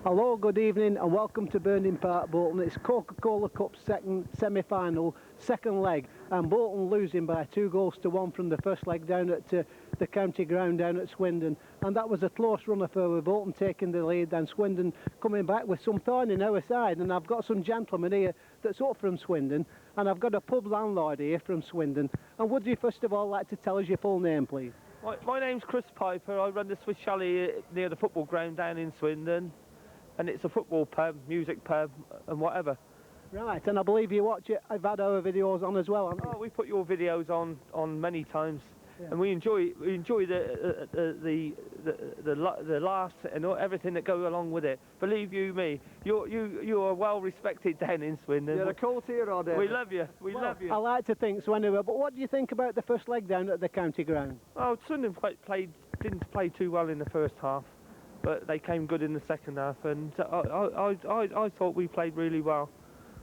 Hello, good evening and welcome to Burning Park, Bolton. It's Coca-Cola Cup second semi-final, second leg, and Bolton losing by 2-1 from the first leg down at the county ground down at Swindon. And that was a close run affair with Bolton taking the lead and Swindon coming back with some thorn in our side. And I've got some gentlemen here that's up from Swindon, and I've got a pub landlord here from Swindon. And would you first of all like to tell us your full name, please? My name's Chris Piper. I run the Swiss Chalet near the football ground down in Swindon. And it's a football pub, music pub, and whatever. Right, and I believe you watch it. I've had our videos on as well, haven't you? Oh, we put your videos on many times, yeah. And we enjoy the laughs and everything that goes along with it. Believe you me, you are well respected down in Swindon. You're a cold hero, David. We love you. We love you. I like to think so anyway. But what do you think about the first leg down at the county ground? Oh, Swindon didn't play too well in the first half. But they came good in the second half, and I thought we played really well.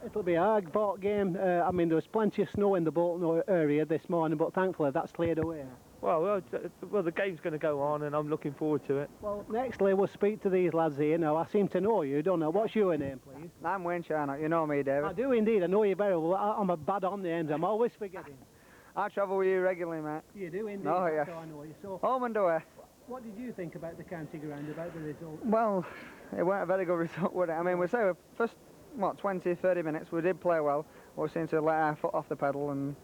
It'll be a hard-fought game. I mean, there was plenty of snow in the Bolton area this morning, but thankfully that's cleared away. Well, the game's going to go on, and I'm looking forward to it. Well, nextly we'll speak to these lads here now. I seem to know you, don't I? What's your name, please? I'm Wayne Charnock. You know me, David. I do indeed. I know you very well. I'm a bad on names. I'm always forgetting. I travel with you regularly, mate. You do indeed. Oh, yeah. So I know you. So, home and away. what did you think about the county ground, about the result? Well, it weren't a very good result, would it? I mean, we say the first, 20, 30 minutes, we did play well. We seemed to let our foot off the pedal and,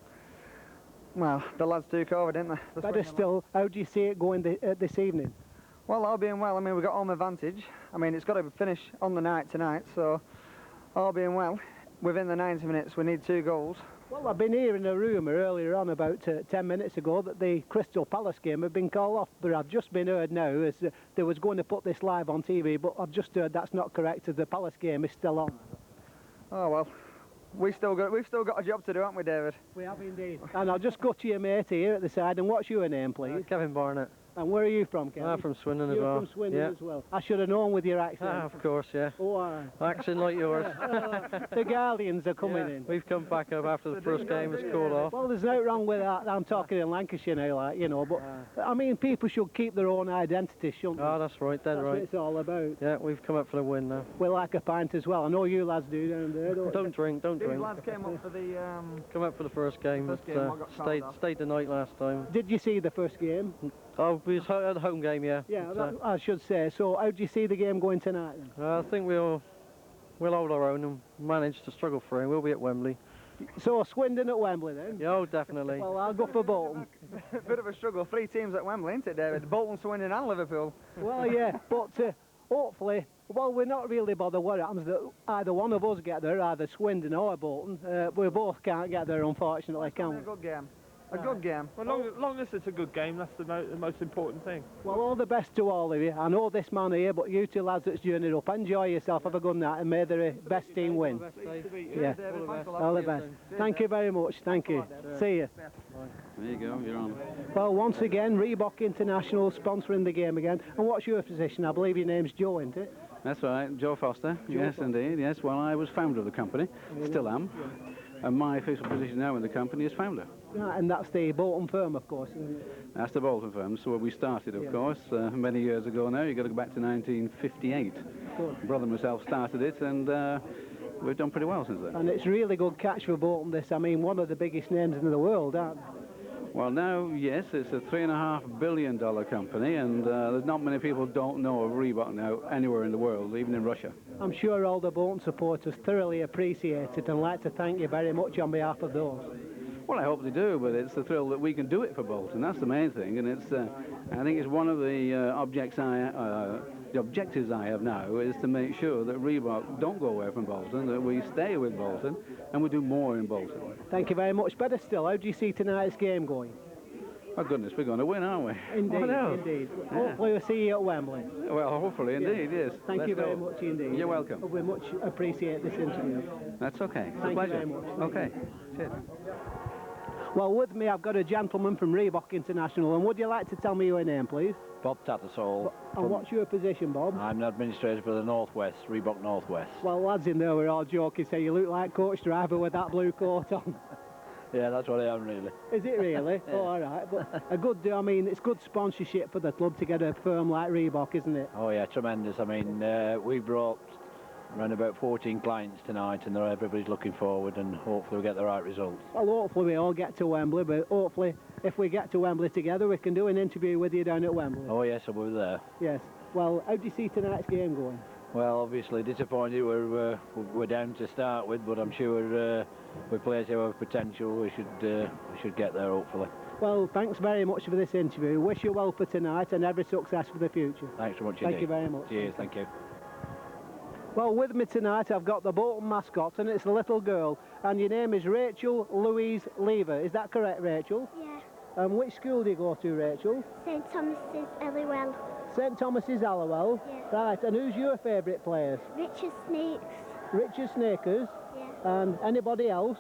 well, the lads took over, didn't they? Better still, how do you see it going this evening? Well, all being well, I mean, we got home advantage. I mean, it's got to finish on the night tonight, so all being well, within the 90 minutes, we need 2 goals. Well, I've been hearing a rumour earlier on about 10 minutes ago that the Crystal Palace game had been called off, but I've just been heard now as they was going to put this live on TV, but I've just heard that's not correct, as the Palace game is still on. Oh well, we've still got a job to do, haven't we, David? We have indeed. And I'll just go to your mate here at the side, and what's your name, please? Kevin Barnett. And where are you from, Kevin? I'm from Swindon as well. You're from Swindon yeah. as well. I should have known with your accent. Ah, of course, yeah. Oh, all right. Accent like yours. The Guardians are coming yeah. in. We've come back up after the first game was called off. Well, there's no wrong with that. I'm talking in Lancashire now, like, you know, but I mean, people should keep their own identity, shouldn't they? Oh, that's right, dead That's right. what it's all about. Yeah, we've come up for the win now. We like a pint as well. I know you lads do down there, don't you? Don't drink. These lads came up for the... Come up for the first game, but stayed the night last time. Did you see the first game? Oh, we was at the home game, yeah. Yeah, I should say. So how do you see the game going tonight then? I think we'll hold our own and manage to struggle through. We'll be at Wembley. So Swindon at Wembley then? Yeah, oh, definitely. Well, I'll go for Bolton. Bit of a struggle. 3 teams at Wembley, isn't it, David? Bolton, Swindon and Liverpool. Well, yeah, but hopefully, well, we're not really bothered what happens. That either one of us get there, either Swindon or Bolton. We both can't get there, unfortunately, can we? A good game. A good game. Well, long as it's a good game, that's the most important thing. Well, all the best to all of you. I know this man here, but you two lads that's journeyed up, enjoy yourself, have a good night, and may the best team win. Yeah, all the best. Thank you very much, thank you. See you. There you go, you're on. Well, once again, Reebok International sponsoring the game again. And what's your position? I believe your name's Joe, isn't it? That's right, Joe Foster. Yes, indeed, yes. Well, I was founder of the company, still am. And my official position now in the company is founder. Right, and that's the Bolton firm, of course, isn't it? That's the Bolton firm, so where we started, of course, many years ago now. You've got to go back to 1958. Brother and myself started it, and we've done pretty well since then. And it's really good catch for Bolton, this. I mean, one of the biggest names in the world, aren't they? Well, now, yes, it's a $3.5 billion company, and there's not many people don't know of Reebok now anywhere in the world, even in Russia. I'm sure all the Bolton supporters thoroughly appreciate it and like to thank you very much on behalf of those. Well, I hope they do, but it's the thrill that we can do it for Bolton. That's the main thing, and it's. I think it's one of the objectives I have now is to make sure that Reebok don't go away from Bolton, that we stay with Bolton, and we do more in Bolton. Thank you very much. Better still, how do you see tonight's game going? Oh goodness, we're going to win, aren't we? Indeed, indeed. Yeah. Hopefully we'll see you at Wembley. Well, hopefully, indeed, yes. Thank you very much indeed. You're welcome. We much appreciate this interview. That's okay. It's Thank a pleasure. you very much. Okay. Cheers. Well, with me I've got a gentleman from Reebok International, and would you like to tell me your name, please? Bob Tattersall. And what's your position, Bob? I'm the administrator for the Northwest, Reebok Northwest. Well, lads in there, we're all joking, so you look like Coach Driver with that blue coat on. Yeah, that's what I am really. Is it really? Yeah. Oh, all right. But a good, I mean, it's good sponsorship for the club to get a firm like Reebok, isn't it? Oh yeah, tremendous. I mean, we brought around about 14 clients tonight, and everybody's looking forward, and hopefully we'll get the right results. Well, hopefully we all get to Wembley, but hopefully if we get to Wembley together, we can do an interview with you down at Wembley. Oh yes, I will be there. Yes. Well, how do you see tonight's game going? Well, obviously disappointed we're down to start with, but I'm sure with players who have potential, we should get there hopefully. Well, thanks very much for this interview. Wish you well for tonight and every success for the future. Thanks so much Thank indeed. you very much. Cheers, thank you. Well, with me tonight I've got the Bolton mascot, and it's a little girl, and your name is Rachel Louise Lever. Is that correct, Rachel? Yeah, And which school do you go to, Rachel? St Thomas's Elliwell. St Thomas's Allowell? Yeah. Right, and who's your favourite players? Richard Sneaks. Richard Snakers? Yeah. And anybody else?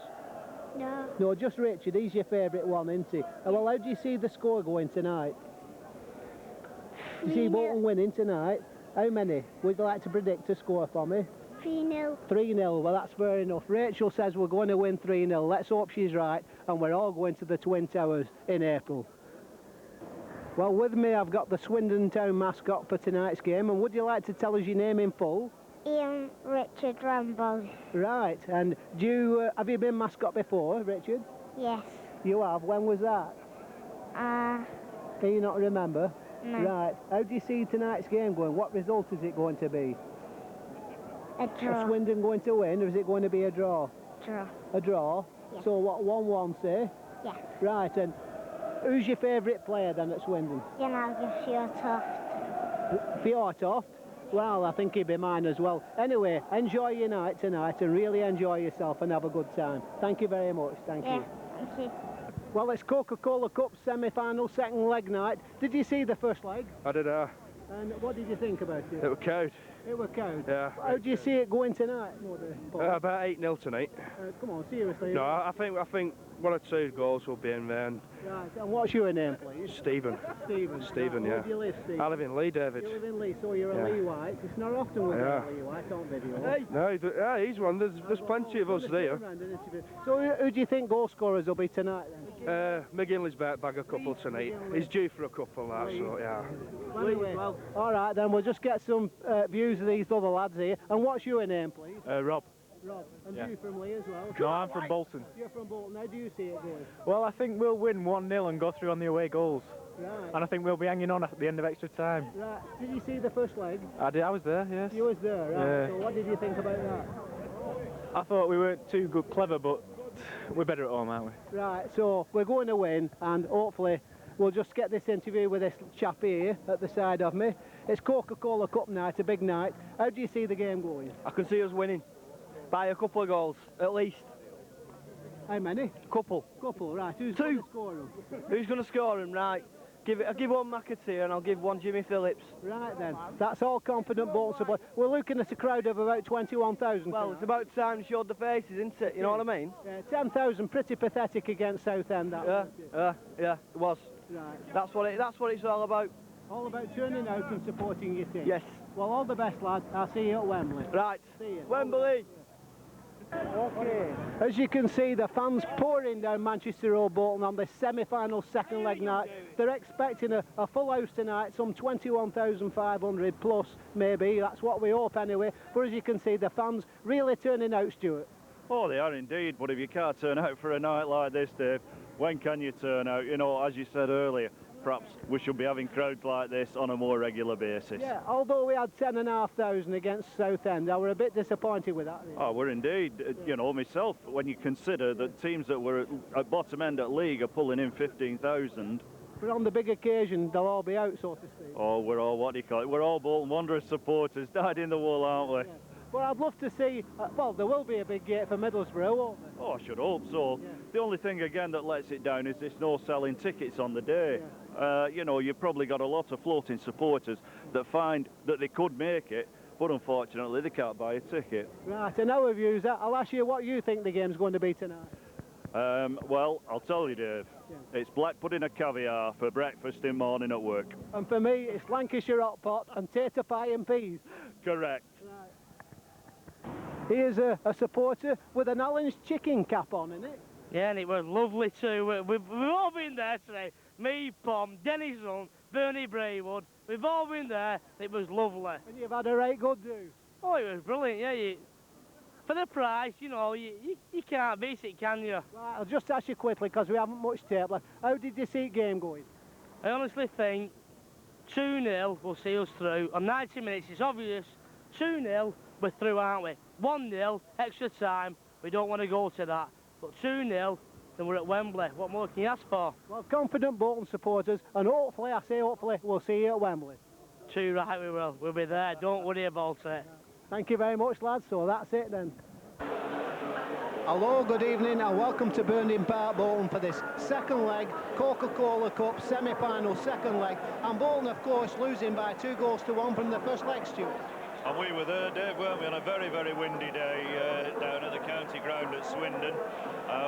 No. No, just Richard. He's your favourite one, isn't he? Well, how do you see the score going tonight? You see 3-0. Bolton winning tonight? How many? Would you like to predict a score for me? 3-0. 3-0, well that's fair enough. Rachel says we're going to win 3-0. Let's hope she's right, and we're all going to the Twin Towers in April. Well, with me I've got the Swindon Town mascot for tonight's game, and would you like to tell us your name in full? Ian Richard Rambo. Right, and do you, have you been mascot before, Richard? Yes. You have. When was that? Can you not remember? No. Right, how do you see tonight's game going? What result is it going to be? A Is draw. Swindon going to win, or is it going to be a draw? Draw. A draw? Yeah. So what, 1-1 say? Yeah. Right, and who's your favourite player then at Swindon? Jan Fjortoft. Fjortoft? Well, I think he'd be mine as well. Anyway, enjoy your night tonight and really enjoy yourself and have a good time. Thank you very much. Thank Yeah. you. Thank you. Well, it's Coca-Cola Cup semi-final, second leg night. Did you see the first leg? I did, And what did you think about it? it was cowed. It was cowed. Yeah. How do you see it going tonight? Paul? About 8-0 tonight. Come on, seriously. No, I think one or two goals will be in there. And Right, and what's your name, please? Stephen. Stephen. Stephen, Where yeah. do you live, Stephen? I live in Lee, David. You live in Lee, so you're a Yeah. Lee White. It's not often we're Yeah. a Lee White on video. No, he's one. There's plenty of us there. So who do you think goal scorers will be tonight then? McGinlay's bag a couple tonight. He's due for a couple, that, so yeah. Anyway, all right, then we'll just get some views of these other lads here. And what's your name, please? Rob. Rob. And Yeah. you from Lee as well? No, I'm from Bolton. You're from Bolton. How do you see it going? Well, I think we'll win 1-0 and go through on the away goals. Right. And I think we'll be hanging on at the end of extra time. Right. Did you see the first leg? I was there, yes. You was there, right? Yeah. So what did you think about that? I thought we weren't too good, clever, but we're better at home, aren't we? Right, so we're going to win, and hopefully we'll just get this interview with this chap here at the side of me. It's Coca-Cola Cup night, a big night. How do you see the game going? I can see us winning by a couple of goals, at least. How many? Couple. Couple, right. Who's Two. going to score them? Who's going to score them? Right. I'll give one McAteer and I'll give one Jimmy Phillips. Right then, that's all confident Bolton support. We're looking at a crowd of about 21,000. Well, it's about time showed the faces, isn't it? You know what I mean? 10,000, pretty pathetic against Southend. That Yeah, wasn't it? yeah, it was. Right. That's what it's all about. All about turning out and supporting your team. Yes. Well, all the best, lad. I'll see you at Wembley. Right. See you. Wembley. Okay. As you can see, the fans pouring down Manchester Road Bolton on this semi-final second leg night. They're expecting a full house tonight, some 21,500 plus maybe. That's what we hope anyway. But as you can see, the fans really turning out, Stuart. Oh, they are indeed, but if you can't turn out for a night like this, Dave, when can you turn out? You know, as you said earlier, perhaps we should be having crowds like this on a more regular basis. Yeah, although we had 10,500 against Southend, I were a bit disappointed with that. Oh, we're indeed. You know, myself, when you consider that teams that were at bottom end at league are pulling in 15,000. But on the big occasion, they'll all be out, so to speak. Oh, we're all, what do you call it? We're all Bolton Wanderers supporters, dyed in the wool, aren't we? Yeah. But I'd love to see, well, there will be a big gate for Middlesbrough, won't there? Oh, I should hope so. Yeah. The only thing, again, that lets it down is there's no selling tickets on the day. You know, you've probably got a lot of floating supporters that find that they could make it, but unfortunately they can't buy a ticket. Right, and our views, I'll ask you what you think the game's going to be tonight. Well, I'll tell you, Dave, it's black pudding and caviar for breakfast in morning at work. And for me, it's Lancashire hot pot and tater pie and peas. Correct. Right. Here's a supporter with an Allen's chicken cap on, isn't it? Yeah, and it was lovely too. We've all been there today. Me, Pom, Dennis Hunt, Bernie Braywood. We've all been there. It was lovely. And you've had a right good do. Oh, it was brilliant, yeah. For the price, you know, you can't beat it, can you? Right, I'll just ask you quickly, because we haven't much tape left. How did you see the game going? I honestly think 2-0 will see us through. On 90 minutes, it's obvious. 2-0, we're through, aren't we? 1-0, extra time. We don't want to go to that. But 2-0, then we're at Wembley. What more can you ask for? Well, confident Bolton supporters, and hopefully, I say hopefully, we'll see you at Wembley. Too right, we will. We'll be there. Don't worry about it. Thank you very much, lads. So that's it then. Hello, good evening, and welcome to Burning Park, Bolton, for this second leg, Coca-Cola Cup semi-final second leg. And Bolton, of course, losing by 2-1 from the first leg, Stuart. And we were there, Dave, weren't we, on a very, very windy day down at the county ground at Swindon.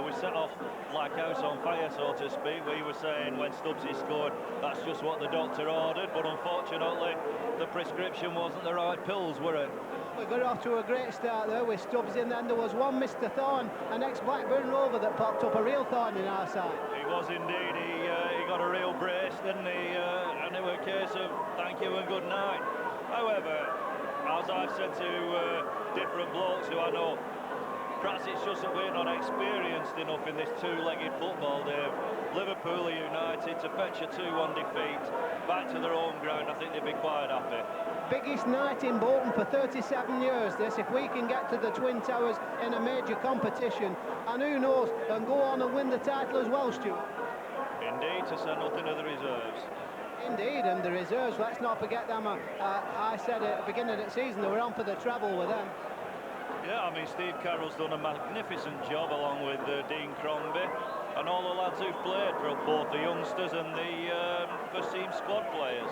We set off like house on fire, so to speak. We were saying when Stubbsy scored, that's just what the doctor ordered, but unfortunately the prescription wasn't the right pills, were it? We got off to a great start there with Stubbs, and then there was one Mr. Thorne, an ex-Blackburn Rover, that popped up a real thorn in our side. He was indeed. He got a real brace, didn't he? And it was a case of thank you and good night. However, as I've said to different blokes who I know, perhaps it's just that we're not experienced enough in this two-legged football, Dave. Liverpool are united to fetch a 2-1 defeat back to their home ground. I think they'd be quite happy. Biggest night in Bolton for 37 years, this, if we can get to the Twin Towers in a major competition, and who knows, and go on and win the title as well, Stuart. Indeed, to say nothing of the reserves. Indeed, and the reserves, let's not forget them. I said at the beginning of the season that we're on for the treble with them. Yeah, I mean, Steve Carroll's done a magnificent job along with Dean Crombie and all the lads who've played, for both the youngsters and the first team squad players.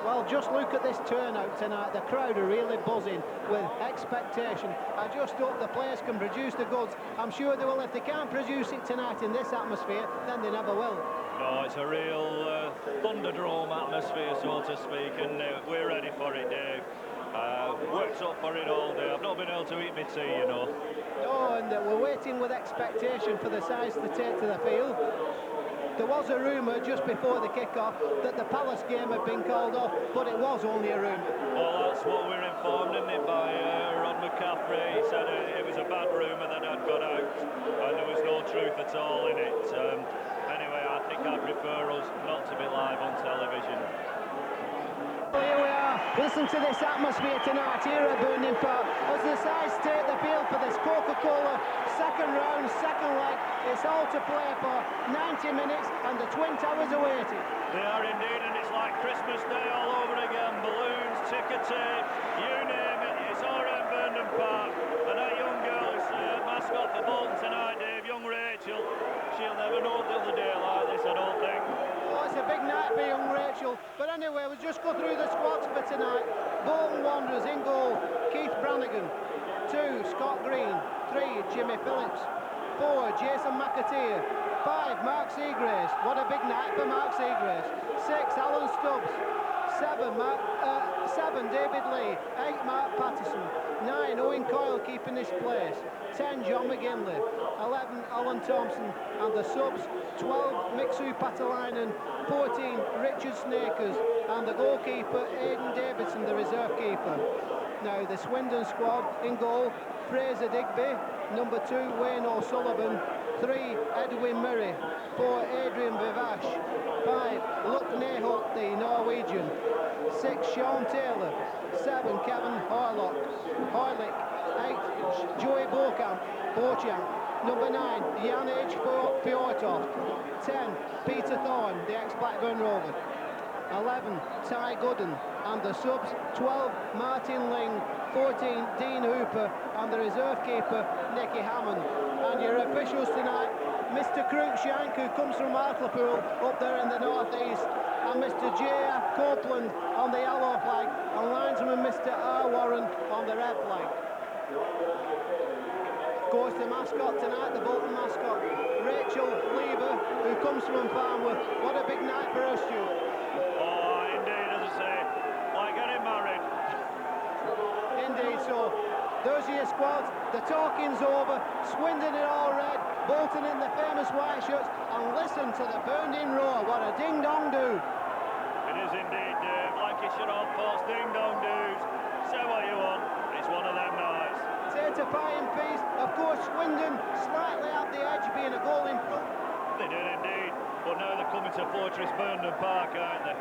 Well, just look at this turnout tonight. The crowd are really buzzing with expectation. I just hope the players can produce the goods. I'm sure they will. If they can't produce it tonight in this atmosphere, then they never will. No, it's a real Thunderdome atmosphere, so to speak, and we're ready for it, Dave. Worked up for it all day. I've not been able to eat my tea, you know. No, and we're waiting with expectation for the sides to take to the field. There was a rumour just before the kick-off that the Palace game had been called off, but it was only a rumour. Well, that's what we're informed, isn't it, by Rod McCaffrey. He said it was a bad rumour that had got out, and there was no truth at all in it. Anyway, I think I'd prefer us not to be live on television. Here we are. Listen to this atmosphere tonight here at Burning Park as the sides take the field for this Coca-Cola second round, second leg. It's all to play for 90 minutes and the Twin Towers are waiting. They are indeed, and it's like Christmas Day all over again. Balloons, ticker tape, you name it, it's all around Burning Park. And that young girl is mascot for Bolton tonight, Dave, young Rachel. She'll never know another day like this, I don't think. Oh, it's a big night for young Rachel. But anyway, we'll just go through the squads for tonight. Bolton Wanderers in goal, Keith Brannigan. 2, Scott Green. 3, Jimmy Phillips. 4, Jason McAteer. 5, Mark Seagrace. What a big night for Mark Seagrace. 6, Alan Stubbs. 7, David Lee. 8, Mark Patterson. 9, Owen Coyle keeping his place. 10, John McGinlay. 11, Alan Thompson. And the subs, 12, Mixu Paatelainen. 14, Richard Snakers. And the goalkeeper, Aidan Davidson, the reserve keeper. Now, the Swindon squad in goal, Fraser Digby. Number 2, Wayne O'Sullivan. 3, Edwin Murray. 4, Adrian Vivash. 5, Luke Nehult, the Norwegian. 6, Sean Taylor. 7, Kevin Hoylick. 8, Joey Beauchamp. Number 9, Jan Fjortoft. 10, Peter Thorne, the ex-Blackburn Rover. 11, Ty Gooden, and the subs, 12, Martin Ling, 14, Dean Hooper, and the reserve keeper, Nicky Hammond. And your officials tonight, Mr. Cruikshank, who comes from Hartlepool, up there in the northeast, and Mr. J.F. Copeland on the yellow flag, and linesman Mr. R. Warren on the red flag. Of course, the mascot tonight, the Bolton mascot, Rachel Lever, who comes from Farnworth. What a big night for her, Stuart. Oh, indeed, as I say, like getting married. Indeed so. Those are your squads. The talking's over. Swindon in all red, Bolton in the famous white shirts, and listen to the burned-in roar. What a ding-dong-do. It is indeed, Dave. Like you should have post ding-dong-doos. Say what you want. It's one of them nights. Certifying peace. Of course, Swindon slightly at the edge, being a goal in front. They did indeed. But now they're coming to Fortress Burnham Park, aren't they?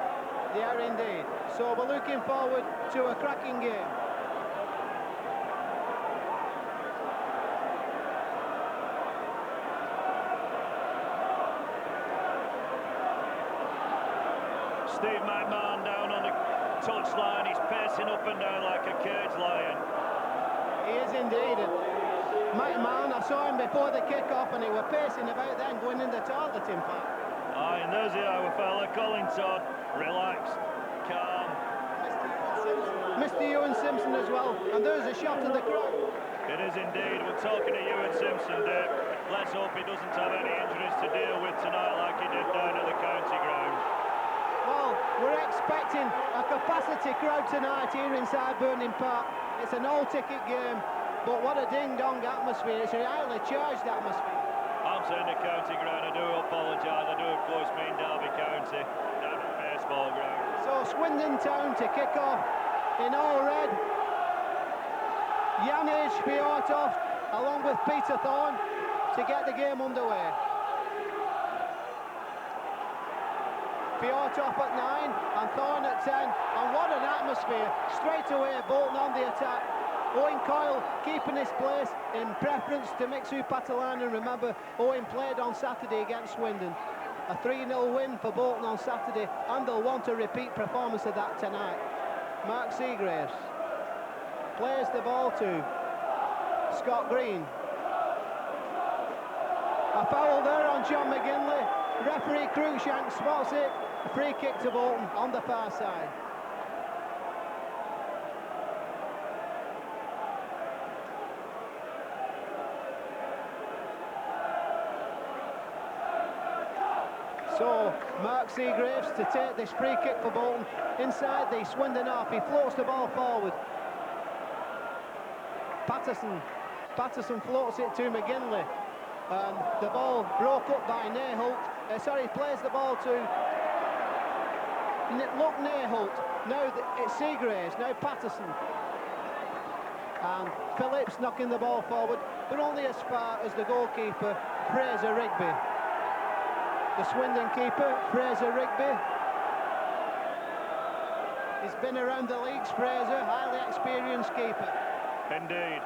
They are indeed. So we're looking forward to a cracking game. Steve McMahon down on the touchline. He's pacing up and down like a caged lion. He is indeed. McMahon, I saw him before the kick-off and he was pacing about then, going in the toilet, in fact. Aye, and there's the our fella, Colin Todd, relaxed, calm. Mr. Ewan Simpson as well, and there's a shot of the crowd. It is indeed. We're talking to Ewan Simpson, Dave. Let's hope he doesn't have any injuries to deal with tonight like he did down at the county ground. Well, we're expecting a capacity crowd tonight here inside Burnham Park. It's an all-ticket game, but what a ding-dong atmosphere. It's a highly charged atmosphere. I'm saying the county ground. I do apologise. I do, of course, mean Derby County, down at the baseball ground. So Swindon Town to kick off in all red. Jan Fjortoft along with Peter Thorne to get the game underway. Fjortoft at 9 and Thorne at 10, and what an atmosphere. Straight away Bolton on the attack. Owen Coyle keeping his place in preference to Mixu Paatelainen. Remember, Owen played on Saturday against Swindon. A 3-0 win for Bolton on Saturday, and they'll want a repeat performance of that tonight. Mark Seagraves plays the ball to Scott Green. A foul there on John McGinlay. Referee Cruikshank spots it. A free kick to Bolton on the far side. So, Mark Seagraves to take this free kick for Bolton inside the Swindon half. He floats the ball forward. Patterson floats it to McGinlay. And the ball broke up by Neyholt. Sorry, plays the ball to Neyholt. Now it's Seagraves, now Patterson. And Phillips knocking the ball forward, but only as far as the goalkeeper, Fraser Rigby. The Swindon keeper, Fraser Rigby. He's been around the leagues, Fraser, highly experienced keeper. Indeed.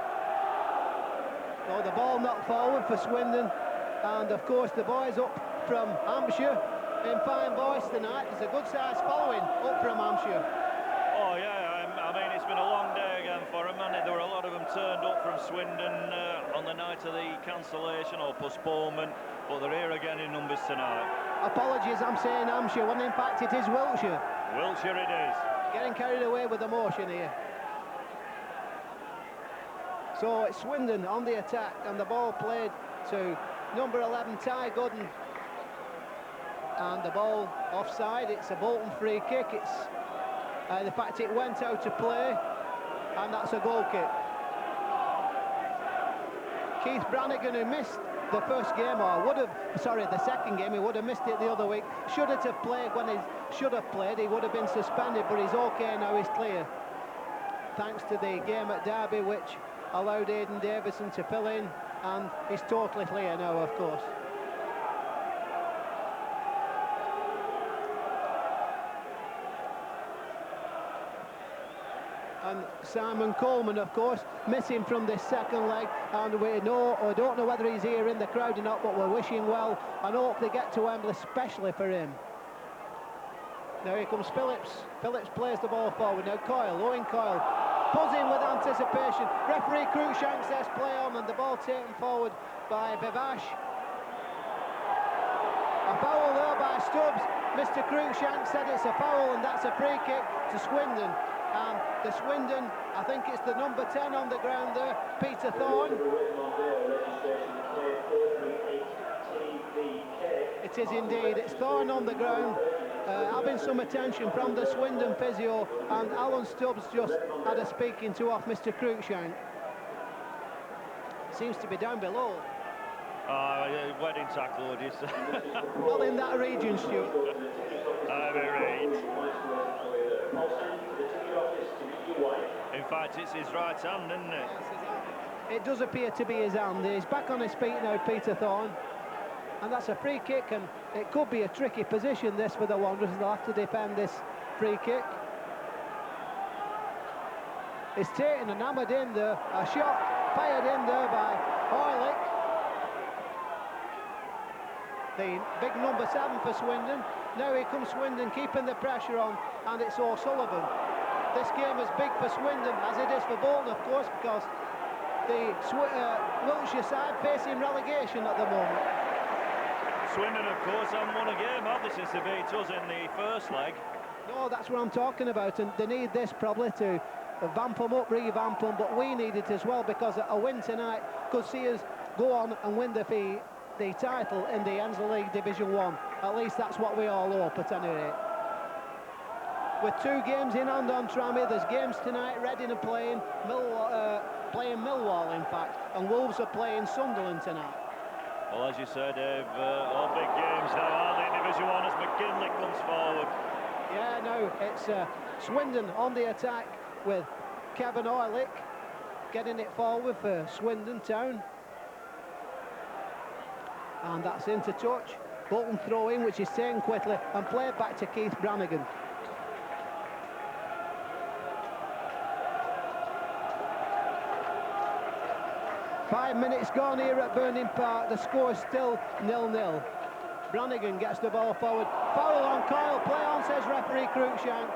So the ball knocked forward for Swindon, and of course the boys up from Hampshire in fine voice tonight. There's a good sized following up from Hampshire. Oh yeah, I mean it's been a long day again for them, and there were a lot of them turned up from Swindon on the night of the cancellation or postponement, but they're here again in numbers tonight. Apologies, I'm saying Hampshire, when in fact it is Wiltshire. Wiltshire it is. Getting carried away with emotion here. So it's Swindon on the attack, and the ball played to number 11, Ty Gooden. And the ball offside. It's a Bolton free kick. It's in fact it went out of play, and that's a goal kick. Keith Brannigan, who missed the first game, or would have, sorry, the second game, he would have missed it the other week. Should it have played when he should have played, he would have been suspended, but he's okay now, he's clear. Thanks to the game at Derby, which allowed Aidan Davison to fill in, and he's totally clear now, of course. And Simon Coleman, of course, missing from this second leg, and we don't know whether he's here in the crowd or not, but we're wishing well and hope they get to Wembley, especially for him. Now here comes Phillips. Phillips plays the ball forward. Now Owen Coyle, buzzing with anticipation. Referee Cruikshank says play on, and the ball taken forward by Vivash. A foul there by Stubbs. Mr. Cruikshank said it's a foul, and that's a free kick to Swindon. And the Swindon, I think it's the number 10 on the ground there, Peter Thorne. It is indeed, it's Thorne on the ground, having some attention from the Swindon physio, and Alan Stubbs just had a speaking to off Mr. Cruikshank. seems to be down below. Wedding tackle, would you say? Well, in that region, Stuart. I'm right. In fact, it's his right hand, isn't it? It does appear to be his hand. He's back on his feet now, Peter Thorne. And that's a free kick, and it could be a tricky position, this, for the Wanderers. They'll have to defend this free kick. It's taken and hammered in there. A shot fired in there by Hoylick. The big number 7 for Swindon. Now here comes Swindon, keeping the pressure on, and it's O'Sullivan. This game is big for Swindon, as it is for Bolton, of course, because the Wiltshire side facing relegation at the moment. Swindon, of course, haven't won a game, have they, since they beat us in the first leg? No, that's what I'm talking about, and they need this probably to vamp them up, revamp them, but we need it as well, because a win tonight could see us go on and win the title in the Enza League Division 1. At least that's what we all hope, at any rate. With 2 games in hand on Trammy, there's games tonight. Reading are playing Millwall, in fact, and Wolves are playing Sunderland tonight. Well, as you said, Dave, all big games now, aren't they, in Division 1, as McGinlay comes forward. Yeah, no, it's Swindon on the attack with Kevin Hoylick getting it forward for Swindon Town. And that's into touch. Bolton throw in, which is taken quickly and played back to Keith Brannigan. Five minutes gone here at Burning Park. The score is still 0-0. Brannigan gets the ball forward. Foul on Coyle. Play on, says referee Cruikshank.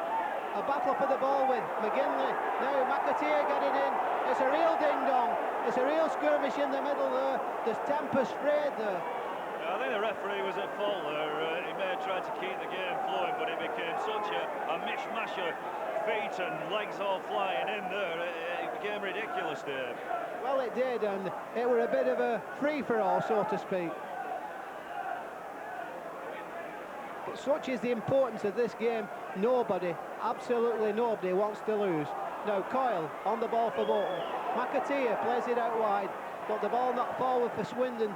A battle for the ball with McGinlay. Now McAteer getting in. It's a real ding-dong. It's a real skirmish in the middle there. There's tempers sprayed there. I think the referee was at fault there. He may have tried to keep the game flowing, but it became such a mishmash of feet and legs all flying in there. It became ridiculous, Dave. Well, it did, and it were a bit of a free-for-all, so to speak. But such is the importance of this game. Nobody, absolutely nobody, wants to lose. Now Coyle on the ball for Bolton. McAteer plays it out wide, but the ball not forward for Swindon.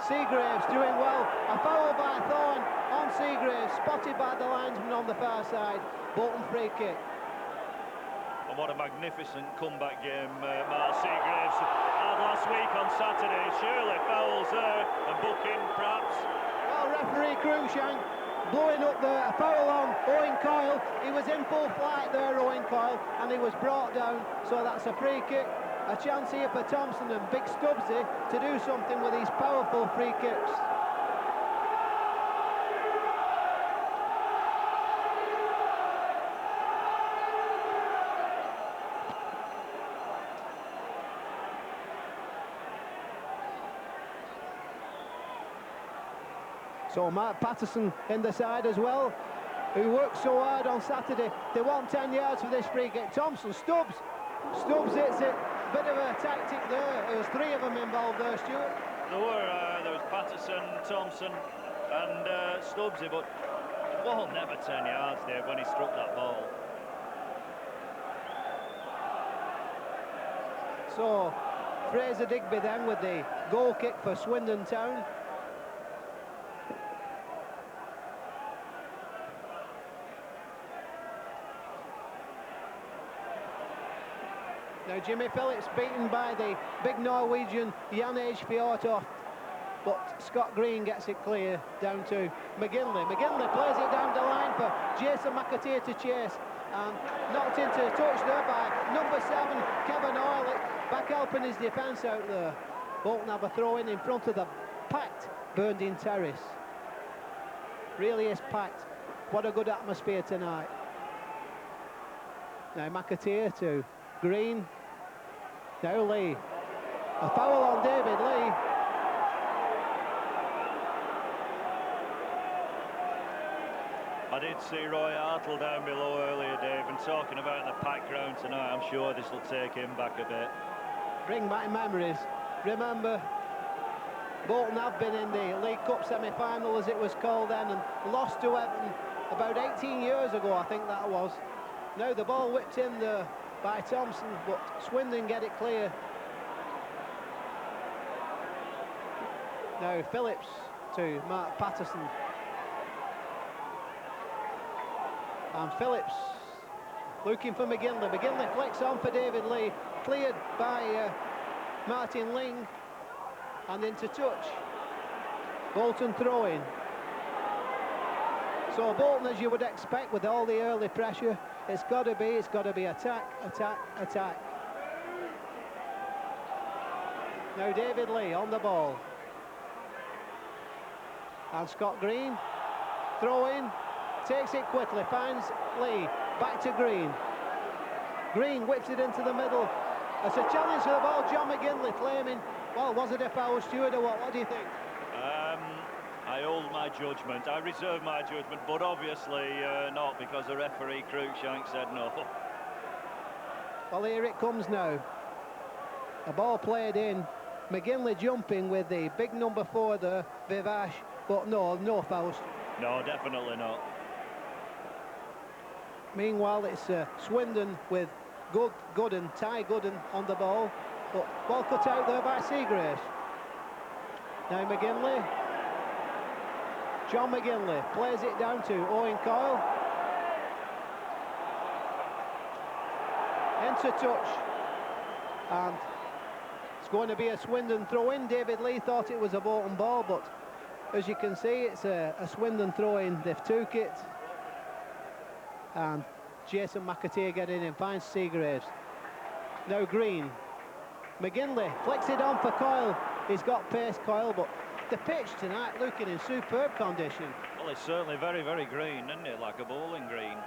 Seagraves doing well. A foul by Thorne on Seagraves, spotted by the linesman on the far side. Bolton free kick. And what a magnificent comeback game Miles Seagraves had last week on Saturday. Surely fouls there and booking, perhaps. Well, referee Cruikshank blowing up there. A foul on Owen Coyle. He was in full flight there, Owen Coyle, and he was brought down. So that's a free kick. A chance here for Thompson and Big Stubbsy to do something with these powerful free kicks. So Mark Patterson in the side as well, who worked so hard on Saturday. They want 10 yards for this free kick. Thompson, Stubbs hits it. Bit of a tactic there. There was 3 of them involved there, Stuart. There was Patterson, Thompson and Stubbsy, but the ball never 10 yards, Dave, when he struck that ball. So Fraser Digby then with the goal kick for Swindon Town. Now Jimmy Phillips beaten by the big Norwegian Jan Fjortoft, but Scott Green gets it clear down to McGinlay. McGinlay plays it down the line for Jason McAteer to chase, and knocked into touch there by number 7 Kevin Hoylick, back helping his defence out there. Bolton have a throw in front of the packed Burnden Terrace. Really is packed. What a good atmosphere tonight. Now McAteer to Green. Now Lee. A foul on David Lee. I did see Roy Hartle down below earlier, Dave, and talking about the packed ground tonight. I'm sure this will take him back a bit. Bring back memories. Remember, Bolton have been in the League Cup semi-final, as it was called then, and lost to Everton about 18 years ago, I think that was. Now the ball whipped in there by Thompson, but Swindon get it clear. Now Phillips to Mark Patterson. And Phillips looking for McGinlay. McGinlay flicks on for David Lee. Cleared by Martin Ling. And into touch. Bolton throwing. So Bolton, as you would expect with all the early pressure, it's got to be attack, attack, attack. Now David Lee on the ball. And Scott Green, throw in, takes it quickly, finds Lee, back to Green. Green whips it into the middle. It's a challenge for the ball, John McGinlay claiming, well, was it a foul, Stuart, or what do you think? I hold my judgment, I reserve my judgment, but obviously not, because the referee Cruikshank said no. Well, here it comes now. A ball played in, McGinlay jumping with the big number 4 there, Vivash, but no fouls. No, definitely not. Meanwhile, it's Swindon with Gooden, Ty Gooden on the ball, but ball cut out there by Seagraves. Now McGinlay. John McGinlay plays it down to Owen Coyle. Into touch. And it's going to be a Swindon throw-in. David Lee thought it was a Bolton ball, but as you can see, it's a Swindon throw-in. They've took it. And Jason McAteer getting in, finds Seagraves. Now Green. McGinlay flicks it on for Coyle. He's got pace, Coyle, but the pitch tonight looking in superb condition. Well, it's certainly very, very green, isn't it? Like a bowling green.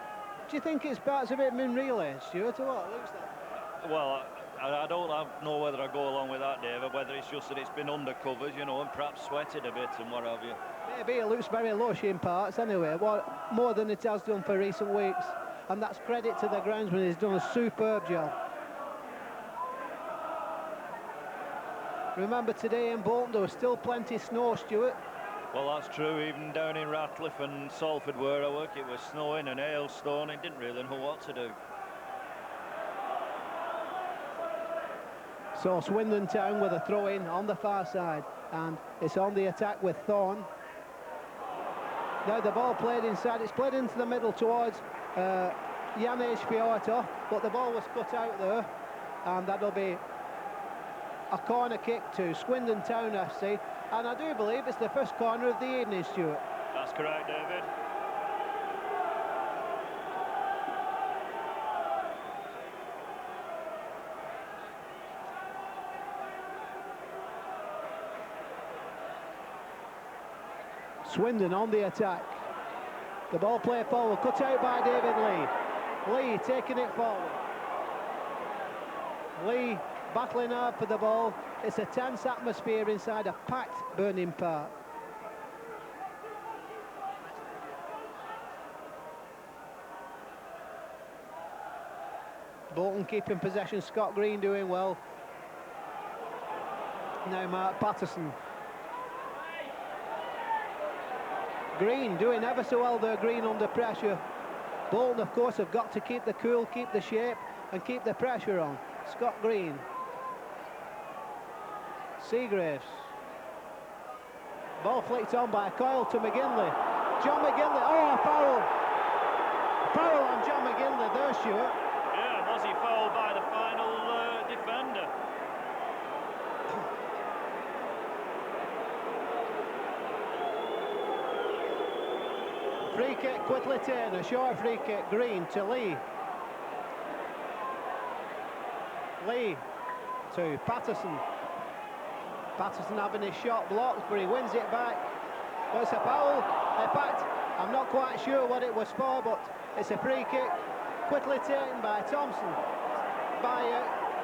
Do you think it's perhaps a bit min-relay, Stuart, or what? It looks like. Well, I don't know whether I go along with that, David, whether it's just that it's been undercovered, you know, and perhaps sweated a bit and what have you. Maybe it looks very lush in parts anyway, more than it has done for recent weeks. And that's credit to the groundsman, he's done a superb job. Remember today in Bolton there was still plenty of snow, Stuart. Well, that's true, even down in Ratcliffe and Salford where I work, it was snowing and hailstone, and didn't really know what to do. So Swindon Town with a throw-in on the far side, and it's on the attack with Thorne. Now the ball played inside, it's played into the middle towards Jan Fjortoft, but the ball was cut out there, and that'll be a corner kick to Swindon Town FC, and I do believe it's the first corner of the evening, Stuart. That's correct, David. Swindon on the attack. The ball played forward, cut out by David Lee. Lee taking it forward. Lee battling hard for the ball. It's a tense atmosphere inside a packed Burning Park. Bolton keeping possession, Scott Green doing well. Now Mark Patterson. Green doing ever so well there, Green under pressure. Bolton, of course, have got to keep the cool, keep the shape, and keep the pressure on. Scott Green. Seagraves. Ball flicked on by Coyle to McGinlay. John McGinlay, oh, a foul! Foul on John McGinlay there, Stuart. Yeah, was he fouled by the final defender? Free kick quickly taken, a short free kick, Green to Lee. Lee to Patterson. Patterson having his shot blocked, but he wins it back. Well, it's a foul. In fact, I'm not quite sure what it was for, but it's a free kick. Quickly taken by Thompson. By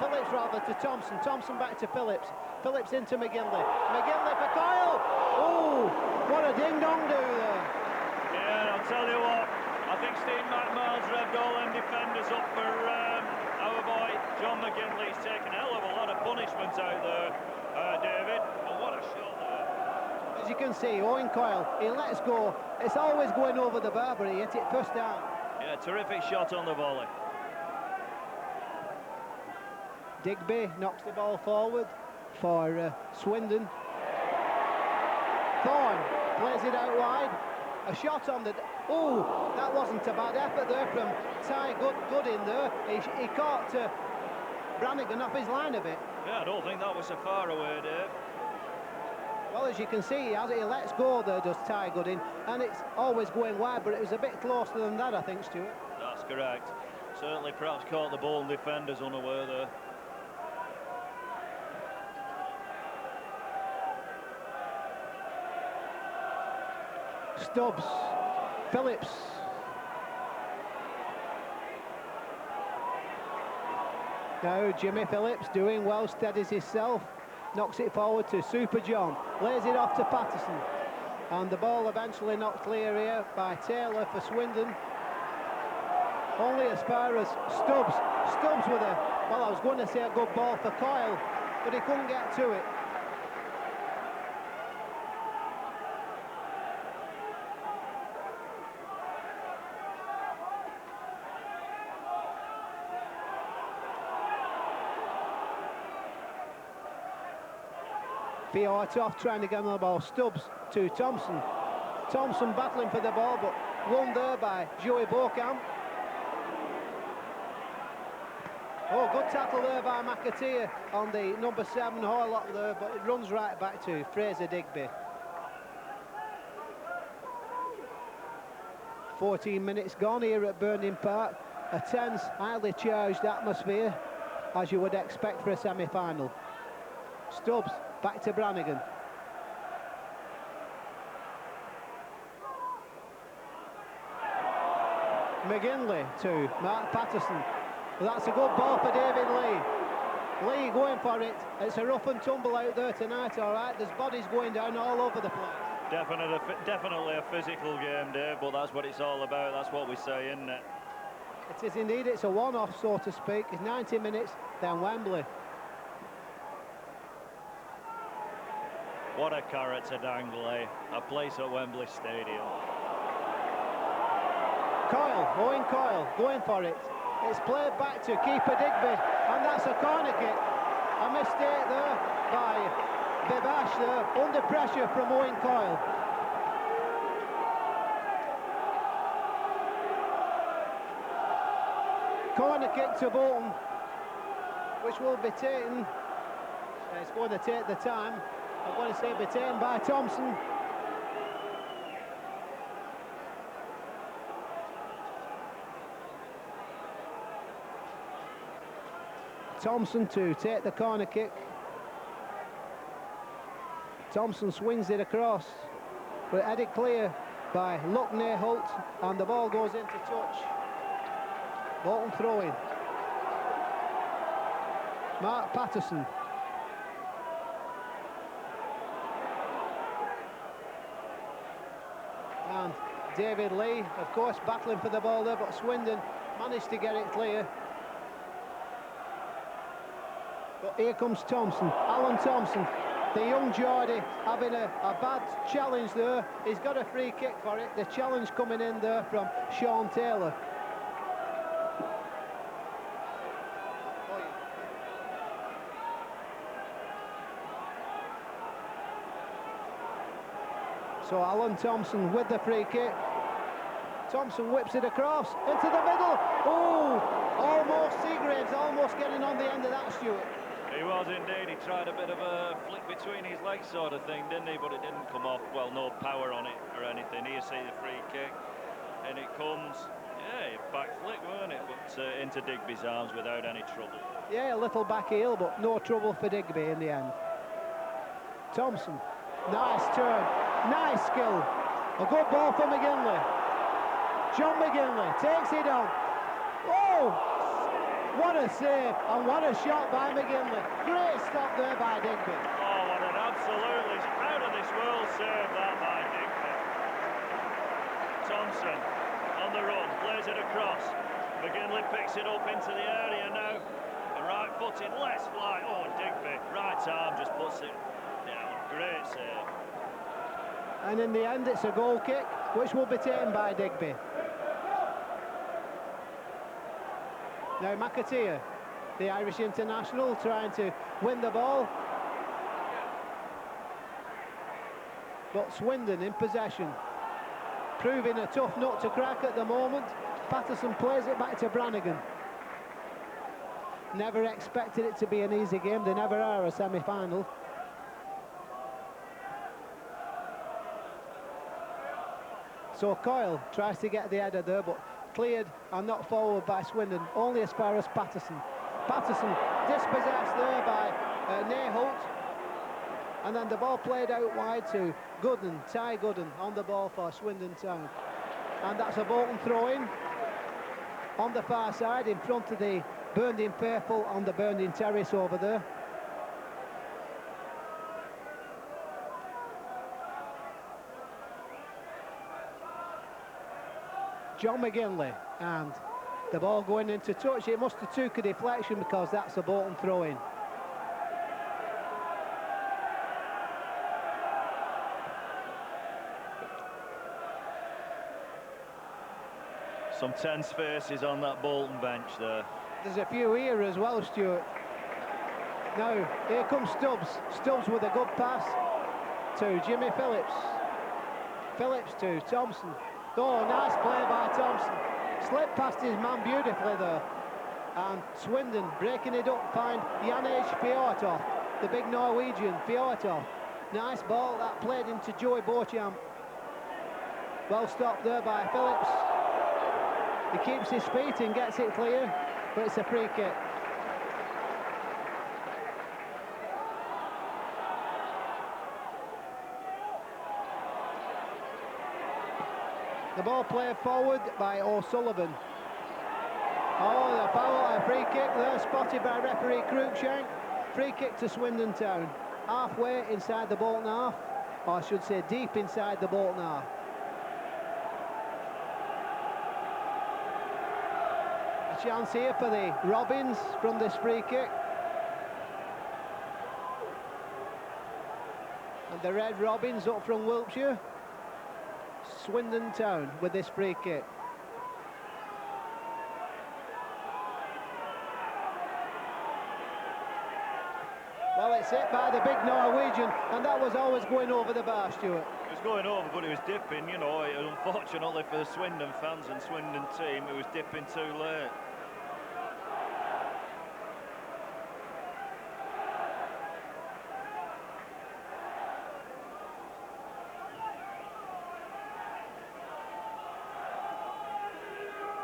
Phillips rather to Thompson. Thompson back to Phillips. Phillips into McGinlay. McGinlay for Coyle. Oh, what a ding-dong do there. Yeah, I'll tell you what, I think Steve McMahon's revved all them defenders up for our boy John McGinlay. He's taken a hell of a lot of punishment out there, David. And what a shot there. As you can see, Owen Coyle, he lets go. It's always going over the bar, but he hit it first down. Yeah, terrific shot on the volley. Digby knocks the ball forward for Swindon. Thorne plays it out wide. A shot on the... Oh, that wasn't a bad effort there from Ty Goodin there. He caught Brannigan off his line a bit. Yeah, I don't think that was so far away, Dave. Well, as you can see, he lets go there, does Ty Goodin, and it's always going wide, but it was a bit closer than that, I think, Stuart. That's correct. Certainly perhaps caught the Bolton defenders unaware there. Stubbs, Phillips. Now Jimmy Phillips doing well, steadies himself, knocks it forward to Super John, lays it off to Patterson, and the ball eventually knocked clear here by Taylor for Swindon. Only as far as Stubbs. Stubbs with a, well, I was going to say a good ball for Coyle, but he couldn't get to it. Fjortoft trying to get on the ball. Stubbs to Thompson. Thompson battling for the ball, but won there by Joey Beauchamp. Oh, good tackle there by McAteer on the number 7 Horlock there, but it runs right back to Fraser Digby. 14 minutes gone here at Burning Park. A tense, highly charged atmosphere, as you would expect for a semi-final. Stubbs back to Brannigan. McGinlay to Mark Patterson. Well, that's a good ball for David Lee. Lee going for it. It's a rough and tumble out there tonight, all right. There's bodies going down all over the place. Definitely a physical game, Dave, but that's what it's all about. That's what we say, isn't it? It is indeed. It's a one-off, so to speak. It's 90 minutes, then Wembley. What a character, Dangley. A place at Wembley Stadium. Owen Coyle going for it. It's played back to keeper Digby, and that's a corner kick. A mistake there by Bebash there, under pressure from Owen Coyle. Corner kick to Bolton, which will be taken. It's going to take the time. I'm going to say be taken by Thompson. Thompson to take the corner kick. Thompson swings it across, but headed clear by Luckney Holt, and the ball goes into touch. Bolton throwing. Mark Patterson. And David Lee, of course, battling for the ball there, but Swindon managed to get it clear. But here comes Thompson, Alan Thompson, the young Geordie, having a bad challenge there. He's got a free kick for it. The challenge coming in there from Sean Taylor. So Alan Thompson with the free kick. Thompson whips it across into the middle. Oh, almost Seagraves, almost getting on the end of that, Stuart. He was indeed. He tried a bit of a flick between his legs sort of thing, didn't he? But it didn't come off. Well, no power on it or anything. Here you see the free kick, and it comes, yeah, back flick, weren't it? But into Digby's arms without any trouble. Yeah, a little back heel, but no trouble for Digby in the end. Thompson, nice turn, nice skill. A good ball for McGinlay. John McGinlay takes it on. Oh! What a save, and what a shot by McGinlay. Great stop there by Digby. Oh, what an absolutely out-of-this-world save that by Digby. Thompson on the run, plays it across. McGinlay picks it up into the area now. A right-footed, less fly. Oh, Digby, right arm just puts it down. Great save. And in the end, it's a goal kick, which will be taken by Digby. Now McAteer, the Irish international, trying to win the ball. but Swindon in possession. Proving a tough nut to crack at the moment. Patterson plays it back to Brannigan. Never expected it to be an easy game. They never are a semi-final. So Coyle tries to get the header there, but cleared and not forward by Swindon, only as far as Patterson. Patterson dispossessed there by Neyholt, and then the ball played out wide to Gooden, Ty Gooden on the ball for Swindon Town. And that's a Bolton throw-in on the far side in front of the Burned-in faithful on the Burned-in terrace over there. John McGinlay, and the ball going into touch. It must have took a deflection because that's a Bolton throw-in. Some tense faces on that Bolton bench there. There's a few here as well, Stuart. Now, here comes Stubbs. Stubbs with a good pass to Jimmy Phillips. Phillips to Thompson. Oh, nice play by Thompson. Slipped past his man beautifully there. And Swindon breaking it up, find Jan Fjortoft, the big Norwegian, Fjortoft. Nice ball that played into Joey Beauchamp. Well stopped there by Phillips. He keeps his feet and gets it clear, but it's a free kick. The ball played forward by O'Sullivan. Oh, the foul, a free kick there, spotted by referee Cruikshank. Free kick to Swindon Town. Halfway inside the Bolton half, or I should say deep inside the Bolton half. A chance here for the Robins from this free kick. And the Red Robins up from Wiltshire. Swindon Town with this free kick. Well, it's hit by the big Norwegian, and that was always going over the bar, Stuart. It was going over, but it was dipping, you know. Unfortunately for the Swindon fans and Swindon team, it was dipping too late.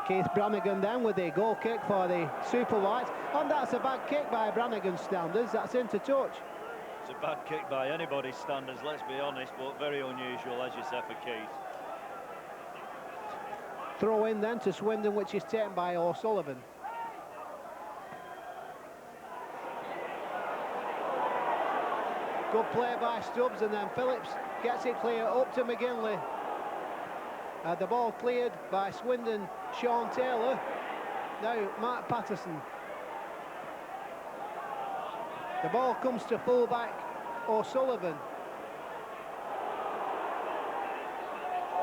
Keith Brannigan then with the goal kick for the Super Whites, and that's a bad kick by Brannigan's standards. That's into touch. It's a bad kick by anybody's standards, let's be honest, but very unusual, as you said, for Keith. Throw in then to Swindon, which is taken by O'Sullivan. Good play by Stubbs, and then Phillips gets it clear up to McGinlay. The ball cleared by Swindon, Sean Taylor. Now Mark Patterson. The ball comes to fullback O'Sullivan.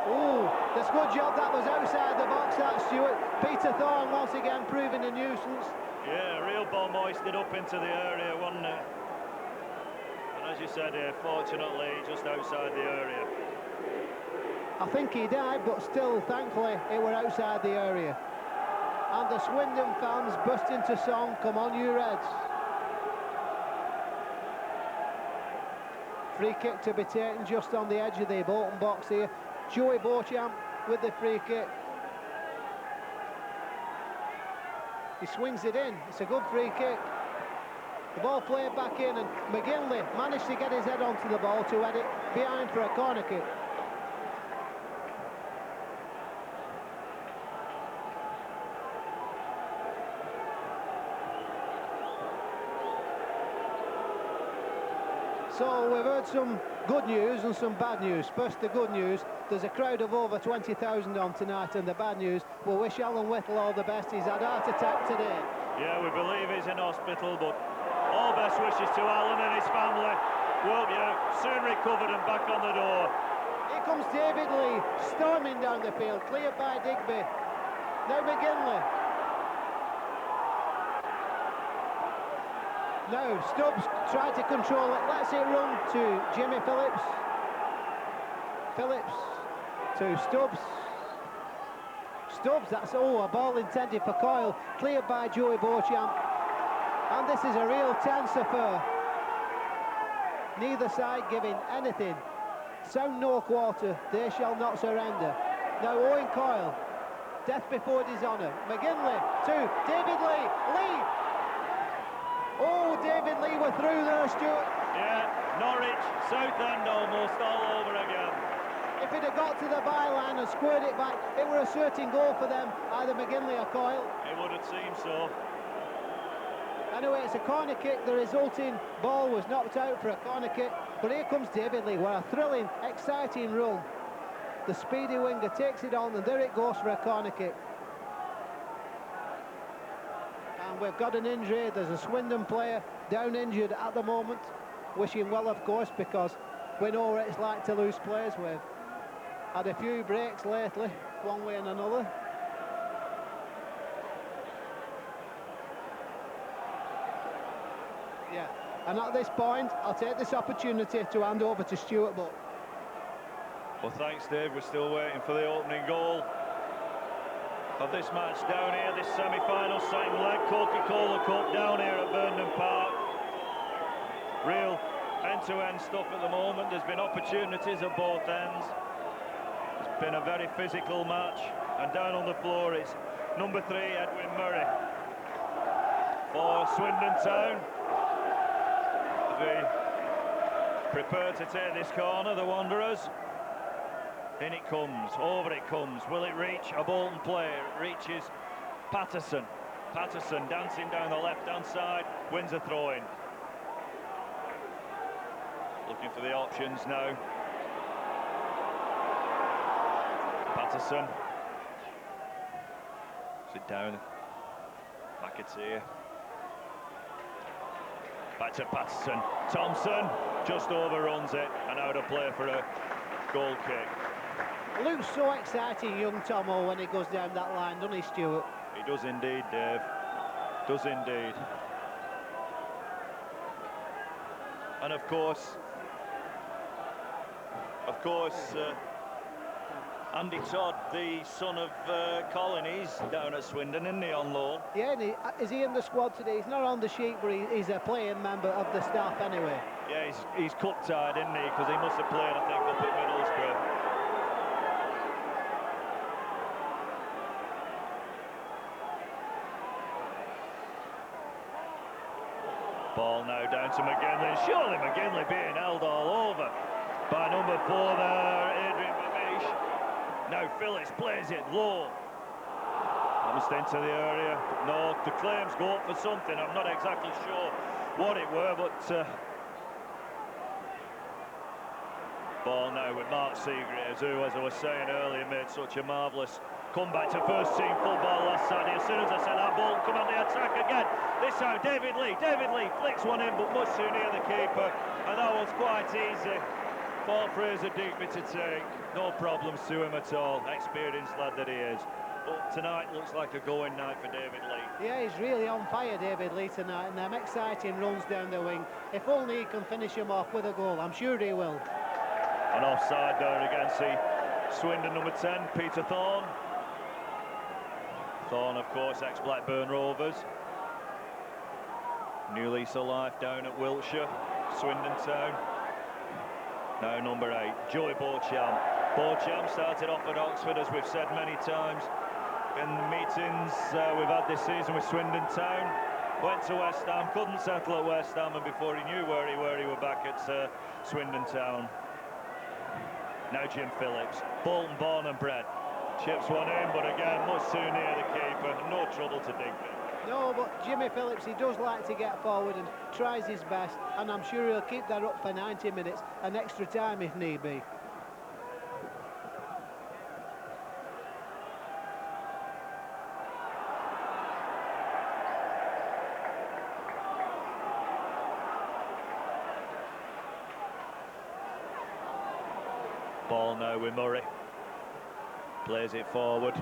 Oh, that's a good job. That was outside the box, that, Stuart. Peter Thorne once again proving a nuisance. Yeah, real ball moisted up into the area, wasn't it? And as you said here, fortunately, just outside the area. I think he died, but still, thankfully, it were outside the area. And the Swindon fans burst into song, "Come on, you Reds." Free kick to be taken just on the edge of the Bolton box here. Joey Beauchamp with the free kick. He swings it in. It's a good free kick. The ball played back in, and McGinlay managed to get his head onto the ball to head it behind for a corner kick. So we've heard some good news and some bad news. First, the good news. There's a crowd of over 20,000 on tonight, and the bad news, we'll wish Alan Whittle all the best. He's had a heart attack today. Yeah, we believe he's in hospital, but all best wishes to Alan and his family. Well, yeah, soon recovered and back on the door. Here comes David Lee, storming down the field, cleared by Digby. Now McGinlay. Now Stubbs tried to control it, lets it run to Jimmy Phillips. Phillips to Stubbs. Stubbs, that's a ball intended for Coyle, cleared by Joey Beauchamp. And this is a real tense affair. Neither side giving anything. Sound no quarter, they shall not surrender. Now Owen Coyle, death before dishonour. McGinlay to David Lee. Lee! Oh, David Lee were through there, Stuart. Yeah, Norwich, Southend almost all over again. If it had got to the byline and squared it back, it were a certain goal for them, either McGinlay or Coyle. It would have seemed so. Anyway, it's a corner kick. The resulting ball was knocked out for a corner kick. But here comes David Lee. What a thrilling, exciting run. The speedy winger takes it on, and there it goes for a corner kick. And we've got an injury. There's a Swindon player down injured at the moment. Wishing well, of course, because we know what it's like to lose players. We've had a few breaks lately, one way and another. Yeah, and at this point, I'll take this opportunity to hand over to Stuart Butt. Well, thanks, Dave. We're still waiting for the opening goal of this match down here, this semi-final second leg, Coca-Cola Cup down here at Vernon Park. Real end-to-end stuff at the moment. There's been opportunities at both ends. It's been a very physical match, and down on the floor it's number 3, Edwin Murray, for Swindon Town. Prepared to take this corner, the Wanderers. In it comes, over it comes. Will it reach a Bolton player? It reaches Patterson. Patterson dancing down the left-hand side, wins a throw-in. Looking for the options now. Patterson. Sit down. McAteer. Back to Patterson. Thompson just overruns it and out of play for a goal kick. Looks so exciting, young Tomo, when he goes down that line, doesn't he, Stuart? He does indeed, Dave. Does indeed. And of course, Andy Todd, the son of Colin, he's down at Swindon, isn't he, on loan? Yeah, and is he in the squad today? He's not on the sheet, but he's a playing member of the staff anyway. Yeah, he's cup-tied, isn't he? Because he must have played, I think, up at Middlesbrough. Ball now down to McGinlay. Surely McGinlay being held all over by number 4 there, Adrian Babish. Now Phillips plays it low. Almost into the area. No, the claims go up for something. I'm not exactly sure what it were, but ball now with Mark Seagraves, who, as I was saying earlier, made such a marvellous comeback to first team football last Saturday. As soon as I said that, Bolton come on the attack again. This time David Lee flicks one in, but much too near the keeper, and that one's quite easy for Fraser Digby to take. No problems to him at all, experienced lad that he is. But tonight looks like a going night for David Lee. Yeah, he's really on fire, David Lee, tonight, and them exciting runs down the wing. If only he can finish him off with a goal, I'm sure he will. And offside there against the Swindon number 10, Peter Thorne. Thorne, of course, ex-Blackburn Rovers. New lease of life down at Wiltshire, Swindon Town. Now number 8, Joey Beauchamp. Beauchamp started off at Oxford, as we've said many times in the meetings we've had this season with Swindon Town. Went to West Ham, couldn't settle at West Ham, and before he knew where he were back at Swindon Town. Now Jim Phillips, Bolton born and bred. Chips one in, but again, much too near the keeper. No trouble to Digby. No, but Jimmy Phillips, he does like to get forward and tries his best, and I'm sure he'll keep that up for 90 minutes and extra time if need be. Ball now with Murray. Plays it forward.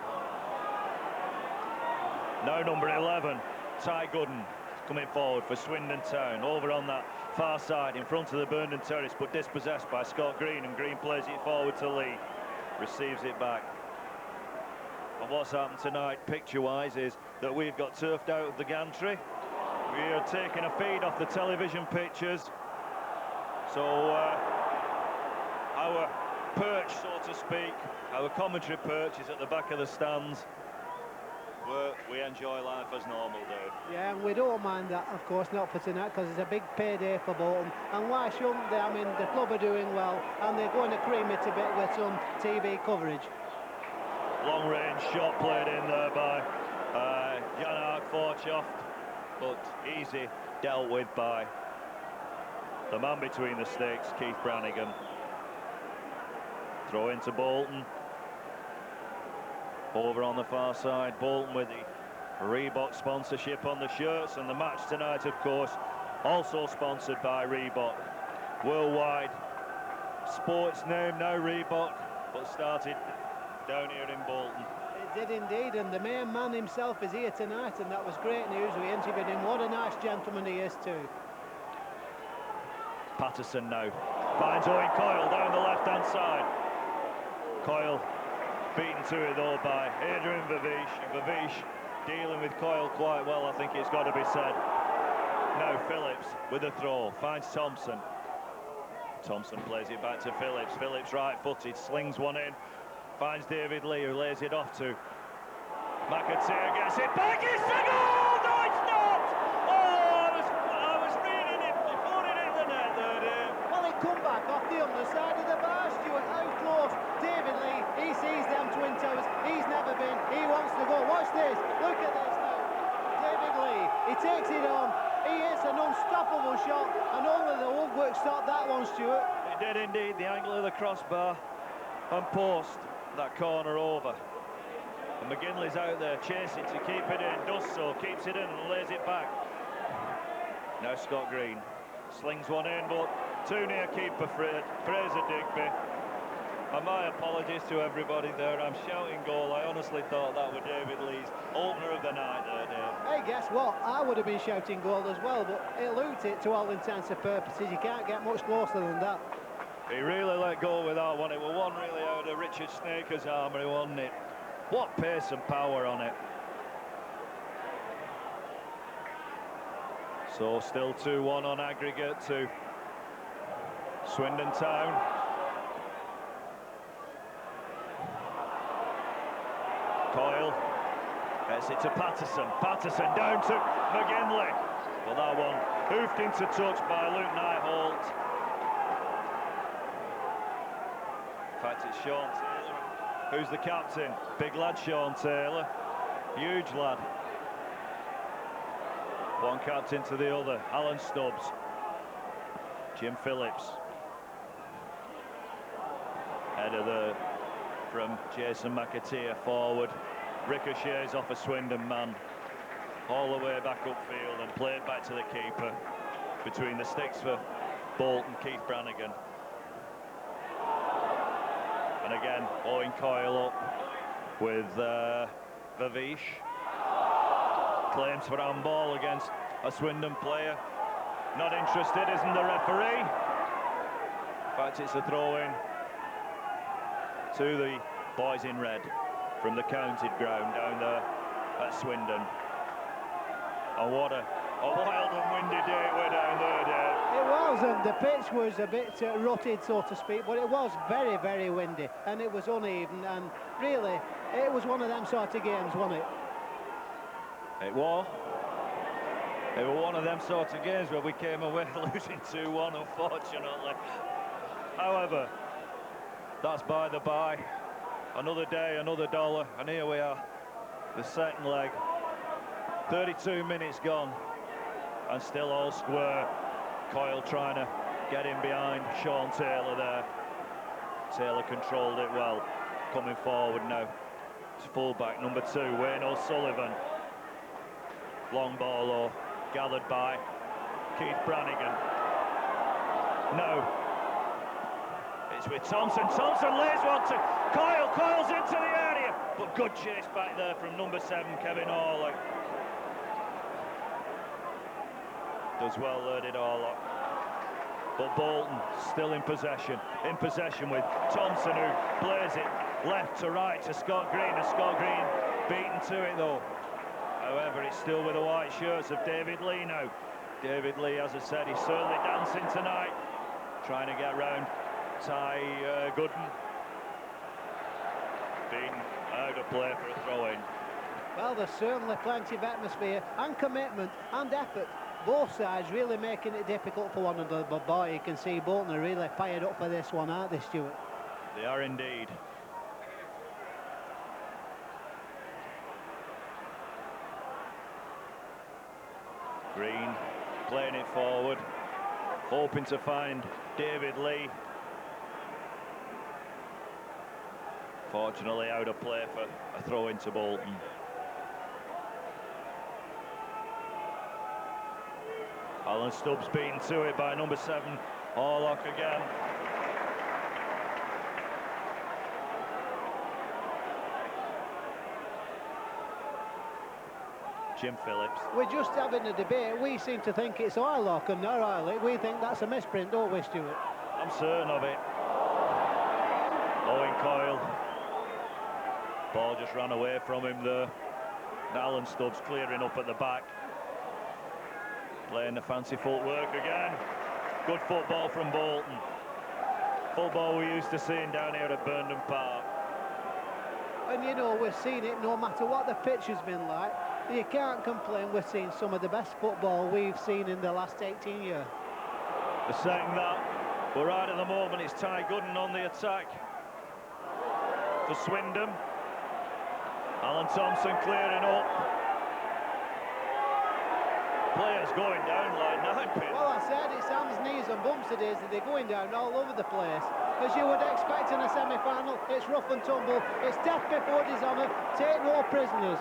Now number 11, Ty Gooden. coming forward for Swindon Town, over on that far side in front of the Burnham terrace, but dispossessed by Scott Green, and Green plays it forward to Lee, receives it back. And what's happened tonight, picture-wise, is that we've got turfed out of the gantry. We are taking a feed off the television pictures, so our perch, so to speak, our commentary perch is at the back of the stands, where we enjoy life as normal, Dave. Yeah, and we don't mind that, of course, not for tonight, because it's a big payday for Bolton. And why shouldn't they? I mean, the club are doing well, and they're going to cream it a bit with some TV coverage. Long-range shot played in there by Jan Fjortoft, but easy dealt with by the man between the sticks, Keith Brannigan. Throw into Bolton. Over on the far side, Bolton with the Reebok sponsorship on the shirts, and the match tonight, of course, also sponsored by Reebok. Worldwide sports name now, Reebok, but started down here in Bolton. It did indeed, and the main man himself is here tonight, and that was great news. We interviewed him. What a nice gentleman he is too. Patterson now finds Owen Coyle down the left-hand side. Coyle beaten to it though by Adrian Vavish. Vavish dealing with Coyle quite well, I think it's got to be said. Now Phillips with a throw, finds Thompson. Thompson plays it back to Phillips. Phillips right-footed, slings one in, finds David Lee, who lays it off to McAteer, gets it back, it's a goal! No, it's not! Oh, I was reading it before it hit the net there, Dave. Well, it come back off the underside of the bar, Stuart. How close? David Lee, he sees them twin towers. He's never been. He wants to go. Watch this. Look at this now. David Lee, he takes it on. He hits an unstoppable shot, and only the woodwork stopped that one, Stuart. It did indeed. The angle of the crossbar and post that corner over. And McGinley's out there chasing to keep it in. Does so, keeps it in and lays it back. Now Scott Green slings one in, but too near keeper Fraser Digby. And my apologies to everybody there. I'm shouting goal. I honestly thought that was David Lee's opener of the night there, Dave. Hey, guess what? I would have been shouting goal as well, but it looked it to all intents and purposes. You can't get much closer than that. He really let go with that one. It was one really out of Richard Snaker's armoury, wasn't it? What pace and power on it. So still 2-1 on aggregate to Swindon Town. Coyle gets it to Patterson. Patterson down to McGinlay. Well, that one hoofed into touch by Luke Nighthalt. In fact, it's Sean Taylor, who's the captain. Big lad, Sean Taylor. Huge lad. One captain to the other. Alan Stubbs. Jim Phillips. Header from Jason McAteer forward. Ricochets off a Swindon man. All the way back upfield and played back to the keeper. Between the sticks for Bolton, Keith Brannigan. And again, Owen Coyle up with Vavish. Claims for handball against a Swindon player. Not interested, isn't the referee? In fact, it's a throw-in to the boys in red from the counted ground down there at Swindon. And what a wild and windy day we're down there, Dave. It was, and the pitch was a bit rutted, so to speak, but it was very, very windy, and it was uneven, and really, it was one of them sort of games, wasn't it? It was. It was one of them sort of games where we came away losing 2-1, unfortunately. However, that's by the by. Another day, another dollar, and here we are, the second leg. 32 minutes gone, and still all square. Coyle trying to get in behind Sean Taylor there. Taylor controlled it well. Coming forward now to fullback number 2, Wayne O'Sullivan. Long ball though, gathered by Keith Brannigan. No. It's with Thompson. Thompson lays one to Coyle. Coyle's into the area, but good chase back there from number 7, Kevin Hawley. Does well there, did Orlock. But Bolton still in possession with Thompson, who plays it left to right to Scott Green, and Scott Green beaten to it though. However, it's still with the white shirts of David Lee now. David Lee, as I said, he's certainly dancing tonight, trying to get round Ty Gooden. Beaten out of play for a throw-in. Well, there's certainly plenty of atmosphere and commitment and effort. Both sides really making it difficult for one another, but boy, you can see Bolton are really fired up for this one, aren't they, Stuart? They are indeed. Green playing it forward, hoping to find David Lee. Fortunately out of play for a throw into Bolton. Alan Stubbs beaten to it by number 7, Orlock again. Jim Phillips. We're just having a debate. We seem to think it's Orlock and not Orlock. We think that's a misprint, don't we, Stuart? I'm certain of it. Owen Coyle. Ball just ran away from him there. Alan Stubbs clearing up at the back. Playing the fancy footwork again. Good football from Bolton. Football we're used to seeing down here at Burnden Park. And you know, we've seen it no matter what the pitch has been like. You can't complain. We've seen some of the best football we've seen in the last 18 years. They're saying that, but right at the moment it's Ty Gooden on the attack for Swindon. Alan Thompson clearing up. Players going down like 9 pins. Well, I said it's hands, knees and bumps it is, that they're going down all over the place. As you would expect in a semi-final, it's rough and tumble, it's death before dishonour, take no prisoners.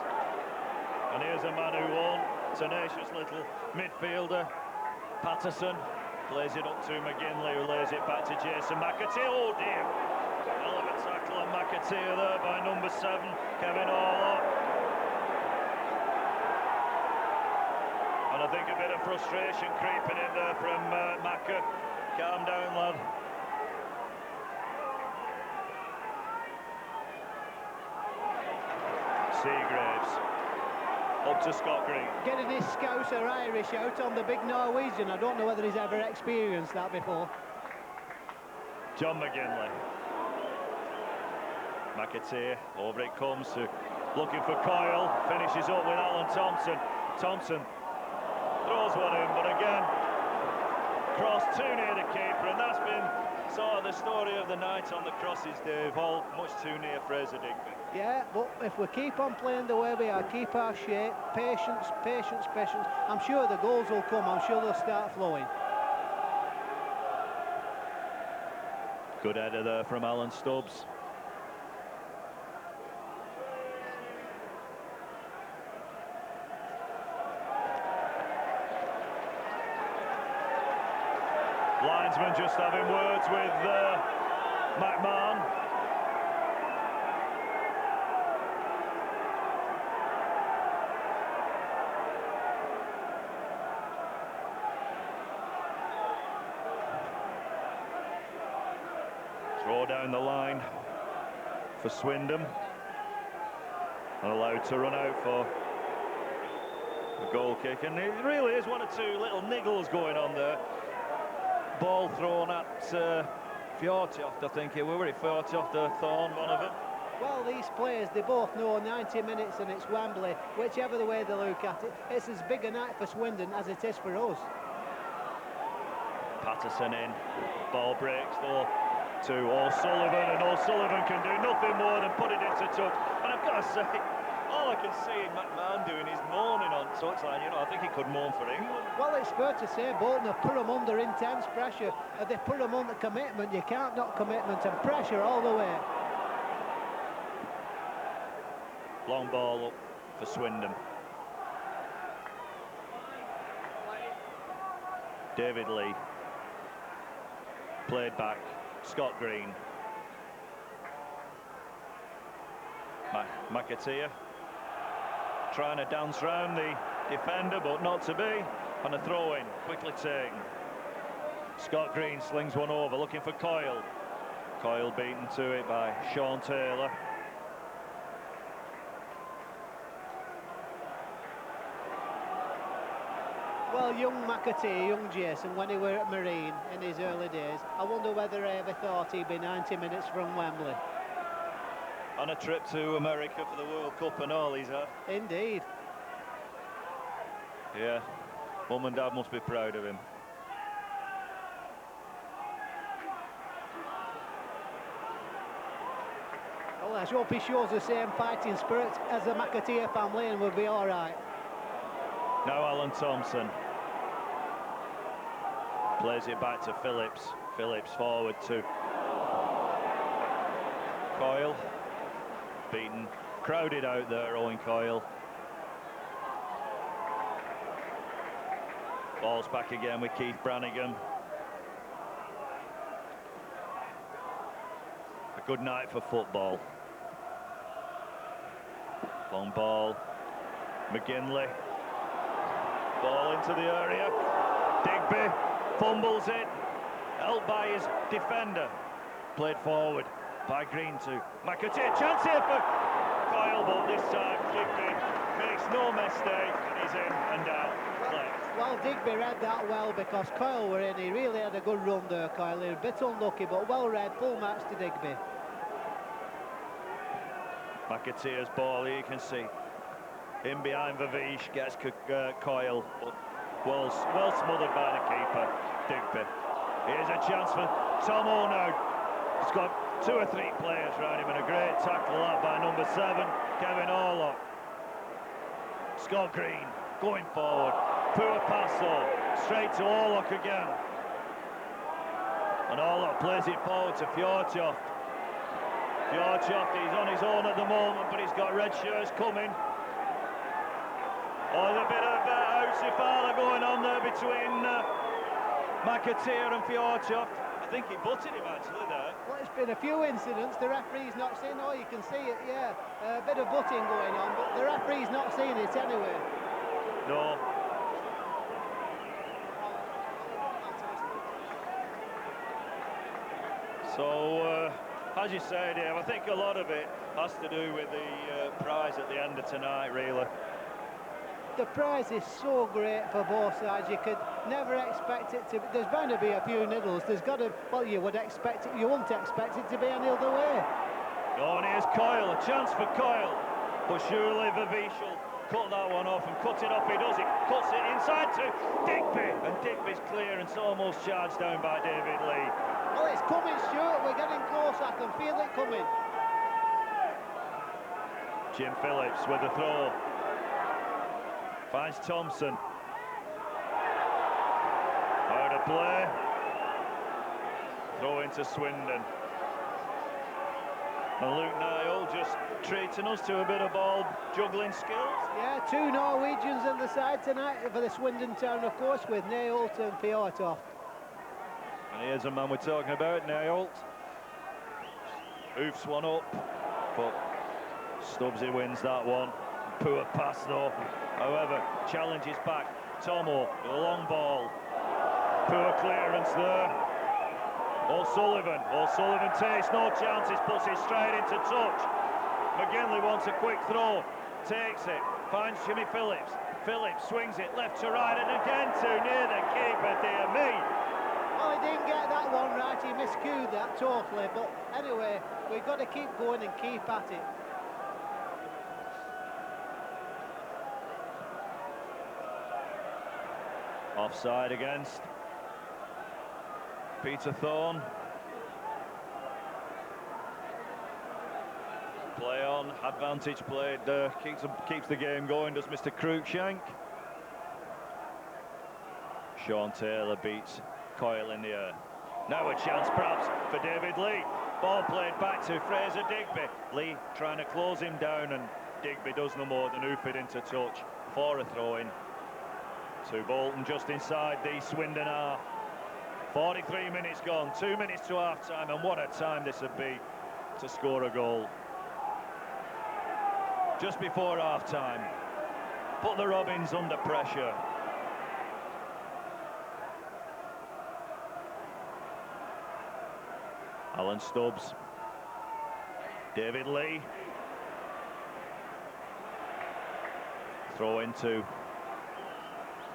And here's a man who won, tenacious little midfielder, Patterson, plays it up to McGinlay, who lays it back to Jason McAteer. Oh dear, hell of a tackle on McAteer there by number 7, Kevin Orlock. And I think a bit of frustration creeping in there from Macca. Calm down, lad. Seagraves. Up to Scott Green. Getting his Scouser Irish out on the big Norwegian. I don't know whether he's ever experienced that before. John McGinlay. McAteer, over it comes to looking for Coyle. Finishes up with Alan Thompson. Thompson throws one in, but again, cross too near the keeper, and that's been sort of the story of the night on the crosses, Dave. All much too near Fraser Digby. Yeah, but if we keep on playing the way we are, keep our shape, patience, patience, patience, I'm sure the goals will come, I'm sure they'll start flowing. Good header there from Alan Stubbs. Linesman just having words with McMahon. Throw down the line for Swindon. And allowed to run out for a goal kick. And it really is one or two little niggles going on there. Ball thrown at Fjortoft, I think it were. Fjortoft or Thorne, one of them. Well, these players, they both know 90 minutes and it's Wembley. Whichever the way they look at it, it's as big a night for Swindon as it is for us. Patterson in. Ball breaks though to O'Sullivan, and O'Sullivan can do nothing more than put it into touch. And I've got to say, all I can see McMahon doing is moaning on touchline. You know, I think he could moan for England. Well, it's fair to say Bolton have put them under intense pressure. If they put them under commitment, you can't knock commitment and pressure all the way. Long ball up for Swindon. David Lee. Played back. Scott Green. McAteer trying to dance round the defender, but not to be. And a throw-in, quickly taken. Scott Green slings one over, looking for Coyle. Coyle beaten to it by Sean Taylor. Well, young McAteer, young Jason, when he were at Marine in his early days, I wonder whether I ever thought he'd be 90 minutes from Wembley. On a trip to America for the World Cup and all he's had. Indeed. Yeah, Mum and Dad must be proud of him. Well, let's hope he shows the same fighting spirit as the McAteer family and we'll be all right. Now Alan Thompson. Plays it back to Phillips. Phillips forward to Coyle. Beaten, crowded out there, Owen Coyle. Ball's back again with Keith Brannigan. A good night for football. Long ball. McGinlay. Ball into the area. Digby fumbles it. Helped by his defender. Played forward by Green to McAteer. Chance here for Coyle, but this time Digby makes no mistake and he's in and out. Well, Digby read that well because Coyle were in. He really had a good run there, Coyle. He was a bit unlucky, but well read. Full match to Digby. McAteer's ball, here you can see. In behind Vavish, gets Coyle, but well smothered by the keeper, Digby. Here's a chance for Tomo now. He's got 2 or 3 players around him, and a great tackle that by number 7, Kevin Orlock. Scott Green going forward. Poor pass though, straight to Orlock again. And Orlock plays it forward to Fjortoft. Fjortoft, he's on his own at the moment, but he's got red shirts coming. Oh, there's a bit of Ausifala going on there between McAteer and Fjortoft. I think he butted him actually there. Well, it's been a few incidents. The referee's not seen. Oh, you can see it, yeah. A bit of butting going on, but the referee's not seeing it anyway. No. So, as you say, Dave, I think a lot of it has to do with the prize at the end of tonight, really. The prize is so great for both sides. You could never expect it to. There's bound to be a few niddles. There's got to. Well, you would expect it. You wouldn't expect it to be any other way. Oh, and here's Coyle. A chance for Coyle, but surely Vavish will cut that one off and cut it off. He does it. Cuts it inside to Digby, and Digby's clear and it's almost charged down by David Lee. Well, it's coming, Stuart. We're getting close. I can feel it coming. Jim Phillips with the throw. Finds Thompson. Out of play. Throw into Swindon. And Luke Niall just treating us to a bit of ball juggling skills. Yeah, 2 Norwegians on the side tonight for the Swindon Town, of course, with Naolt and Fjortoft. And here's a man we're talking about, Naolt. Hoofs one up, but Stubbsy wins that one. Poor pass though. However, challenge is back. Tomo with a long ball. Poor clearance there. O'Sullivan takes no chances, puts it straight into touch. McGinlay wants a quick throw, takes it, finds Jimmy Phillips. Phillips swings it left to right and again too near the keeper, dear me. Well, he didn't get that one right, he miscued that totally, but anyway, we've got to keep going and keep at it. Offside against Peter Thorne. Play on, advantage played there, keeps the game going, does Mr. Cruikshank. Sean Taylor beats Coyle in the air. Now a chance perhaps for David Lee. Ball played back to Fraser Digby. Lee trying to close him down and Digby does no more than hoof it into touch for a throw-in. To Bolton just inside the Swindon half. 43 minutes gone, 2 minutes to half-time, and what a time this would be to score a goal. Just before half-time, put the Robins under pressure. Alan Stubbs. David Lee. Throw into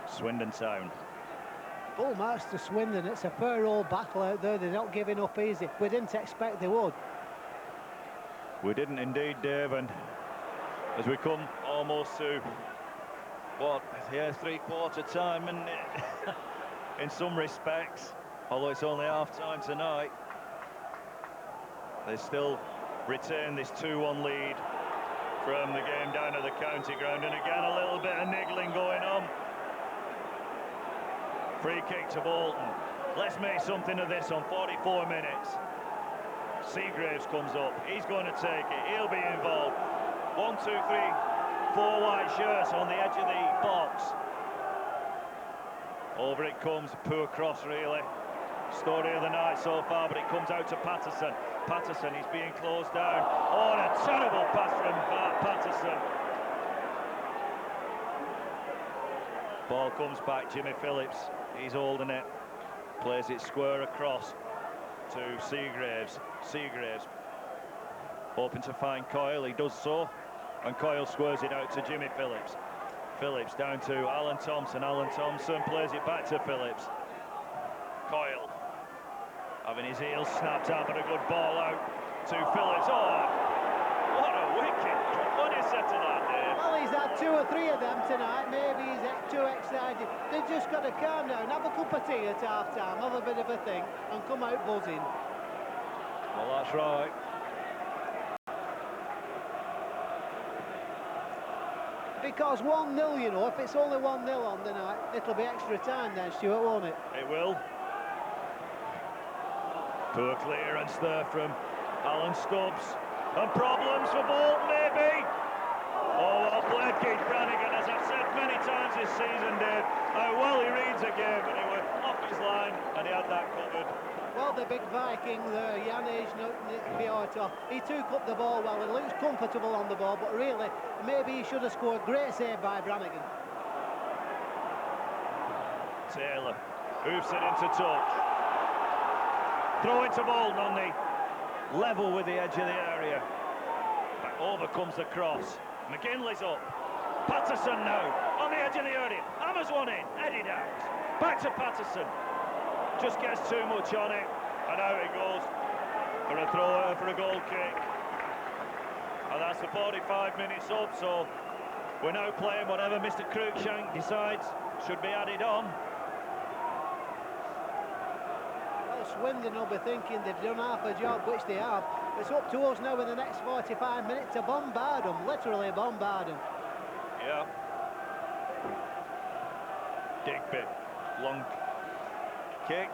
Swindon Town. Full marks to Swindon. It's a fair old battle out there. They're not giving up easy. We didn't expect they would. We didn't indeed, Dave, and as we come almost to what, yeah, three-quarter time, and in some respects, although it's only half-time tonight, they still retain this 2-1 lead from the game down at the county ground, and again a little bit of niggling going on. Free kick to Bolton. Let's make something of this on 44 minutes. Seagraves comes up, he's going to take it, he'll be involved. 1, 2, 3, 4 white shirts on the edge of the box. Over it comes, poor cross really. Story of the night so far, but it comes out to Patterson. Patterson, he's being closed down. Oh, and a terrible pass from Patterson. Ball comes back, Jimmy Phillips, he's holding it. Plays it square across to Seagraves. Seagraves hoping to find Coyle, he does so, and Coyle squares it out to Jimmy Phillips. Phillips down to Alan Thompson. Alan Thompson plays it back to Phillips. Coyle having his heels snapped out, but a good ball out to Phillips. Oh, what a wicket! What do you say to that, Dave? Well, he's had 2 or 3 of them tonight. Maybe he's too excited. They've just got to calm down, have a cup of tea at half-time, have a bit of a think, and come out buzzing. Well, that's right. Because 1-0, you know, if it's only 1-0 on the night, it'll be extra time then, Stuart, won't it? It will. Poor clearance there from Alan Stubbs. And problems for Bolton, maybe. Oh, well played, Keith Brannigan, as I've said many times this season, Dave. How well he reads a game, and he went off his line, and he had that covered. Well, the big Viking there, Jan Fjortoft, he took up the ball well. He looks comfortable on the ball, but really, maybe he should have scored. Great save by Brannigan. Taylor hoofs it into touch. Throw into Bolton on the level with the edge of the area. Back over comes the cross. McGinley's up. Patterson now on the edge of the area. Hammers one in, headed out. Back to Patterson. Just gets too much on it, and out it goes for a throw, for a goal kick. And that's the 45 minutes up, so we're now playing whatever Mr. Cruikshank decides should be added on. Well, Swindon will be thinking they've done half a job, which they have. It's up to us now in the next 45 minutes to bombard them, literally bombard them. Yeah. Digby, long kick.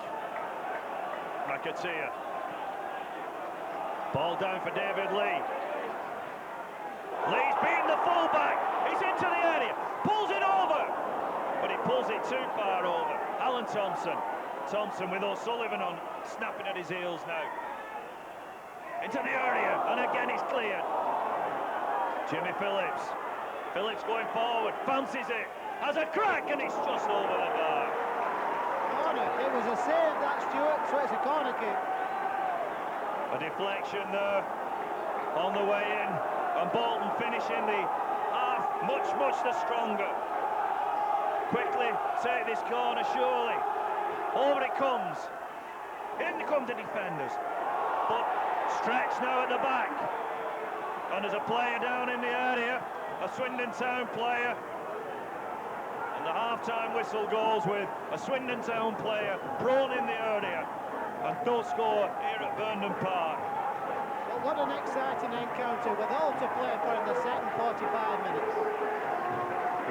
McAteer. Ball down for David Lee. Lee's beaten the fullback. He's into the area. Pulls it over. But he pulls it too far over. Alan Thompson. Thompson with O'Sullivan on, snapping at his heels now. Into the area, and again he's cleared. Jimmy Phillips. Phillips going forward, fancies it. Has a crack, and it's just over the bar. It was a save, that, Stuart, so it's a corner kick. A deflection there on the way in, and Bolton finishing the half much the stronger. Quickly take this corner, surely. Over it comes. In come the defenders. But stretch now at the back. And there's a player down in the area, a Swindon Town player. The half-time whistle goes with a Swindon Town player prone in the area, and no score here at Burnham Park. Well, what an exciting encounter with all to play for in the second 45 minutes.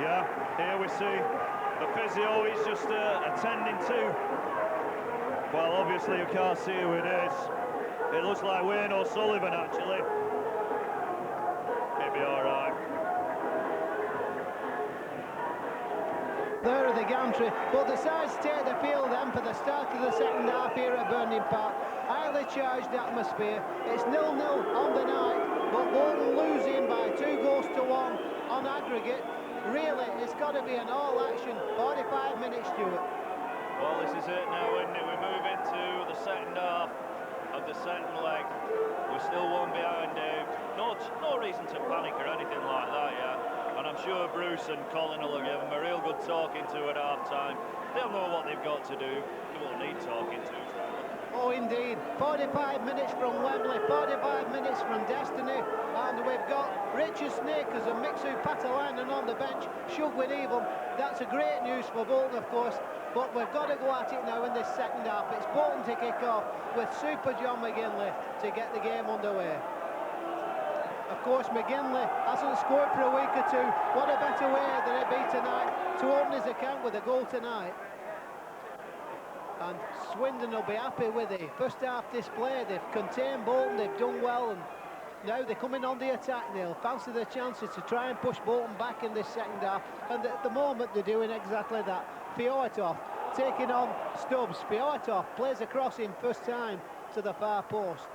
Yeah, here we see the physio, he's just attending to. Well, obviously you can't see who it is. It looks like Wayne O'Sullivan, actually. He'll be all right. There are the gantry, but the sides take the field then for the start of the second half here at Burnham Park. Highly charged atmosphere. It's 0-0 on the night, but Bolton losing by 2-1 on aggregate. Really, it's got to be an all-action 45 minutes, Stuart. Well, this is it now, isn't it? We move into the second half, of the second leg. We're still one behind, Dave. No reason to panic or anything like that yet. And I'm sure Bruce and Colin will give them a real good talking to at half-time. They'll know what they've got to do. They won't need talking to. Oh, indeed. 45 minutes from Wembley, 45 minutes from Destiny, and we've got Richard Snakers and Mixu Paatelainen on the bench, shug with even. That's a great news for Bolton, of course, but we've got to go at it now in this second half. It's Bolton to kick off with Super John McGinlay to get the game underway. Of course, McGinlay hasn't scored for a week or two. What a better way than it be tonight to open his account with a goal tonight. And Swindon will be happy with the first half display. They've contained Bolton, they've done well, and now they're coming on the attack. They'll fancy their chances to try and push Bolton back in this second half, and at the moment they're doing exactly that. Fjortoft taking on Stubbs. Fjortoft plays a crossing first time to the far post.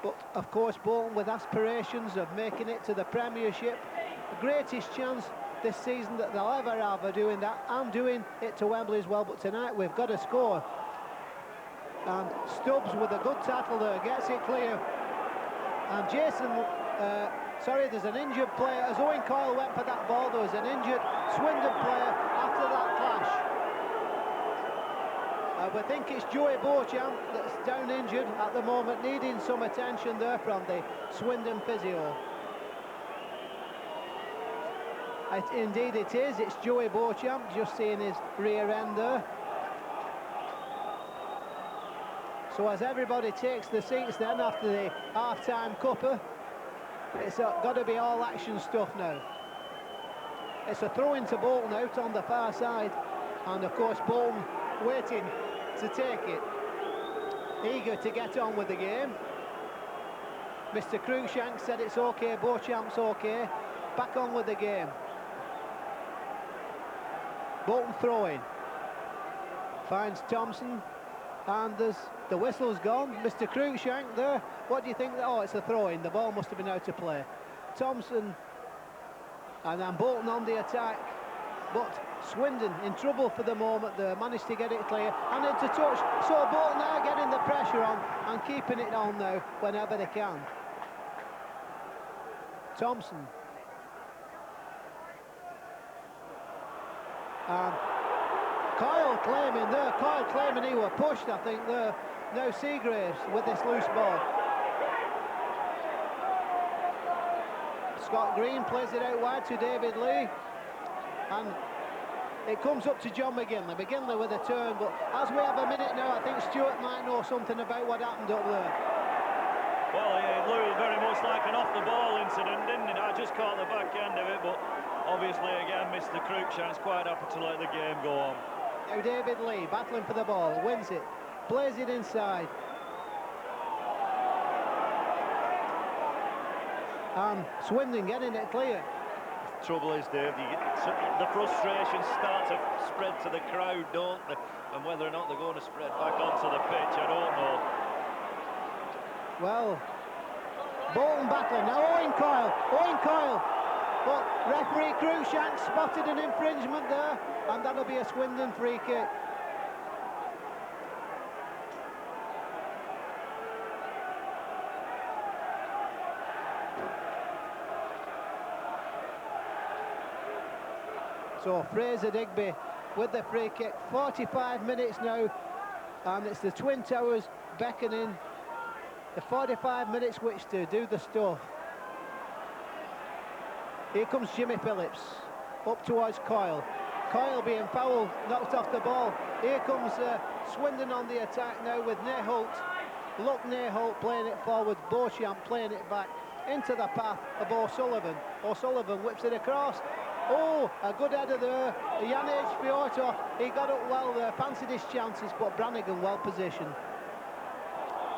But of course Bolton with aspirations of making it to the Premiership, the greatest chance this season that they'll ever have of doing that, and doing it to Wembley as well. But tonight we've got to score, and Stubbs with a good tackle there gets it clear. And Jason, there's an injured player. As Owen Coyle went for that ball, there was an injured Swindon player after that clash. We think it's Joey Beauchamp that's down injured at the moment, needing some attention there from the Swindon physio. Indeed it is, it's Joey Beauchamp, just seeing his rear end there. So as everybody takes the seats then after the half-time cuppa, it's got to be all action stuff now. It's a throw into Bolton out on the far side, and of course Bolton waiting to take it, eager to get on with the game. Mr. Cruikshank said it's okay, Beauchamp's okay, back on with the game. Bolton throwing, finds Thompson, and the whistle's gone. Mr. Cruikshank there, what do you think? Oh, it's a throw-in, the ball must have been out of play. Thompson, and then Bolton on the attack, but Swindon in trouble for the moment. They managed to get it clear and into touch, so Bolton are getting the pressure on and keeping it on now whenever they can. Thompson, and Coyle claiming he were pushed, I think there. Now Seagraves with this loose ball. Scott Green plays it out wide to David Lee, and it comes up to John McGinlay. McGinlay with a turn, but as we have a minute now, I think Stuart might know something about what happened up there. Well, it looked very much like an off-the-ball incident, didn't it? I just caught the back end of it, but obviously, again, Mr. Cruikshank's quite happy to let the game go on. Now David Lee battling for the ball, wins it, plays it inside. And Swindon getting it clear. The trouble is, Dave, the frustrations start to spread to the crowd, don't they? And whether or not they're going to spread back onto the pitch, I don't know. Well, Bolton battling. Now Owen Coyle. But referee Cruikshank spotted an infringement there, and that'll be a Swindon free kick. So Fraser Digby with the free kick. 45 minutes now, and it's the Twin Towers beckoning. The 45 minutes which to do the stuff. Here comes Jimmy Phillips up towards Coyle. Coyle being fouled, knocked off the ball. Here comes Swindon on the attack now with Neyholt. Look, Neyholt playing it forward, Beauchamp playing it back into the path of O'Sullivan. O'Sullivan whips it across. Oh, a good header there. Jan Fjortoft, he got up well there, fancied his chances, but Brannigan well positioned.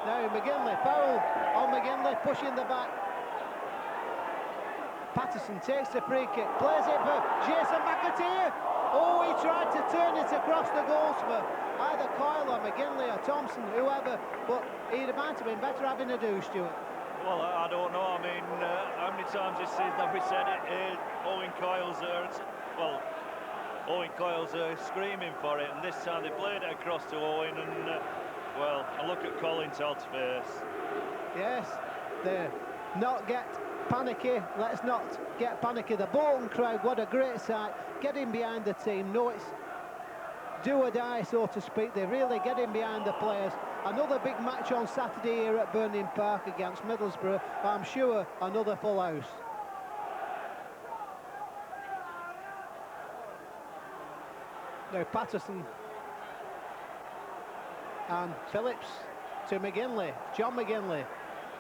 Now McGinlay, foul on McGinlay, pushing the back. Patterson takes the free kick, plays it for Jason McAteer. Oh, he tried to turn it across the goals for either Coyle or McGinlay or Thompson, whoever, but he might have been better having a do, Stuart. Well, I don't know. I mean, how many times this season have we said it? Owen Coyle's there. Owen Coyle's screaming for it, and this time they played it across to Owen, and Well, I look at Colin Todd's face. Yes, they not get panicky. Let's not get panicky. The Bolton crowd, what a great sight. Getting behind the team. No, it's do or die, so to speak. They're really getting behind the players. Another big match on Saturday here at Burning Park against Middlesbrough. I'm sure another full house. Now Patterson and Phillips to McGinlay. John McGinlay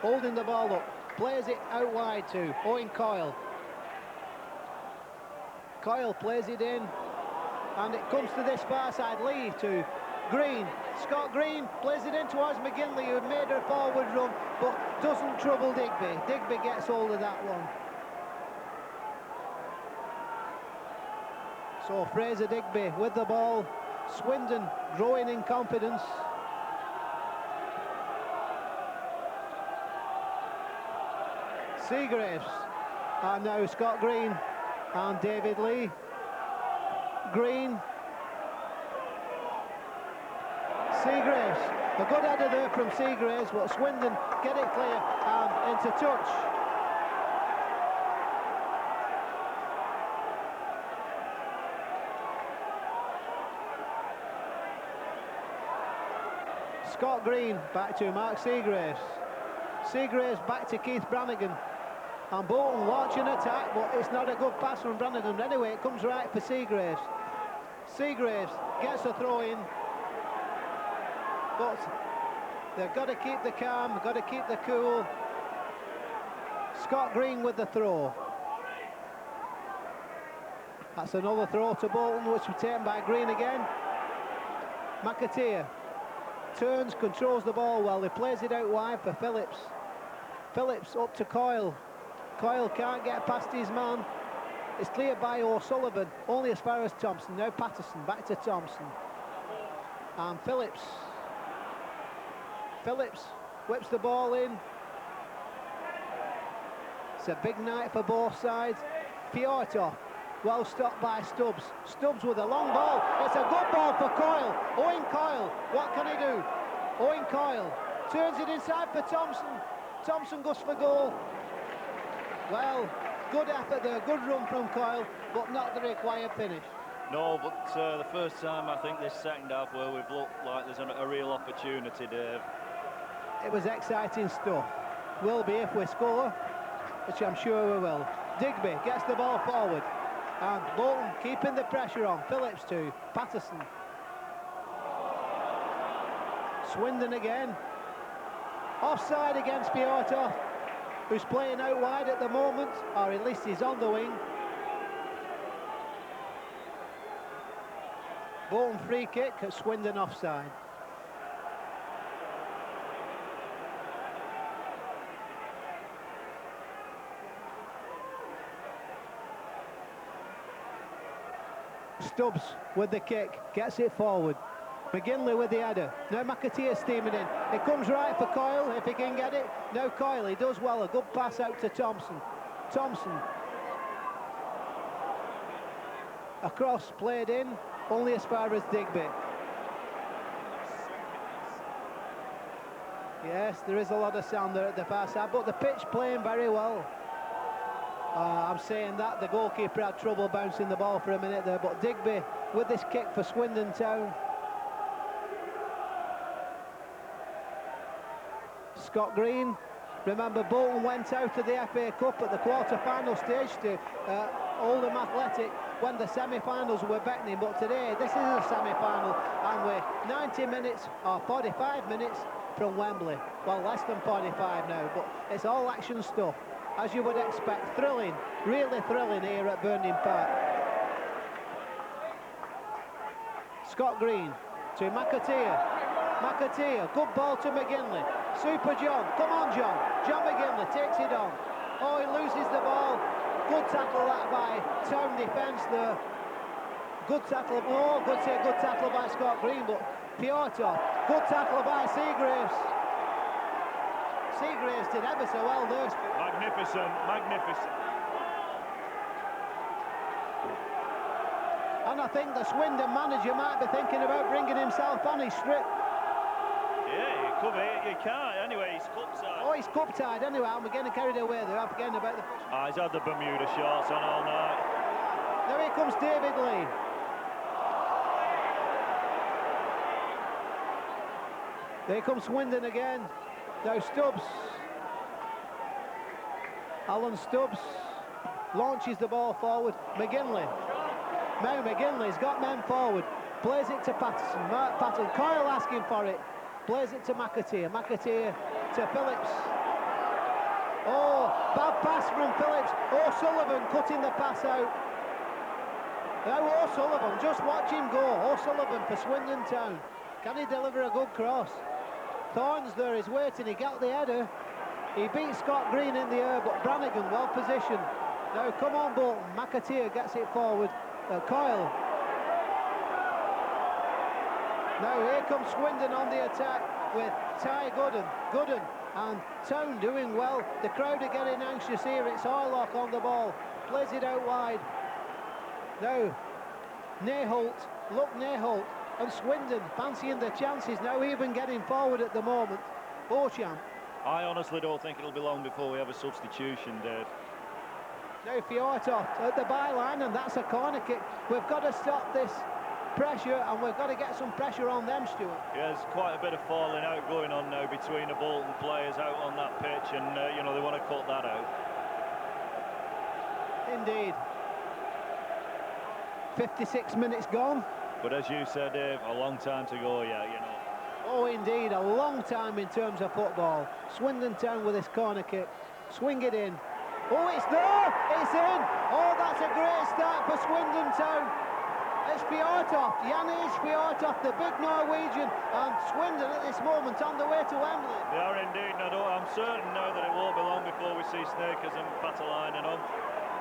holding the ball up, plays it out wide to Owen Coyle. Coyle plays it in, and it comes to this far side. Lee to Green. Scott Green plays it in towards McGinlay, who made a forward run but doesn't trouble Digby. Digby gets hold of that one. So Fraser Digby with the ball. Swindon growing in confidence. Seagraves, and now Scott Green and David Lee. Green, Seagraves, a good header there from Seagraves, but Swindon get it clear and into touch. Scott Green back to Mark Seagraves. Seagraves back to Keith Brannigan. And Bolton launch an attack, but it's not a good pass from Brannigan. Anyway, it comes right for Seagraves. Seagraves gets a throw in, but they've got to keep the calm, got to keep the cool. Scott Green with the throw. That's another throw to Bolton, which was taken by Green again. McAteer turns, controls the ball well. He plays it out wide for Phillips. Phillips up to Coyle. Coyle can't get past his man. It's cleared by O'Sullivan, only as far as Thompson. Now Patterson, back to Thompson. And Phillips. Phillips whips the ball in. It's a big night for both sides. Fjortoft, well stopped by Stubbs. Stubbs with a long ball. It's a good ball for Coyle. Owen Coyle, what can he do? Owen Coyle turns it inside for Thompson. Thompson goes for goal. Well, good effort there, good run from Coyle, but not the required finish. No, but the first time I think this second half where we've looked like there's a real opportunity, Dave. It was exciting stuff. Will be if we score, which I'm sure we will. Digby gets the ball forward, and Bolton keeping the pressure on. Phillips to Patterson. Swindon again. Offside against Fjortoft, who's playing out wide at the moment, or at least he's on the wing. Bolton free kick at Swindon offside. Stubbs with the kick, gets it forward. McGinlay with the header. Now McAteer steaming in. It comes right for Coyle if he can get it. Now Coyle, he does well. A good pass out to Thompson. Thompson. Across, played in, only as far as Digby. Yes, there is a lot of sound there at the far side, but the pitch playing very well. I'm saying that the goalkeeper had trouble bouncing the ball for a minute there, but Digby with this kick for Swindon Town. Scott Green, remember Bolton went out of the FA Cup at the quarter-final stage to Oldham Athletic when the semi-finals were beckoning, but today this is a semi-final and we're 90 minutes or 45 minutes from Wembley. Well, less than 45 now, but it's all action stuff, as you would expect. Thrilling, really thrilling here at Burning Park. Scott Green to McAteer. McAteer, good ball to McGinlay. Super John, come on John. John McGinlay takes it on. Oh, he loses the ball. Good tackle that by Town defence there. Good tackle, oh, good tackle by Scott Green, but Fjortoft, good tackle by Seagraves. Seagraves did ever so well there. Magnificent, magnificent. And I think the Swindon manager might be thinking about bringing himself on his strip. Yeah, you could be, you can't. Anyway, he's cup side. Oh, he's cup tied anyway. I'm getting carried away there. I'm forgetting about the... He's had the Bermuda shorts on all night. Now here comes David Lee. There comes Swindon again. Now Stubbs. Alan Stubbs launches the ball forward. McGinlay. Now McGinlay's got men forward. Plays it to Patterson. Patterson. Coyle asking for it. Plays it to McAteer. McAteer to Phillips. Oh, bad pass from Phillips. O'Sullivan cutting the pass out. Now O'Sullivan, just watch him go. O'Sullivan for Swindon Town. Can he deliver a good cross? Thorns there is waiting. He got the header. He beat Scott Green in the air, but Brannigan well positioned. Now come on Bolton. McAteer gets it forward. Coyle. Now here comes Swindon on the attack with Ty Gooden and Town doing well. The crowd are getting anxious here. It's Orlock on the ball. Plays it out wide. Now Neyholt. Look Neyholt. And Swindon fancying the chances now, even getting forward at the moment. Beauchamp. I honestly don't think it'll be long before we have a substitution, Dave. Now Fjortoft at the byline, and that's a corner kick. We've got to stop this pressure, and we've got to get some pressure on them, Stuart. Yeah, there's quite a bit of falling out going on now between the Bolton players out on that pitch, and you know, they want to cut that out. Indeed. 56 minutes gone. But as you said, Dave, a long time to go yet, you know. Oh, indeed, a long time in terms of football. Swindon Town with this corner kick. Swing it in. Oh, it's there! It's in! Oh, that's a great start for Swindon Town. It's Fjortoft, Jan Fjortoft, the big Norwegian, and Swindon at this moment on the way to Wembley. They are indeed, and I'm certain now that it won't be long before we see Snakers and Paatelainen on.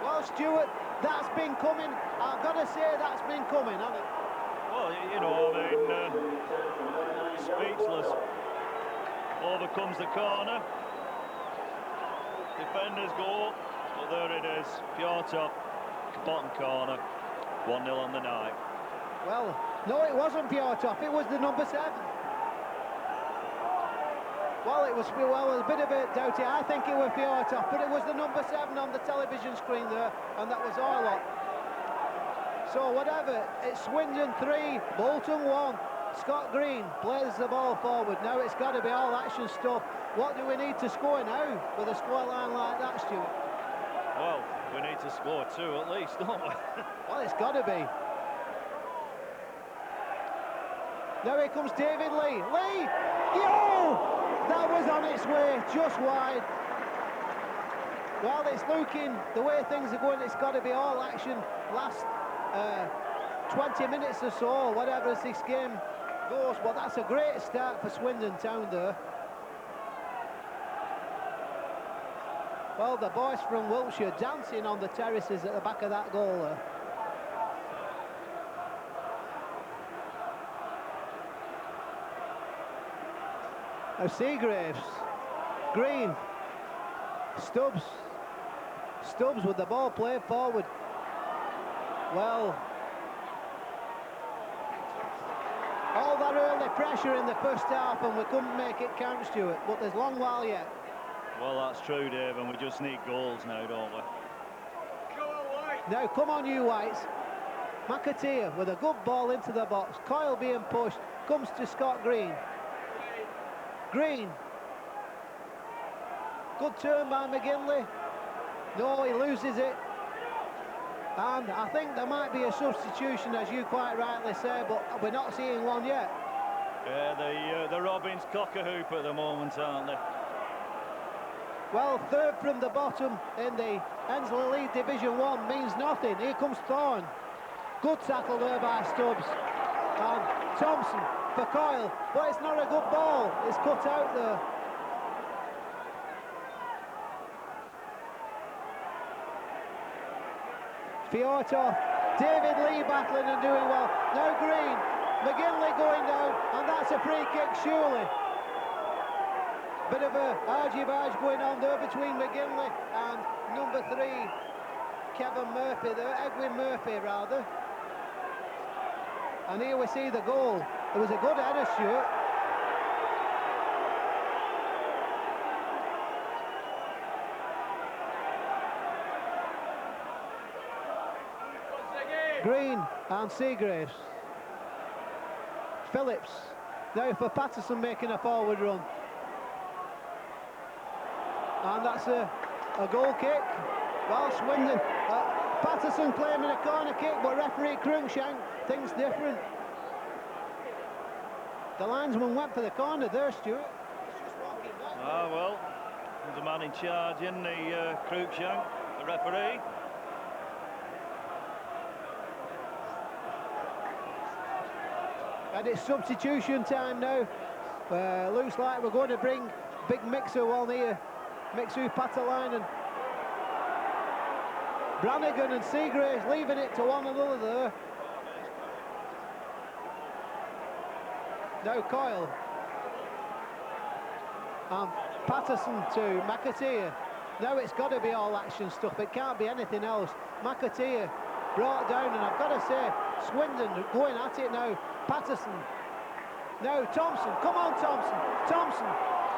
Well, Stuart, that's been coming. I've got to say that's been coming, hasn't it? Well, you know, I mean, speechless. Overcomes the corner. Defenders go, but there it is. Fjortoft, bottom corner. 1-0 on the night. Well, no, it wasn't Fjortoft. It was the number 7. Well, it was a bit of a doubty. I think it was Fjortoft, but it was the number 7 on the television screen there, and that was Orlock. So whatever, it's Swindon 3, Bolton 1. Scott Green plays the ball forward. Now it's got to be all action stuff. What do we need to score now with a scoreline like that, Stuart? Well, we need to score 2 at least, don't we? Well, it's got to be. Now here comes David Lee. Lee! Yo! That was on its way, just wide. Well, it's looking, the way things are going, it's got to be all action. Last 20 minutes or so, whatever as this game goes. Well, that's a great start for Swindon Town there. Well, the boys from Wiltshire dancing on the terraces at the back of that goal there. Now Seagraves, Green, Stubbs with the ball played forward. Well, all that early pressure in the first half and we couldn't make it count, Stuart, but there's a long while yet. Well, that's true, Dave, and we just need goals now, don't we? Now, come on, you Whites. McAteer with a good ball into the box. Coyle being pushed, comes to Scott Green. Green. Good turn by McGinlay. No, he loses it. And I think there might be a substitution, as you quite rightly say, but we're not seeing one yet. Yeah, the Robins cock-a-hoop at the moment, aren't they? Well, third from the bottom in the Ensley League Division 1 means nothing. Here comes Thorne. Good tackle there by Stubbs. And Thompson for Coyle, but it's not a good ball. It's cut out there. Fjortoft, David Lee battling and doing well. Now Green, McGinlay going down, and that's a free kick, surely. Bit of a argy-bargy going on there between McGinlay and number 3, Kevin Murphy there, Edwin Murphy rather. And here we see the goal. It was a good header, Stuart. Green and Seagraves. Phillips. Now for Patterson making a forward run. And that's a goal kick. Well, Swindon. Patterson claiming a corner kick, but referee Cruikshank thinks different. The linesman went for the corner there, Stuart. He's just walking back. Ah, well, there's a man in charge in the Cruikshank, the referee. And it's substitution time now. Looks like we're going to bring big Mixu on here. Mixu Paatelainen. Brannigan and Seagraves leaving it to one another there. Now Coyle. And Patterson to McAteer. Now it's got to be all action stuff. It can't be anything else. McAteer brought down, and I've got to say, Swindon going at it now. Patterson. Now Thompson. Come on, Thompson. Thompson.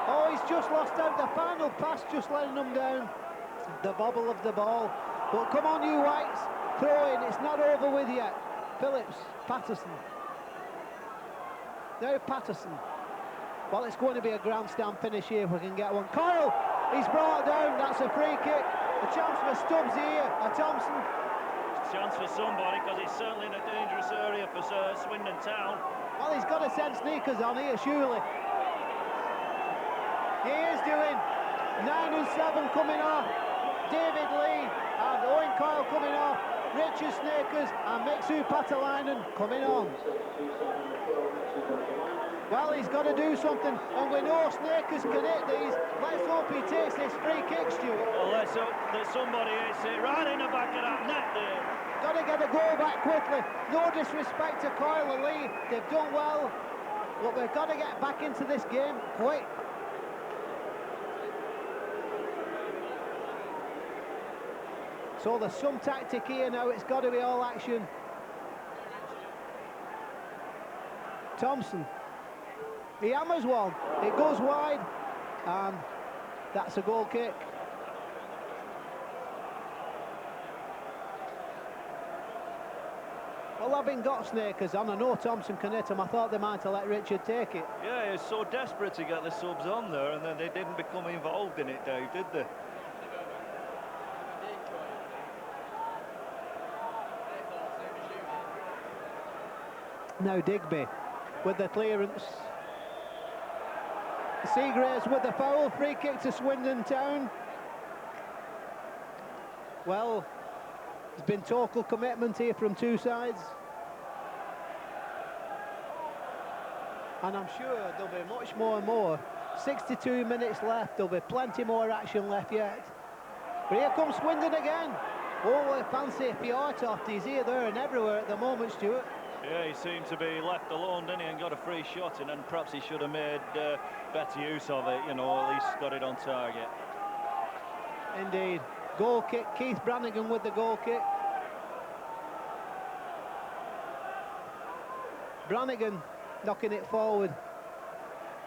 Oh, he's just lost out. The final pass just letting them down. The bobble of the ball. But come on, you Whites. Throw in. It's not over with yet. Phillips. Patterson. Now Patterson. Well, it's going to be a grandstand finish here if we can get one. Coyle. He's brought down. That's a free kick. A chance for Stubbs here. Thompson. Chance for somebody, because it's certainly in a dangerous area for Swindon Town. Well, he's got to send sneakers on here, surely. He is doing. 9 and 7 coming off. David Lee and Owen Coyle coming off. Richard Snakers and Mixu Paatelainen coming on. Well, he's got to do something, and we know Snakers can hit these. Let's hope he takes this free kick, Stuart. Well, let's hope that somebody hits it right in the back of that net there. Got to get a goal back quickly. No disrespect to Coyle and Lee. They've done well, but we've got to get back into this game quick. So there's some tactic here now. It's got to be all action. Thompson. He hammers one. It goes wide, and that's a goal kick. Well, having got Snakers on, I know Thompson can hit him. I thought they might have let Richard take it. Yeah, he was so desperate to get the subs on there, and then they didn't become involved in it, Dave, did they? Now Digby with the clearance. Seagraves with the foul. Free kick to Swindon Town. Well, there's been total commitment here from two sides. And I'm sure there'll be much more and more. 62 minutes left. There'll be plenty more action left yet. But here comes Swindon again. Oh, I fancy Fjortoft. He's here, there and everywhere at the moment, Stuart. Yeah, he seemed to be left alone, didn't he, and got a free shot in, and perhaps he should have made better use of it, you know, at least got it on target. Indeed. Goal kick, Keith Brannigan with the goal kick. Brannigan knocking it forward.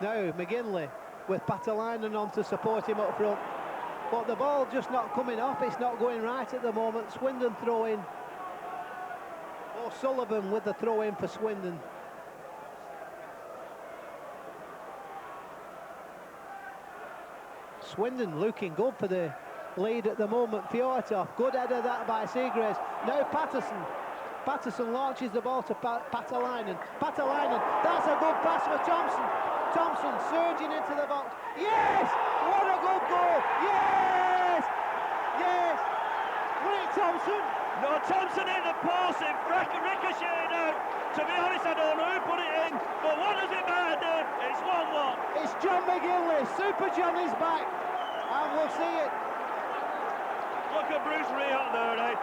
Now McGinlay with Paatelainen on to support him up front. But the ball just not coming off, it's not going right at the moment. Swindon throw in. O'Sullivan with the throw in for Swindon. Swindon looking good for the lead at the moment. Fjortoft, good header that by Seagraves. Now Patterson. Patterson launches the ball to Paatelainen. Paatelainen, that's a good pass for Thompson. Thompson surging into the box. Yes! What a good goal! Yes! Yes! Great Thompson! No, Thompson in the post, it ricocheted out. To be honest, I don't know who put it in, but what does it matter? It's 1-1. It's John McGinlay. Super John is back, and we'll see it. Look at Bruce Riot there, eh?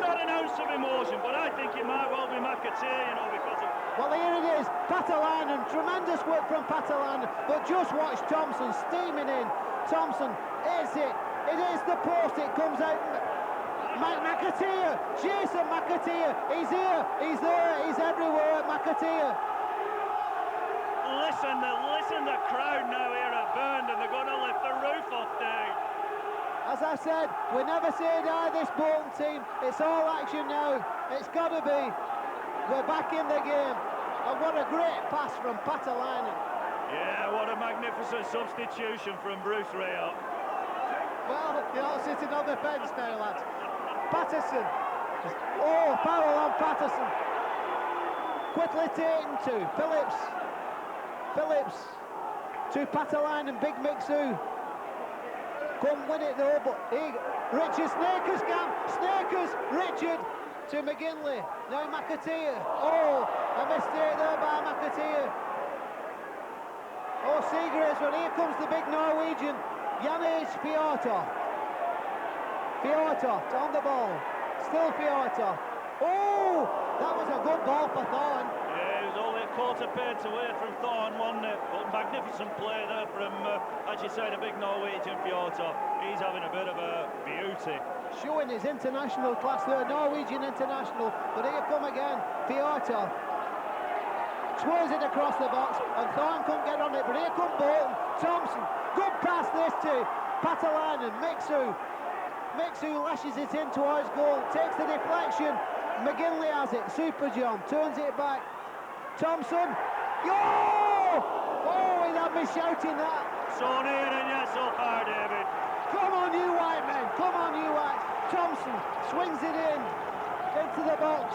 Not an ounce of emotion, but I think it might well be McAteer, you know, because of... Well, here it is, Paatelainen. Tremendous work from Paatelainen, but just watch Thompson steaming in. Thompson, is it? It is the post, it comes out. McAteer, Jason McAteer, he's here, he's there, he's everywhere, McAteer. Listen, the crowd now here at Burned, and they're going to lift the roof off, Dave. As I said, we never say die, this Bolton team. It's all action now. It's got to be. We're back in the game. And what a great pass from Paatelainen. Yeah, what a magnificent substitution from Bruce Riot. Well, you're all sitting on the bench now, lads. Patterson. Oh, foul on Patterson. Quickly taken to Phillips. Phillips to Paatelainen, big Mixu. Couldn't win it though, but Richard Snakers can. Snakers, Richard to McGinlay. Now McAteer. Oh, a mistake there by McAteer. Oh, Seagraves, but here comes the big Norwegian, Jan Fjortoft. Fjortoft on the ball. Still Fjortoft. Oh, that was a good ball for Thorn. Yeah, it was only a quarter pace away from Thorn, wasn't it? But magnificent play there from, as you say, the big Norwegian Fjortoft. He's having a bit of a beauty. Showing his international class there, Norwegian international. But here come again, Fjortoft. Swirls it across the box, and Thorn couldn't get on it. But here come Bolton. Thompson, good pass this to Paatelainen. Mixu lashes it in towards goal, takes the deflection. McGinlay has it, Super John turns it back. Thompson, yo! Oh, he'd have me shouting that. So near and yet so far, David. Come on, you white men, come on, you white. Thompson swings it into the box.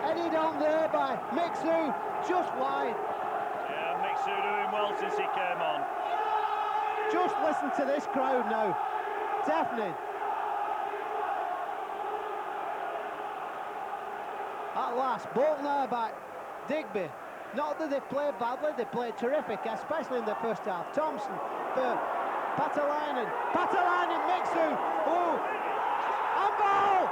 Headed on there by Mixu, just wide. Yeah, Mixu doing well since he came on. Just listen to this crowd now. Deafening. At last, Bolton are back. Digby. Not that they've played badly, they played terrific, especially in the first half. Thompson for Paatelainen. Paatelainen, Mixu. Oh, handball!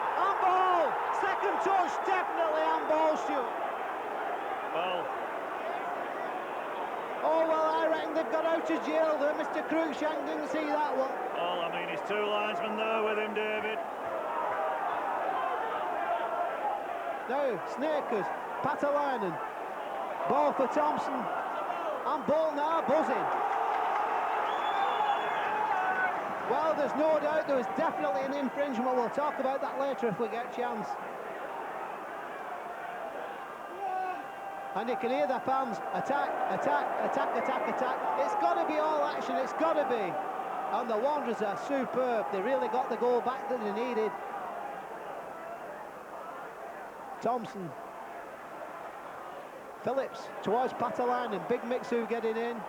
Second touch, definitely handball shoot. Well. Oh, well, I reckon they've got out of jail there. Mr. Cruikshank didn't see that one. Well, I mean, he's two linesmen there with him, David. Now, Snakers, Paatelainen, ball for Thompson, and Bolton are buzzing. Well, there's no doubt there was definitely an infringement. We'll talk about that later if we get a chance. And you can hear the fans, attack, attack, attack, attack, attack. It's got to be all action, it's got to be. And the Wanderers are superb. They really got the goal back that they needed. Thompson. Phillips towards Paatelainen, big Mixu getting in.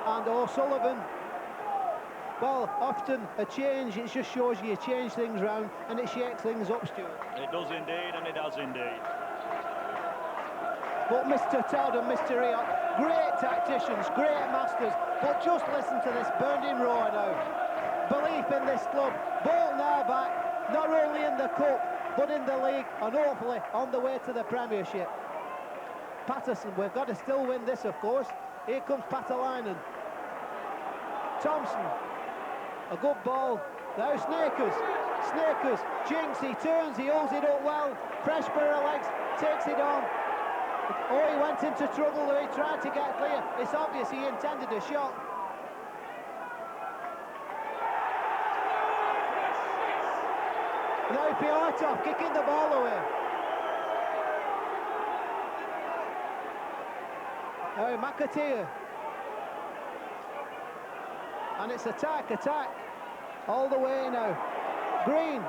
And O'Sullivan. Well, often a change, it just shows you change things round and it shakes things up, Stuart. It does indeed, and it has indeed. But Mr. Todd and Mr. Riot, great tacticians, great masters, but just listen to this burning roar now. Belief in this club. Bolton are back, not only in the cup, but in the league, and hopefully on the way to the Premiership. Patterson, we've got to still win this, of course. Here comes Paatelainen. Thompson, a good ball. Now Snakers, Jinx, he turns, he holds it up well. Fresh pair of legs, takes it on. Oh, he went into trouble though, he tried to get clear. It's obvious he intended a shot. Now Fjortoft kicking the ball away. Now McAteer. And it's attack, all the way now. Green.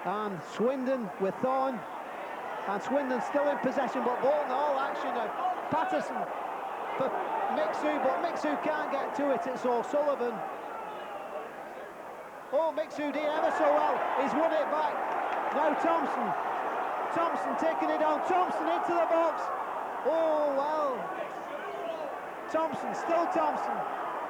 And Swindon with Thorn. And Swindon still in possession, but Bolton all action now. Patterson for Mixu, but Mixu can't get to it, it's O'Sullivan. Oh, Mixu did ever so well, he's won it back. Now Thompson taking it on, Thompson into the box. Oh, well. Thompson,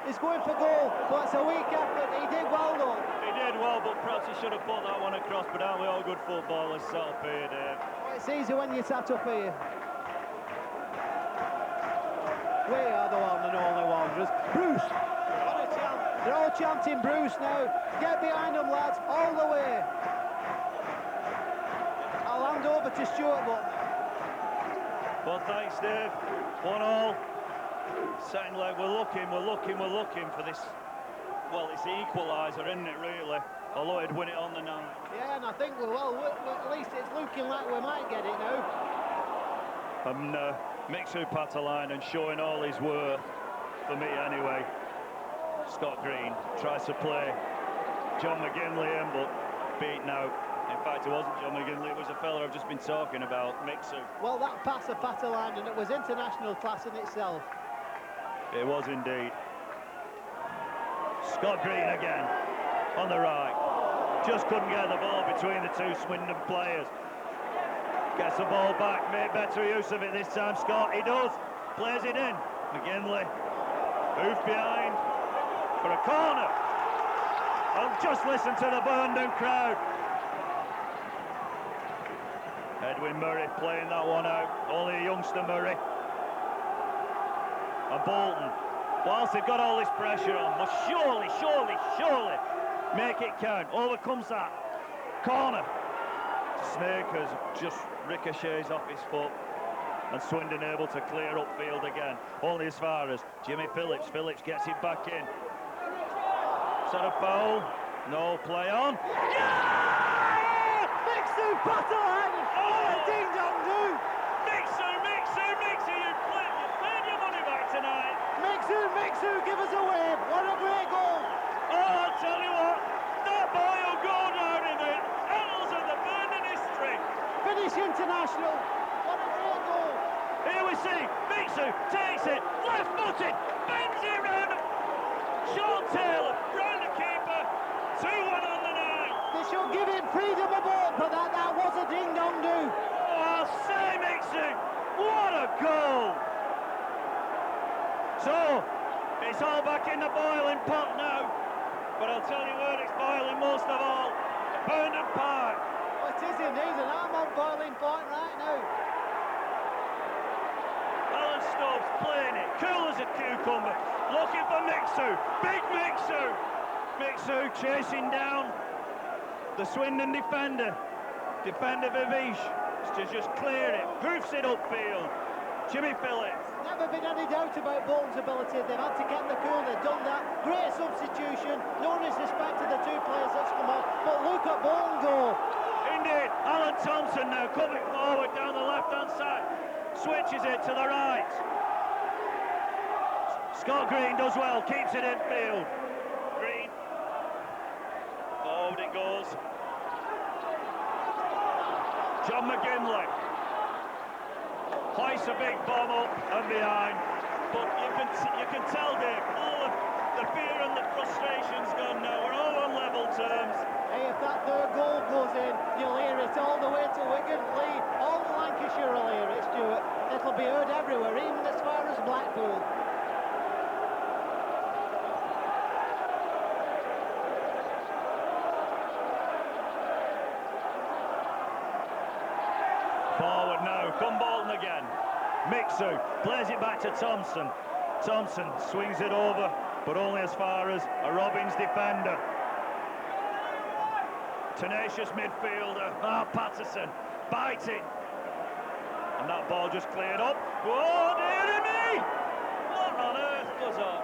he's going for goal, but it's a weak effort. He did well though. He did well, but perhaps he should have put that one across, but aren't we all good footballers sat up here, Dave? Well, it's easy when you sat up here. We are the one and only Wanderers. Bruce, what a chant. They're all chanting Bruce now. Get behind them, lads, all the way. I'll hand over to Stuart, but... Well, thanks, Dave. 1-1. Second leg, we're looking for this. Well, it's the equaliser, isn't it, really? Although he'd win it on the night. Yeah, and I think at least it's looking like we might get it now. And Mixu Paatelainen showing all his worth, for me anyway. Scott Green tries to play John McGinlay in, but beaten out. In fact, it wasn't John McGinlay, it was a fella I've just been talking about, Mixu. Well, that pass of Paatelainen, it was international class in itself. It was indeed. Scott Green again, on the right. Just couldn't get the ball between the two Swindon players. Gets the ball back, made better use of it this time, Scott. He does, plays it in. McGinlay, move behind for a corner. Oh, just listen to the Burndown crowd. Edwin Murray playing that one out, only a youngster Murray. And Bolton, whilst they've got all this pressure on, must surely make it count. Overcomes that corner. Snakers just ricochets off his foot, and Swindon able to clear upfield again. Only as far as Jimmy Phillips. Phillips gets it back in. Is that a foul? No play on. Yeah! Mixu Paatelainen! Oh, ding dong do! Mixu, you played your money back tonight. Mixu, give us a wave. What a great goal! Oh, I'll tell you what, that boy will go down in the annals of the Burndown history. Finnish international. What a great goal! Here we see Mixu takes it, left-footed, bends it round. Sean Taylor round the keeper. 2-1 on the night. They should give him freedom of ball, but that was a ding dong do. Oh, say Mixu, what a goal! So, it's all back in the boiling pot now. But I'll tell you where it's boiling most of all. Burndown Park. Oh, it is indeed, and I'm on boiling point right now. Alan Stubbs playing it, cool as a cucumber. Looking for Mixu, big Mixu. Mixu chasing down the Swindon defender Vivish, to just clear it, hoofs it upfield. Jimmy Phillips. Never been any doubt about Bolton's ability. They've had to get the cool, they've done that. Great substitution, no disrespect to the two players that's come on, but look at Bolton go. Indeed, Alan Thompson now coming forward down the left-hand side, switches it to the right. Scott Green does well, keeps it in field. Green, forward it goes. John McGinlay hoists a big bomb up and behind, but you can tell, Dave, all of the fear and the frustration's gone now. We're all on level terms. Hey, if that third goal goes in, you'll hear it all the way to Wigan, Leigh, all Lancashire will hear it, Stuart. It'll be heard everywhere, even as far as Blackpool. Forward now, come Bolton again. Mixu plays it back to Thompson. Thompson swings it over, but only as far as a Robbins defender. Tenacious midfielder, Mark Patterson, biting. And that ball just cleared up. Whoa, dear me! What on earth goes on?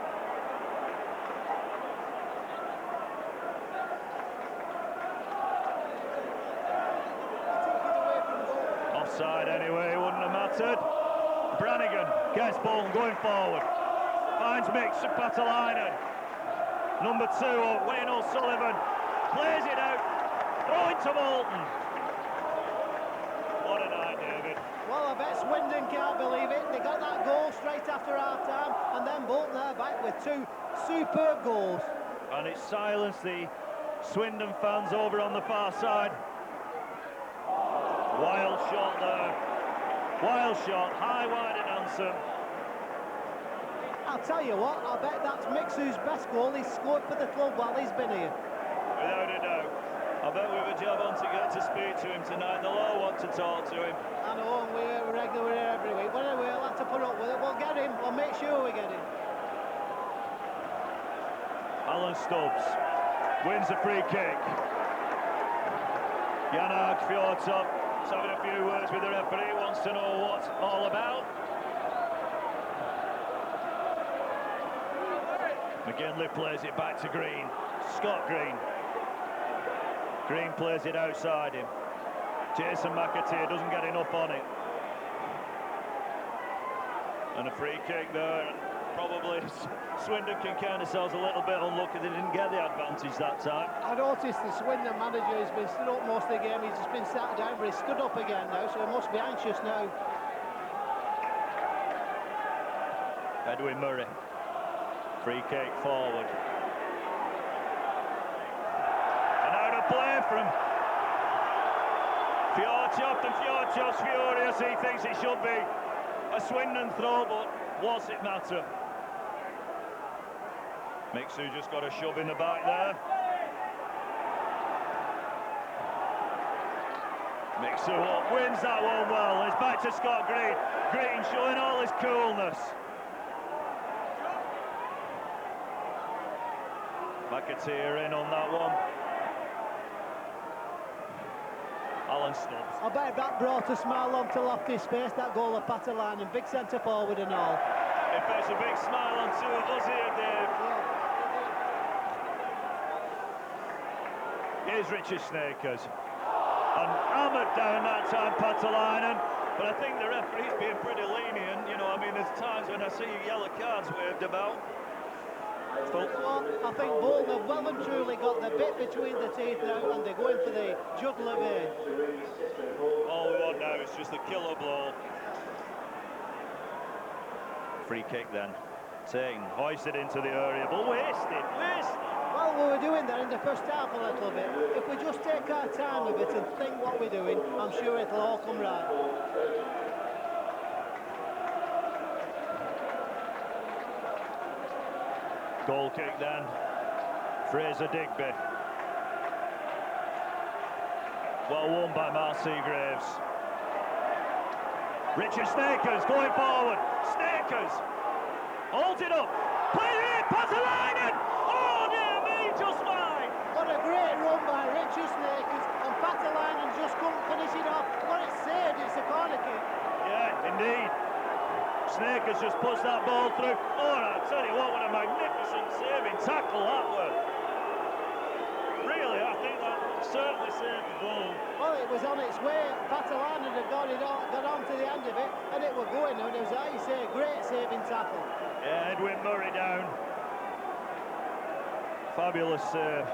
Offside anyway, wouldn't have mattered. Brannigan gets Bolton going forward. Finds Mixu Paatelainen. Number 2, Wayne O'Sullivan. Plays it out. Throw it to Bolton. What a night, David. Well, I bet Swindon can't believe it. They got that goal straight after half-time, and then Bolton are back with 2 superb goals. And it silenced the Swindon fans over on the far side. Wild shot there. Wild shot, high, wide and handsome. I'll tell you what, I bet that's Mixu's best goal he's scored for the club while he's been here. Without a doubt. I bet we have a job on to get to speak to him tonight. They'll all want to talk to him. I know, and we're regular here every week. But anyway, we'll have to put up with it. We'll get him. We'll make sure we get him. Alan Stubbs wins the free kick. Jan Fjortoft is having a few words with the referee, wants to know what's all about. McGinlay plays it back to Green. Scott Green. Green plays it outside him. Jason McAteer doesn't get enough on it. And a free kick there. Probably Swindon can count themselves a little bit unlucky they didn't get the advantage that time. I noticed the Swindon manager has been stood up most of the game. He's just been sat down, but he's stood up again now, so he must be anxious now. Edwin Murray. Free kick forward. And out of play from Fjortoft, and Fjortoft's furious. He thinks it should be a Swindon throw, but was it matter? Mixu just got a shove in the back there. Mixu wins that one well. It's back to Scott Green. Green showing all his coolness. McAteer in on that one. Alan Stubbs. I bet that brought a smile onto Lofty's face, that goal of Paatelainen, big centre forward and all. It puts a big smile on two of us here, Dave. Here's Richard Snakers. And hammered down that time, Paatelainen. But I think the referee's being pretty lenient. You know, I mean, there's times when I see yellow cards waved about. I think Bolton have well and truly got the bit between the teeth now, and they're going for the jugular vein. All we want now is just a killer blow. Free kick then. Tame hoisted into the area, but wasted. Well, we were doing that in the first half a little bit. If we just take our time a bit and think what we're doing, I'm sure it'll all come right. Goal kick then. Fraser Digby. Well won by Marcy Graves. Richard Snakers going forward. Snakers holds it up. Play it, Paatelainen. Oh dear me, just wide. What a great run by Richard Snakers, and Paatelainen just couldn't finish it off. What it saved, it's a corner kick. Yeah, indeed. Snakers just puts that ball through. Oh, I tell you what a magnificent saving tackle that was. Really, I think that certainly saved the ball. Well, it was on its way. Paatelainen had got on to the end of it, and it was going, and it was, like you say, a great saving tackle. Yeah, Edwin Murray down. Fabulous save.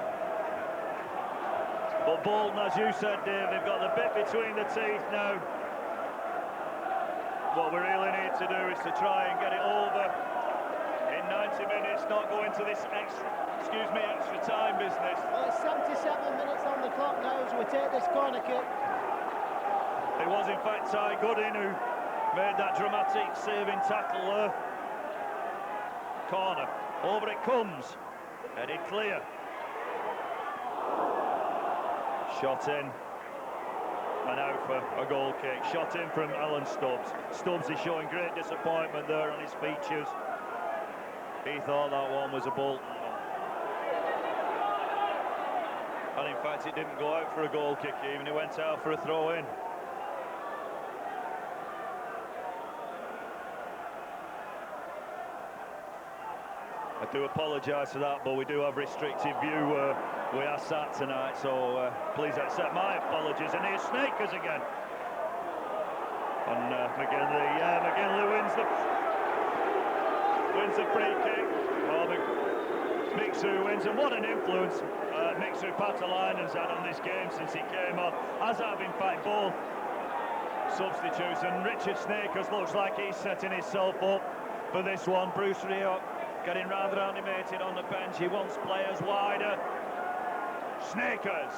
But Bolton, as you said, Dave, they've got the bit between the teeth now. What we really need to do is to try and get it over in 90 minutes, not go into this extra time business. Well, it's 77 minutes on the clock now as we take this corner kick. It was in fact Ty Goodin who made that dramatic saving tackle there. Corner, over it comes, headed clear. Shot in. And out for a goal kick. Shot in from Alan Stubbs. Stubbs is showing great disappointment there on his features. He thought that one was a Bolton one. And in fact it didn't go out for a goal kick even, it went out for a throw in. I do apologise for that, but we do have restricted view where we are sat tonight, so please accept my apologies. And here's Snakers again. And McGinlay wins the free kick. Well, Mixu wins, and what an influence Mixu Paatelainen's had on this game since he came on. As have in fact both substitutes, and Richard Snakers looks like he's setting himself up for this one. Bruce Riot getting rather animated on the bench. He wants players wider. Snakers.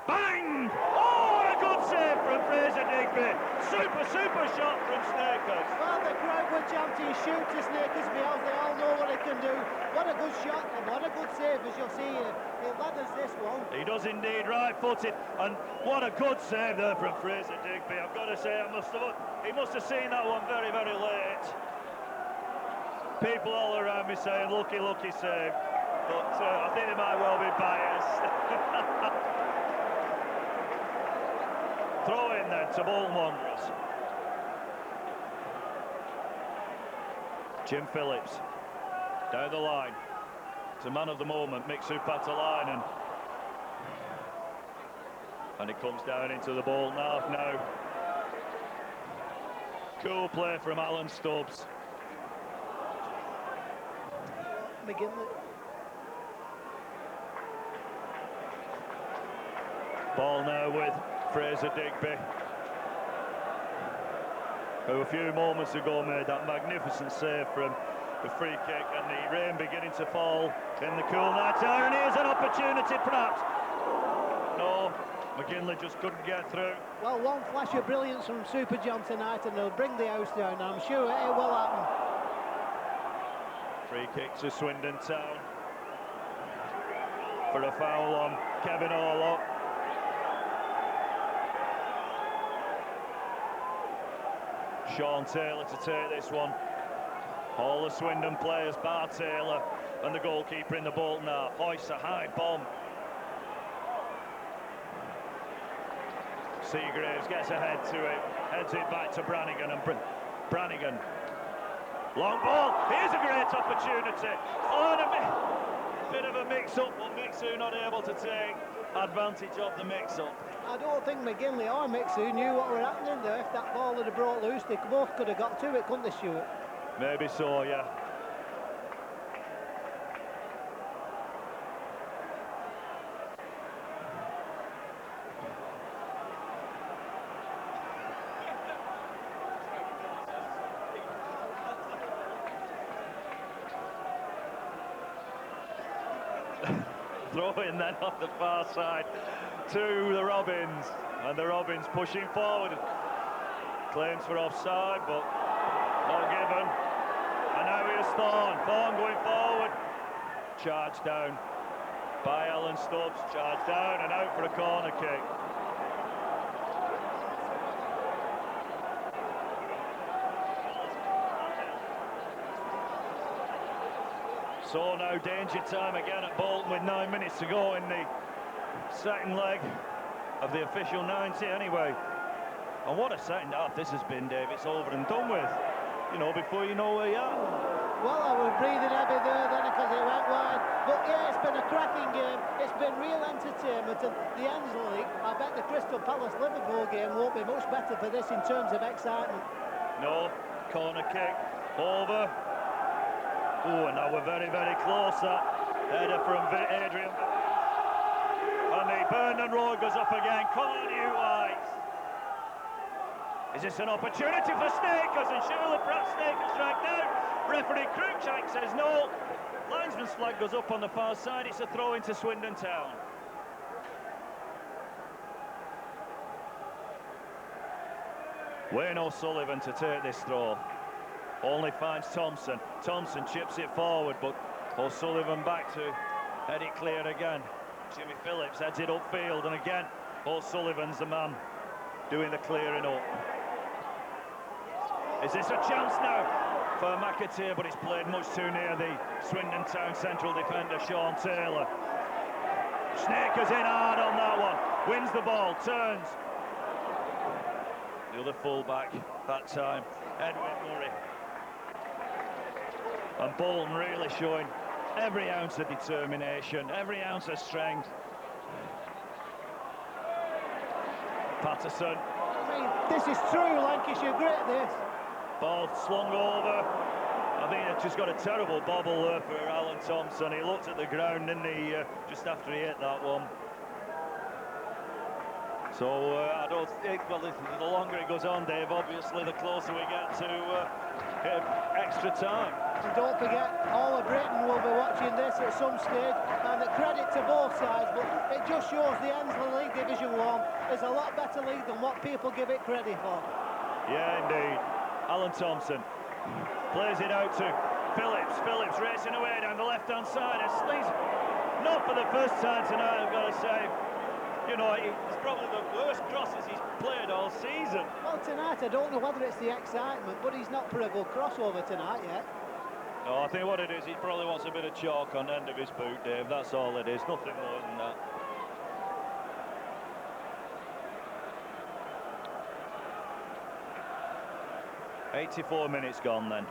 Bang! Oh, what a good save from Fraser Digby. Super shot from Snakers. Well, the crowd were chanting shoot to Snakers because they all know what he can do. What a good shot and what a good save, as you'll see here. He led us this one. He does indeed, right-footed, and what a good save there from Fraser Digby. I've got to say, he must have seen that one very late. People all around me saying, lucky save. But I think they might well be biased. Throw in then to Bolton Wanderers. Jim Phillips down the line. It's a man of the moment, Mixu Paatelainen. And it comes down into the Bolton half now. Cool play from Alan Stubbs. McGinlay. Ball now with Fraser Digby, who a few moments ago made that magnificent save from the free kick, and the rain beginning to fall in the cool night air, and here's an opportunity perhaps. No, McGinlay just couldn't get through. Well, one flash of brilliance from Super John tonight and they'll bring the house down. I'm sure it will happen. Free kick to Swindon Town for a foul on Kevin Orlock. Sean Taylor to take this one. All the Swindon players, bar Taylor and the goalkeeper in the Bolton half, hoists a high bomb. Seagraves gets ahead to it, heads it back to Brannigan, and Brannigan. Long ball, here's a great opportunity. Oh, and a bit of a mix-up, but Mixu not able to take advantage of the mix-up. I don't think McGinlay or Mixu knew what were happening there. If that ball had brought loose, they both could have got to it, couldn't they, Stuart? Maybe so, yeah. Throw in then off the far side to the Robins, and the Robins pushing forward. Claims for offside, but not given. And now here's Thorne. Thorne going forward. Charged down by Alan Stubbs. Charged down and out for a corner kick. So now danger time again at Bolton with 9 minutes to go in the second leg of the official 90 anyway. And what a second half this has been, Dave. It's over and done with, you know, before you know where you are. Well, I was breathing heavy there then because it went wide. But yeah, it's been a cracking game. It's been real entertainment. And the ends league, I bet the Crystal Palace Liverpool game won't be much better for this in terms of excitement. No, corner kick, over. Oh, and now we're very, very close. That header from Adrian. And the Bernard Roy goes up again. Come on, you White. Is this an opportunity for Snakers? And surely perhaps Snakers strike down. Referee Cruikshank says no. Linesman's flag goes up on the far side. It's a throw into Swindon Town. Wayne O'Sullivan to take this throw. Only finds Thompson. Thompson chips it forward, but O'Sullivan back to head it clear again. Jimmy Phillips heads it upfield, and again O'Sullivan's the man doing the clearing up. Is this a chance now for McAteer? But it's played much too near the Swindon Town central defender, Sean Taylor. Snakers in hard on that one. Wins the ball, turns. The other full-back that time, Edwin Murray. And Bolton really showing every ounce of determination, every ounce of strength. Patterson. I mean, this is true Lancashire grit, this. Ball slung over. I think it's just got a terrible bobble there for Alan Thompson. He looked at the ground, didn't he, just after he hit that one. So I don't think, well, the longer it goes on, Dave, obviously the closer we get to extra time. And don't forget, all of Britain will be watching this at some stage, and the credit to both sides, but it just shows the Ensley League Division 1 is a lot better league than what people give it credit for. Yeah, indeed. Alan Thompson plays it out to Phillips. Phillips racing away down the left-hand side and slings. Not for the first time tonight, I've got to say. You know, it's probably the worst crosses he's played all season. Well, tonight, I don't know whether it's the excitement, but he's not put a good crossover tonight yet. No, I think what it is, he probably wants a bit of chalk on the end of his boot, Dave. That's all it is, nothing more than that. ...84 minutes gone then.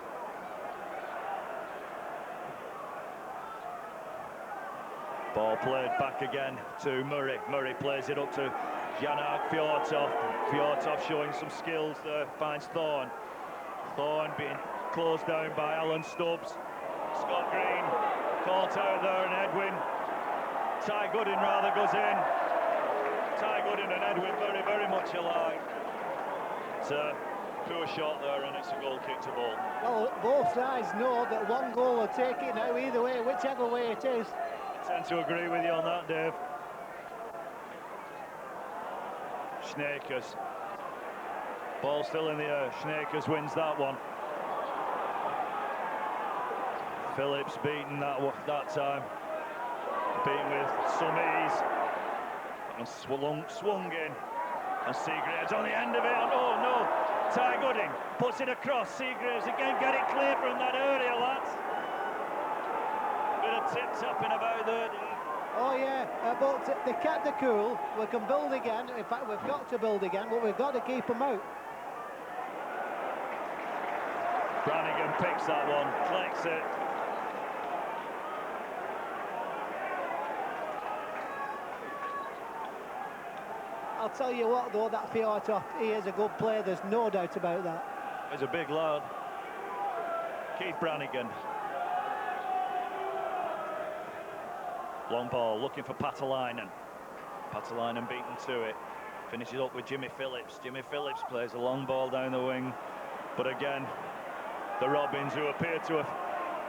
Ball played back again to Murray. Murray plays it up to Jan Fjortoft. Fjortoft showing some skills there, finds Thorne. Thorne being closed down by Alan Stubbs. Scott Green caught out there, and Edwin. Ty Goodin rather goes in. Ty Goodin and Edwin very much alike. It's a poor shot there, and it's a goal kick to Bolton. Well, both sides know that one goal will take it now, either way, whichever way it is. I tend to agree with you on that, Dave. Snakers. Ball still in the air. Snakers wins that one. Phillips beaten that time. Beaten with some ease. And swung in. And Seagraves on the end of it. And oh no! Ty Goodin puts it across. Seagraves again, get it clear from that area, lads. Bit of tip-tapping about there. Oh yeah, but they kept the cool. We can build again. In fact, we've got to build again, but we've got to keep them out. Brannigan picks that one, collects it. I'll tell you what though, that Fjortoft, he is a good player, there's no doubt about that. He's a big lad. Keith Brannigan. Long ball, looking for Paatelainen. Paatelainen beaten to it. Finishes up with Jimmy Phillips. Jimmy Phillips plays a long ball down the wing. But again, the Robins, who appear to have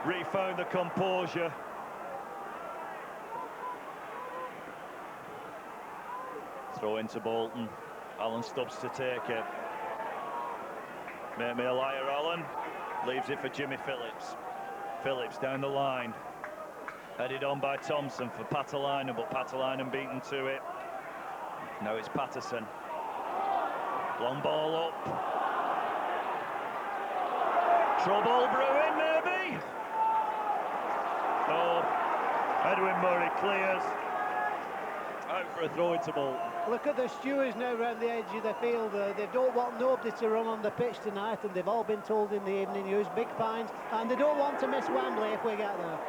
refound the composure. Throw into Bolton. Alan Stubbs to take it. Make me a liar, Alan. Leaves it for Jimmy Phillips. Phillips down the line. Headed on by Thompson for Paatelainen, but Paatelainen beaten to it. Now it's Patterson. Long ball up. Trouble brewing, maybe? No. Edwin Murray clears. Out for a throw into Bolton. Look at the stewards now round the edge of the field. They don't want nobody to run on the pitch tonight, and they've all been told in the evening news, big fines, and they don't want to miss Wembley if we get there.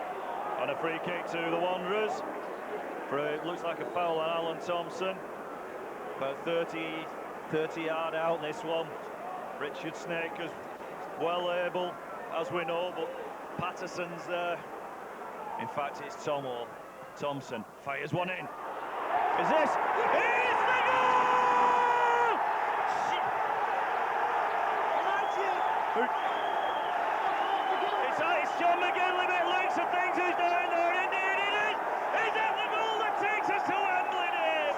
And a free kick to the Wanderers. It looks like a foul on Alan Thompson. About 30 yard out this one. Richard Snakers well able, as we know, but Patterson's there. In fact, it's Thompson fires one in. Is this? It's the goal! It's John McGinlay, bit looks of things who's down there. Indeed it is. Is that the goal that takes us to Wembley, Dave?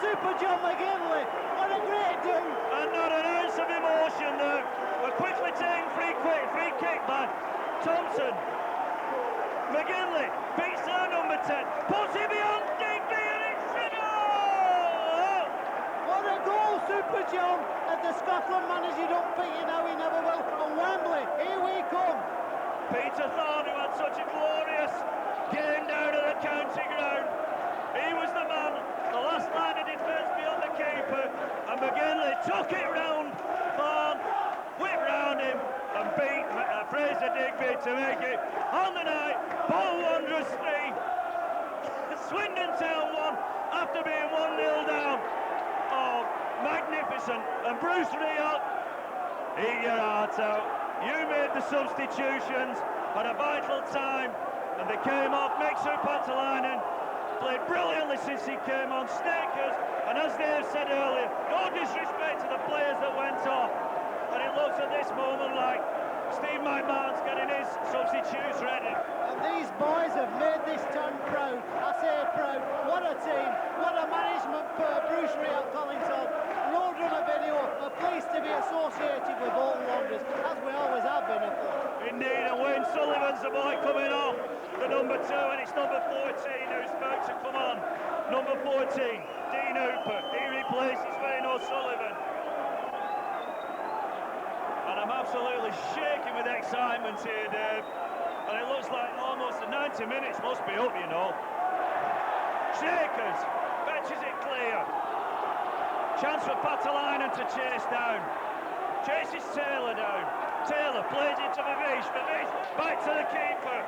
Super John McGinlay. What a great do. And not an ounce of emotion there. We're quickly taking free kick by Thompson. McGinlay beats our number 10, puts it beyond Digby, and it's a goal! What a goal, Super John! As the Scotland manager, don't think he now, he never will. And Wembley, here we come. Peter Thorne, who had such a glorious game down at the county ground. He was the man, the last line of defence beyond the keeper, and McGinlay took it round Thorne, whipped round him, and beat Fraser Digby to make it on the night. Bolton Wanderers 3, Swindon Town 1 after being 1-0 down. Oh, magnificent. And Bruce Riot, eat your heart out. You made the substitutions at a vital time, and they came off. Mixu Paatelainen played brilliantly since he came on. Snakers, and as Dave said earlier, no disrespect to the players that went off. And it looks at this moment like Steve McMahon's getting his substitutes ready. And these boys have made this town proud. I say proud. What a team. What a management for Bruce Riot Collington. Road runner video. We're pleased to be associated with Bolton Wanderers, as we always have been, of course. Indeed, and Wayne Sullivan's the boy coming off. The number 2, and it's number 14 who's about to come on. Number 14, Dean Hooper. He replaces Wayne O'Sullivan. I'm absolutely shaking with excitement here, Dave. And it looks like almost the 90 minutes must be up, you know. Shakers, fetches it clear. Chance for Paatelainen to chase down. Chases Taylor down. Taylor plays it to Vivish. Vivish back to the keeper.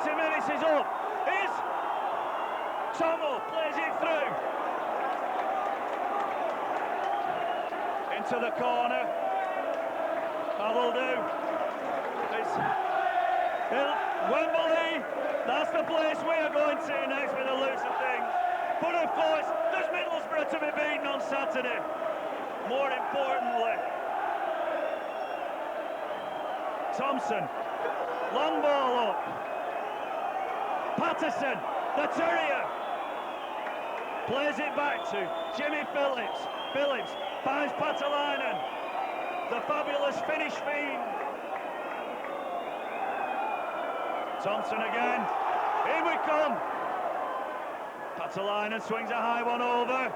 20 minutes is up. Here's Tomo, plays it through. Into the corner. That'll do. It's Wembley. That's the place we are going to next with the looks of things. But of course, there's Middlesbrough to be beaten on Saturday. More importantly, Thompson, long ball up. Patterson, the terrier, plays it back to Jimmy Phillips. Phillips finds Paatelainen, the fabulous Finnish fiend. Thompson again, in we come. Paatelainen swings a high one over.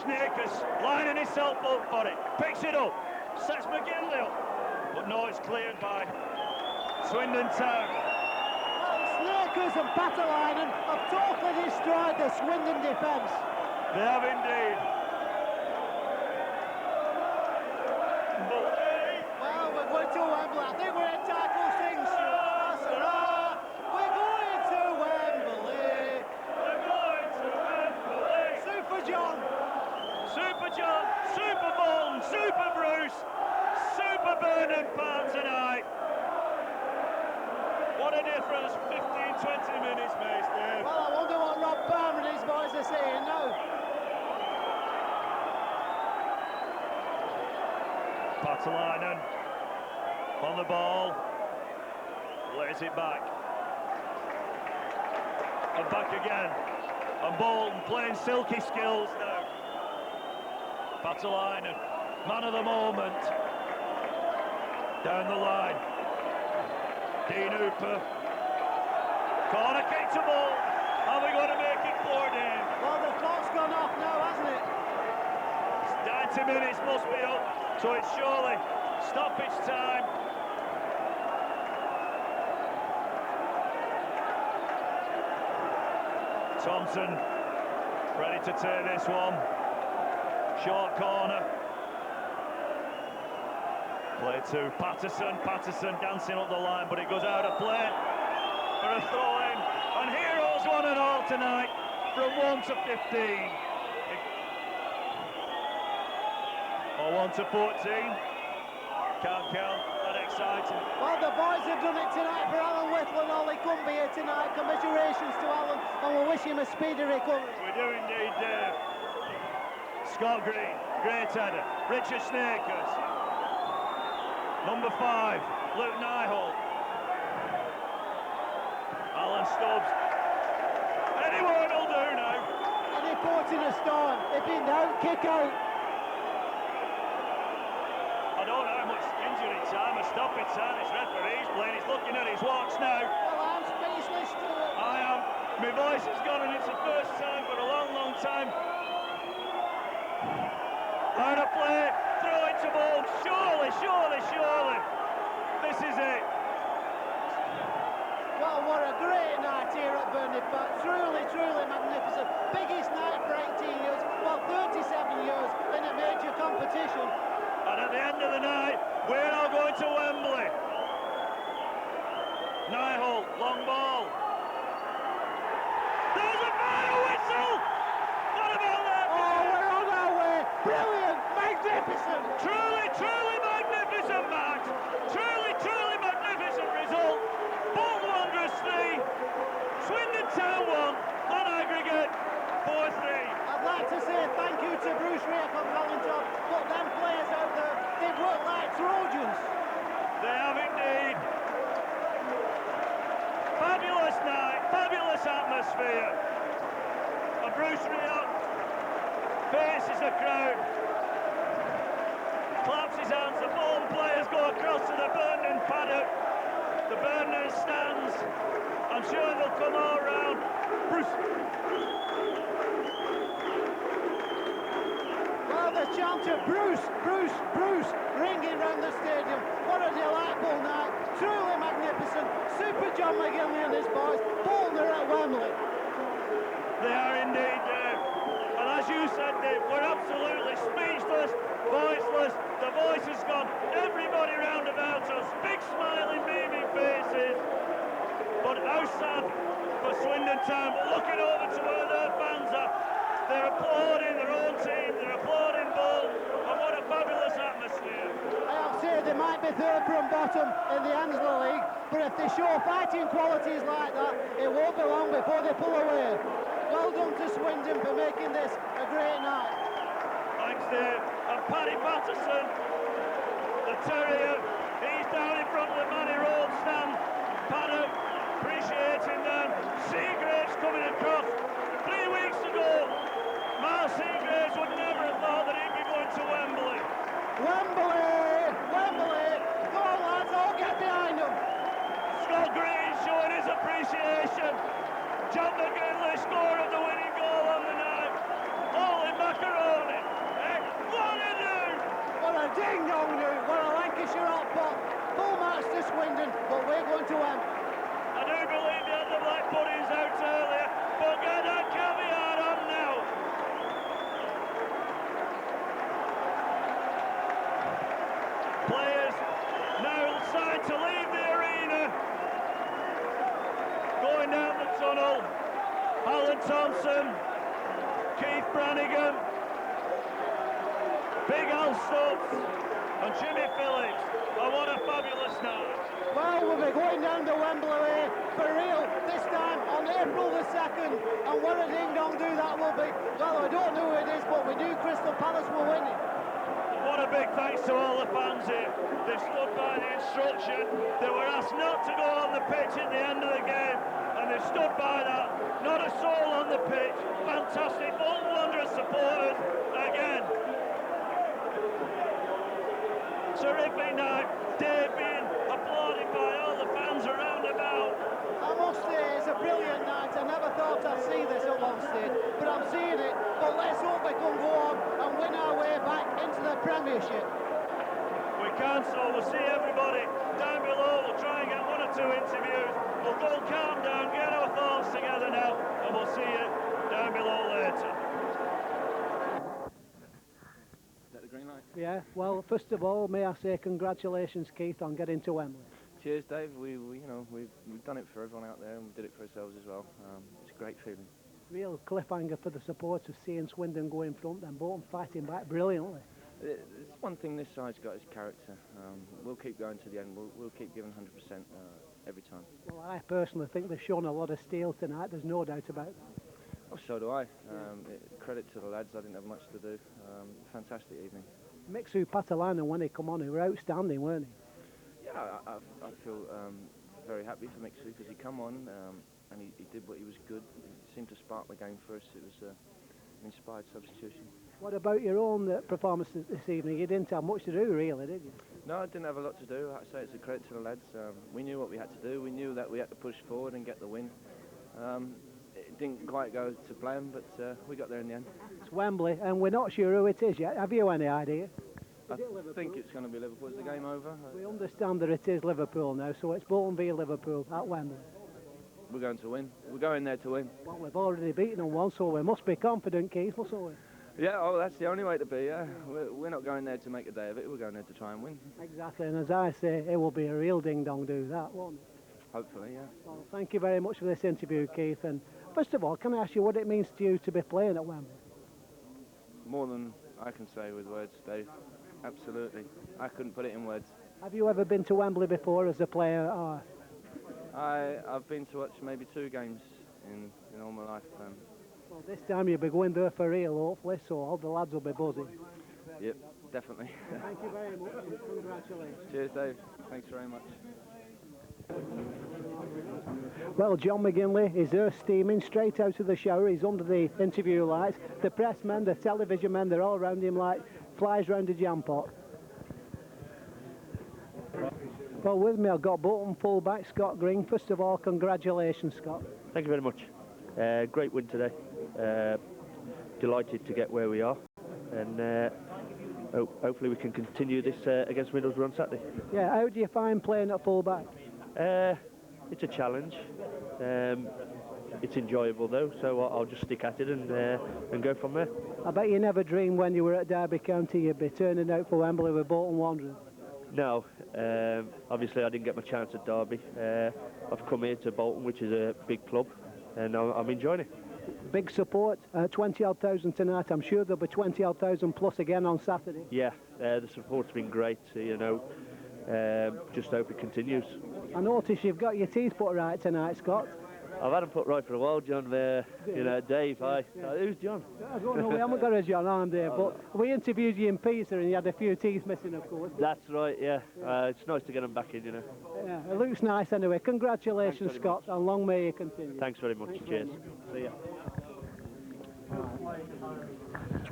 Snakers lining himself up for it, picks it up, sets McGinlay up, but no, it's cleared by Swindon Town. Snakers and Paatelainen have totally destroyed the Swindon defence. They have indeed. Well, we're going to Wembley. I think we're entitled to sing, Sarah. We're going to Wembley. We're going to Wembley. Super John. Super John, Super Bolton, Super Bruce, Super Bernard Part tonight. What a difference 15-20 minutes makes, Dave. Well, I wonder what Rob Palmer and his boys are saying now. Paatelainen on the ball, lays it back. And back again. And Bolton playing silky skills now. Paatelainen, man of the moment. Down the line. Dean Hooper. Corner kick to ball. Are we going to make it 4, Dean? Well, the clock's gone off now, hasn't it? 90 minutes must be up, so it's surely stoppage time. Thompson ready to take this one. Short corner. Play to Patterson. Patterson dancing up the line, but it goes out of play for a throw-in. And heroes 1 and all tonight from 1 to 15. Or 1 to 14. Can't count. That exciting. Well, the boys have done it tonight for Alan Whittle and all. He couldn't be here tonight. Commiserations to Alan, and we'll wish him a speedy recovery. We do indeed, Dave. Scott Green, great header. Richard Snakers. Number 5, Luke Nyholt. Alan Stubbs. Anyone will do now. Any port in a storm. If in doubt, kick out. I don't know how much injury time or stoppage time this referee's playing. He's looking at his watch now. Well, I'm speechless to it. I am. My voice has gone, and it's the first time for a long, long time. Out of play, throw it to ball. Surely, surely, surely. This is it. Well, what a great night here at Burnley Park. Truly, truly magnificent. Biggest night for 18 years, well, 37 years in a major competition. And at the end of the night, we're now going to Wembley. Nyholt, long ball. There's a final whistle! What about that? Oh, we're on our way. Brilliant, magnificent. Truly, truly magnificent match. Truly, truly magnificent result. Bolton Wanderers 3, Swindon Town 1, on aggregate 4-3. I'd like to say thank you to Bruce Rea for calling job, but them players out there, they've worked like Trojans. They have indeed. Fabulous night, fabulous atmosphere. And Bruce Rea faces the crowd, claps his hands, the Bolton players go across to the Burton paddock, the Burton stands. I'm sure they'll come all round. Bruce. Well, the chant of Bruce, Bruce, Bruce, ringing round the stadium. What a delightful night, truly magnificent. Super John McGinlay and his boys, Bolton are at Wembley. They are indeed, Dave. And as you said, Dave, we're absolutely speechless, voiceless. The voice has gone. Everybody round about us, big smiling, beaming faces. But how sad for Swindon Town, but looking over to where their fans are, they're applauding their own team, they're applauding Bolton, and what a fabulous atmosphere. I have said they might be third from bottom in the Ansler League, but if they show fighting qualities like that, it won't be long before they pull away. Well done to Swindon for making this a great night. Thanks, Dave. And Paddy Patterson, the terrier, he's down in front of the Manny Road stand. Paddock appreciating them. Seagraves coming across. 3 weeks ago, Miles Seagraves would never have thought that he'd be going to Wembley. Wembley! Wembley! Go on, lads, all get behind them. Scott Green showing his appreciation. John McGinlay score of the winning goal on the night. Holy macaroni! What a do! What a ding-dong do! What a Lancashire hot pot. Full match to Swindon, but we're going to Wembley. I do believe they had the black puddings out earlier, but get that caveat on now. Players now signed to leave the arena. Going down the tunnel, Alan Thompson, Keith Brannigan, Big Al Stubbs and Jimmy Phillips. Oh, what a fabulous night. Well, we'll be going down to Wembley for real this time on April the 2nd, and what a ding-dong do that will be. Well, I don't know who it is, but we knew Crystal Palace were winning. What a big thanks to all the fans here. They stood by the instruction. They were asked not to go on the pitch at the end of the game, and they stood by that. Not a soul on the pitch. Fantastic. Bolton Wanderers supporters again. Terrific night. Dave being applauded by all the fans around about. I must say, it's a brilliant night. I never thought I'd see this at Wanstead, but I'm seeing it. But let's hope we can go on and win our way back into the Premiership. We can, so we'll see everybody down below. We'll try and get 1 or 2 interviews. We'll go calm down, get our thoughts together now, and we'll see you down below later. Yeah, well, first of all, may I say congratulations, Keith, on getting to Wembley. Cheers, Dave. We've done it for everyone out there, and we did it for ourselves as well. It's a great feeling. Real cliffhanger for the supporters, seeing Swindon go in front and Bolton fighting back brilliantly. It's one thing this side's got is character. We'll keep going to the end. We'll keep giving 100% every time. Well, I personally think they've shown a lot of steel tonight. There's no doubt about it. Oh, so do I. Credit to the lads. I didn't have much to do. Fantastic evening. Mixu Paatelainen, when he come on, he were outstanding, weren't he? Yeah, I feel very happy for Mixu because he come on and he did what he was good. He seemed to spark the game for us. It was an inspired substitution. What about your own performance this evening? You didn't have much to do, really, did you? No, I didn't have a lot to do. Like I say, it's a credit to the lads. We knew what we had to do. We knew that we had to push forward and get the win. It didn't quite go to plan, but we got there in the end. It's Wembley, and we're not sure who it is yet. Have you any idea? I think it's going to be Liverpool. Is the game over? We understand that it is Liverpool now, so it's Bolton v Liverpool at Wembley. We're going to win. We're going there to win. Well, we've already beaten them once, so we must be confident, Keith, mustn't we? Yeah, oh, that's the only way to be, yeah. We're not going there to make a day of it. We're going there to try and win. Exactly, and as I say, it will be a real ding-dong-do, that, won't it? Hopefully, yeah. Well, thank you very much for this interview, Keith. And first of all, can I ask you what it means to you to be playing at Wembley? More than I can say with words, Dave. Absolutely. I couldn't put it in words. Have you ever been to Wembley before as a player? Or? I've been to watch maybe 2 games in all my life. Well, this time you'll be going there for real, hopefully, so all the lads will be buzzing. Yep, definitely. Thank you very much, and congratulations. Cheers, Dave. Thanks very much. Well, John McGinlay is there steaming straight out of the shower. He's under the interview lights. The press men, the television men, they're all around him like flies round a jam pot. Well, with me I've got Bolton fullback Scott Green. First of all, congratulations, Scott. Thank you very much. Great win today. Delighted to get where we are, and hopefully we can continue this against Middlesbrough on Saturday. Yeah, how do you find playing at fullback? It's a challenge. It's enjoyable though, so I'll just stick at it and go from there. I bet you never dreamed when you were at Derby County you'd be turning out for Wembley with Bolton Wanderers. No, obviously I didn't get my chance at Derby. I've come here to Bolton, which is a big club, and I'm enjoying it. Big support, 20-odd thousand tonight. I'm sure there'll be 20-odd thousand plus again on Saturday. Yeah, the support's been great, you know. Just hope it continues. I notice you've got your teeth put right tonight, Scott. I've had them put right for a while, John. You know, Dave, hi. Who's John? I don't know, we haven't got a John on there, but we interviewed you in Pisa and you had a few teeth missing, of course. That's right, yeah. It's nice to get them back in, you know. Yeah, it looks nice anyway. Congratulations, Scott, and long may you continue. Thanks very much. Cheers. See ya.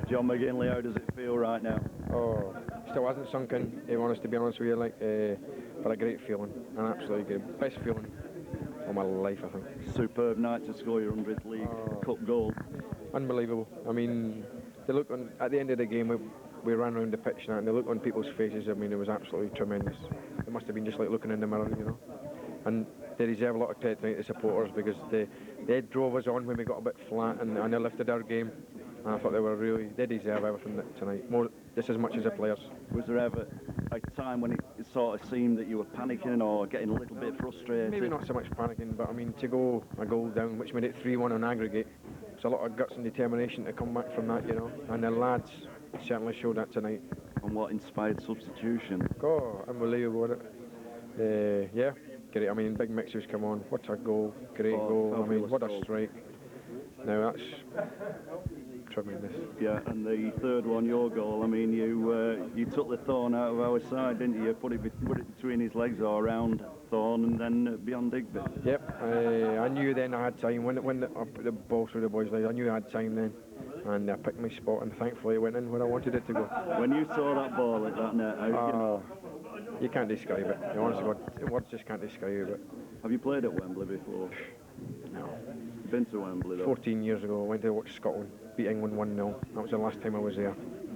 John McGinlay, how does it feel right now? Oh, still hasn't sunk in, to be honest with you, but a great feeling, an absolutely good, best feeling of my life, I think. Superb night to score your 100th League Cup goal. Unbelievable. I mean, the look at the end of the game, we ran around the pitch and the look on people's faces, I mean, it was absolutely tremendous. It must have been just like looking in the mirror, you know. And they deserve a lot of credit tonight, the supporters, because they drove us on when we got a bit flat and they lifted our game. And I thought they deserve everything tonight, just as much as the players. Was there ever a time when it sort of seemed that you were panicking or getting a little bit frustrated? Maybe not so much panicking, but I mean, to go a goal down, which made it 3-1 on aggregate, it's a lot of guts and determination to come back from that, you know. And the lads certainly showed that tonight. And what inspired substitution? Oh, unbelievable, wasn't it? Yeah, great. I mean, big Mixu's come on. What a goal, great goal. I mean, what a strike. Now that's tremendous. Yeah, and the third one, your goal, I mean, you took the Thorn out of our side, didn't you? Put it between his legs or around Thorn and then beyond Digby. Yep, I knew then I had time. When I put the ball through the boys' legs, I knew I had time then. And I picked my spot, and thankfully it went in where I wanted it to go. When you saw that ball at that net, how did you know? You can't describe it. Honestly, words just can't describe it. Have you played at Wembley before? No. Been to Wembley though? 14 years ago, I went to watch Scotland beat England 1-0. That was the last time I was there.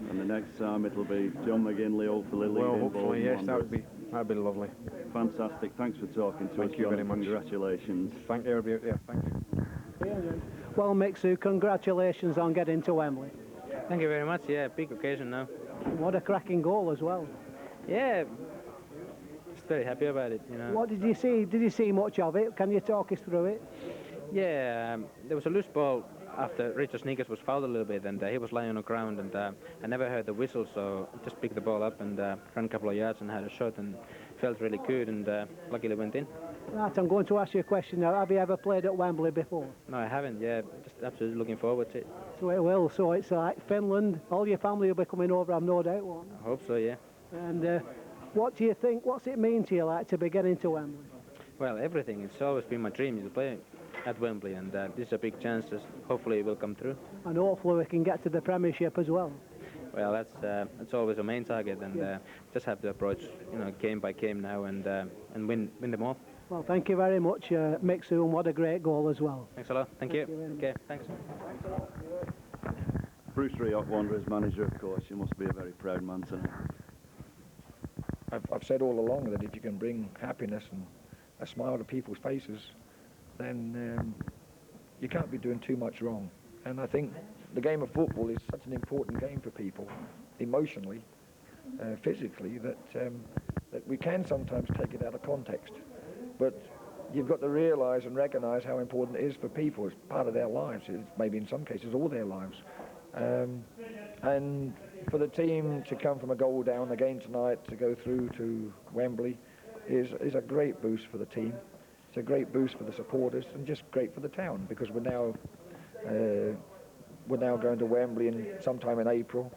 And the next time it'll be John McGinlay, hopefully leading. Well, hopefully, yes, Wanderers. that'd be lovely. Fantastic. Thanks for talking to us. Thank you very much. Congratulations. Thank you, everybody. Yeah, thank you. Well, Mixu, congratulations on getting to Wembley. Thank you very much. Yeah, big occasion now. What a cracking goal as well. Yeah, just very happy about it, you know. What did you see? Did you see much of it? Can you talk us through it? Yeah, there was a loose ball after Richard Sneakers was fouled a little bit, and he was lying on the ground, and I never heard the whistle, so I just picked the ball up and ran a couple of yards and had a shot, and felt really good, and luckily went in. Right, I'm going to ask you a question now. Have you ever played at Wembley before? No, I haven't. Yeah, just absolutely looking forward to it. So it will. So it's like Finland. All your family will be coming over, I've no doubt. Won't I hope so. Yeah. And what do you think? What's it mean to you, like, to be getting to Wembley? Well, everything. It's always been my dream to play at Wembley, and this is a big chance. Hopefully it will come through. And hopefully we can get to the Premiership as well. Well, that's always a main target, and just have to approach, you know, game by game now, and win them all. Well, thank you very much, Mixu, and what a great goal as well. Thanks a lot. Thank you. Okay, thanks. Bruce Riot, Wanderers manager, of course. You must be a very proud man tonight. I've said all along that if you can bring happiness and a smile to people's faces, then you can't be doing too much wrong. And I think the game of football is such an important game for people, emotionally, physically, that we can sometimes take it out of context. But you've got to realise and recognise how important it is for people. It's part of their lives. It's maybe in some cases all their lives. And for the team to come from a goal down again tonight to go through to Wembley is a great boost for the team. It's a great boost for the supporters and just great for the town, because we're now going to Wembley sometime in April.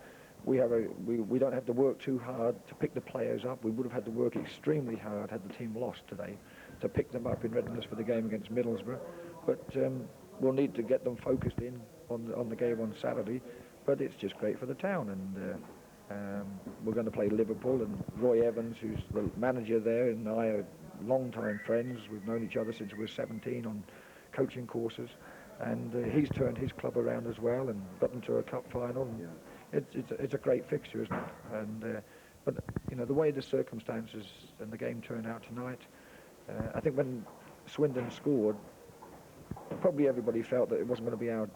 We don't have to work too hard to pick the players up. We would have had to work extremely hard had the team lost today to pick them up in readiness for the game against Middlesbrough. But we'll need to get them focused in on the game on Saturday. But it's just great for the town, and we're going to play Liverpool, and Roy Evans, who's the manager there, and I are long-time friends. We've known each other since we were 17 on coaching courses, and he's turned his club around as well and got them to a cup final. And it's a great fixture, isn't it? And but you know, the way the circumstances and the game turned out tonight, I think when Swindon scored, probably everybody felt that it wasn't going to be our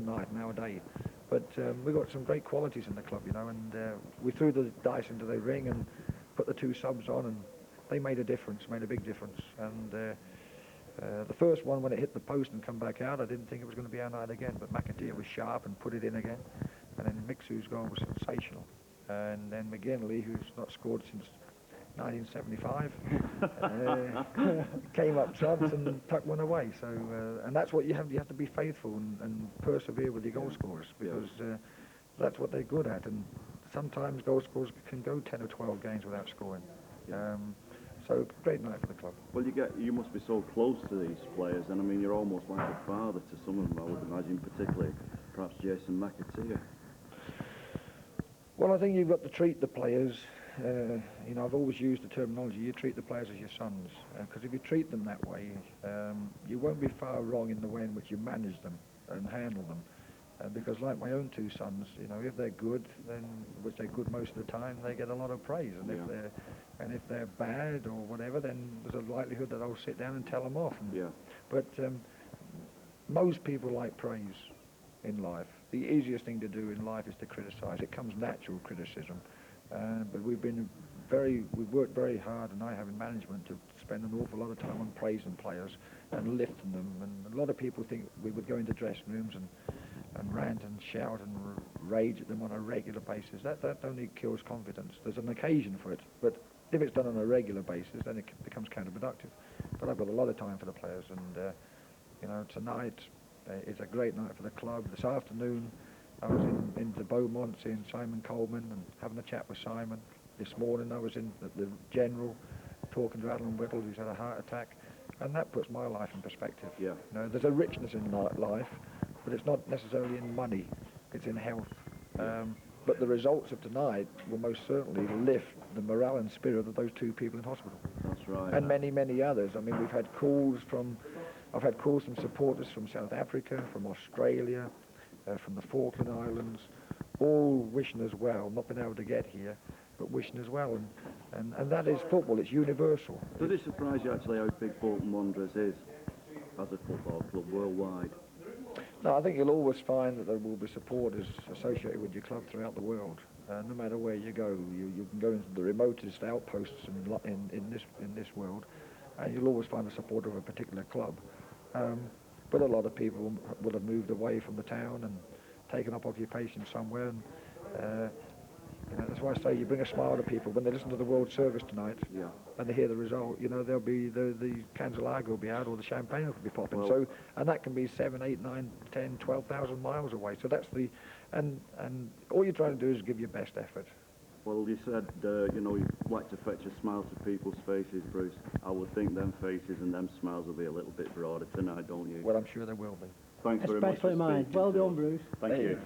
night and our day. But we got some great qualities in the club, you know, and we threw the dice into the ring, and put the 2 subs on, and they made a difference, made a big difference. And the first one, when it hit the post and come back out, I didn't think it was going to be our night again, but McAteer was sharp and put it in again. And then Mixu's goal was sensational. And then McGinlay, who's not scored since 1975, came up trumps and tucked one away. So, and that's what you have to be faithful and persevere with your goal scorers, because that's what they're good at. And sometimes goal scorers can go 10 or 12 games without scoring. So great night for the club. Well, you must be so close to these players, and I mean, you're almost like a father to some of them, I would imagine, particularly perhaps Jason McAteer. Well, I think you've got to treat the players, you know, I've always used the terminology, you treat the players as your sons, because if you treat them that way, you won't be far wrong in the way in which you manage them and handle them. Because like my own 2 sons, you know, if they're good, then, which they're good most of the time, they get a lot of praise. And if they're bad or whatever, then there's a likelihood that I'll sit down and tell them off. But most people like praise in life. The easiest thing to do in life is to criticise. It comes natural, criticism. But we've worked very hard, and I have in management, to spend an awful lot of time on praising players and lifting them. And a lot of people think we would go into dressing rooms and rant and shout and rage at them on a regular basis. That only kills confidence. There's an occasion for it, but if it's done on a regular basis, then it becomes counterproductive. But I've got a lot of time for the players, and you know, tonight is a great night for the club. This afternoon I was into Beaumont seeing Simon Coleman and having a chat with Simon. This morning I was in the General talking to Alan Whittle, who's had a heart attack, and that puts my life in perspective. You know, there's a richness in life, but it's not necessarily in money, it's in health. But the results of tonight will most certainly lift the morale and spirit of those 2 people in hospital. That's right. And many, many others. I mean, I've had calls from supporters from South Africa, from Australia, from the Falkland Islands, all wishing us well, not been able to get here, but wishing us well. And that is football, it's universal. Does it surprise you actually how big Bolton Wanderers is as a football club worldwide? No, I think you'll always find that there will be supporters associated with your club throughout the world. No matter where you go, you can go into the remotest outposts in this world, and you'll always find a supporter of a particular club. But a lot of people will have moved away from the town and taken up occupation somewhere. And you know, that's why I say you bring a smile to people when they listen to the World Service tonight, and they hear the result. You know, there'll be the cans of lager will be out, or the champagne will be popping. Well, and that can be 7, 8, 9, 10, 12,000 miles away. So that's and all you're trying to do is give your best effort. Well, you said, you know, you like to fetch a smile to people's faces, Bruce. I would think them faces and them smiles will be a little bit broader tonight, don't you? Well, I'm sure they will be. Thanks very much. Especially mine. Well done, Bruce. Thank you.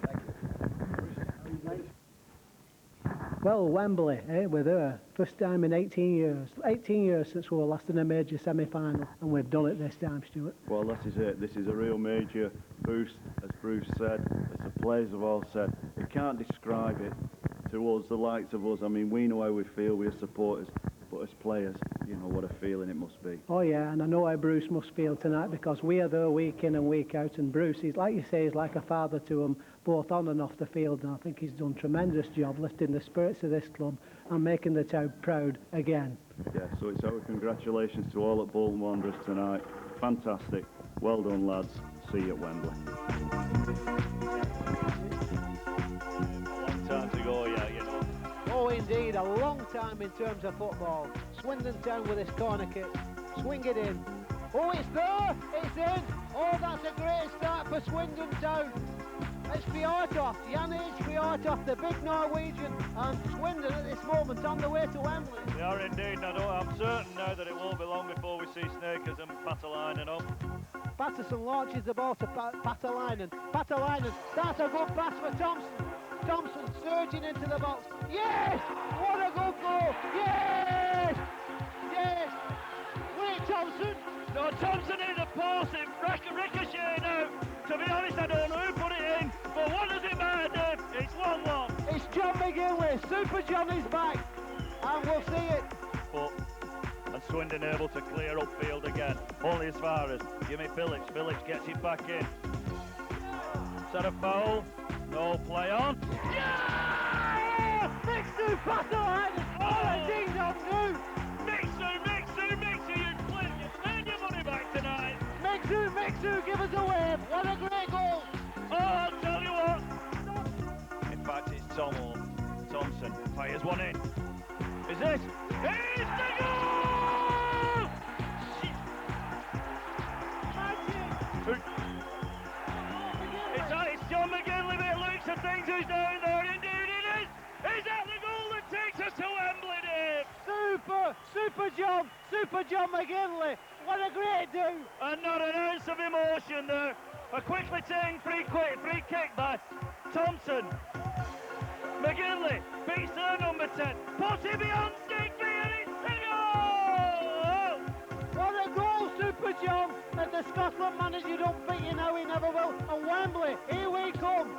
Well, Wembley, we're there. First time in 18 years. 18 years since we were last in a major semi-final, and we've done it this time, Stuart. Well, this is it. This is a real major boost, as Bruce said, as the players have all said. You can't describe it to us, the likes of us. I mean, we know how we feel, we're supporters, but as players, you know what a feeling it must be. Oh yeah, and I know how Bruce must feel tonight, because we are there week in and week out, and Bruce, he's like you say, he's like a father to them, both on and off the field, and I think he's done a tremendous job lifting the spirits of this club and making the town proud again. Yeah, so it's our congratulations to all at Bolton Wanderers tonight. Fantastic. Well done, lads. See you at Wembley. Time to go, yeah, you know. Oh indeed, a long time in terms of football. Swindon Town with his corner kick. Swing it in. Oh, it's there! It's in! Oh, that's a great start for Swindon Town. It's Fjortoft, Jan Fjortoft, the big Norwegian, and Swindon at this moment on the way to Wembley. They are indeed, and I'm certain now that it won't be long before we see Snakers and Paatelainen up. Patterson launches the ball to Paatelainen. Paatelainen, that's a good pass for Thompson. Thompson surging into the box. Yes! What a good goal! Yes! Yes! Wait, Thompson! No, Thompson in the post, it ricochet now. To be honest, I don't know who put it in, but what does it matter, Dave? It's 1-1. It's John McGinlay, Super John is back, and we'll see it. And Swindon able to clear upfield again, only as far as Jimmy Phillips. Phillips gets it back in. Is that a foul? No play on. Yeah! Mixu Paatelainen! Oh, a ding Thompson fires one in. Is this? It's the goal! It's John McGinlay, but it looks at things who's down there. Indeed it is! Is that the goal that takes us to Wembley, Dave? Super John McGinlay. What a great do! And not an ounce of emotion there. A quickly taken free kick by Thompson. McGinlay beats their number 10. Puts it beyond Digby and it's a goal! What a goal, Super John! As the Scotland manager don't beat you now, he never will. And Wembley, here we come.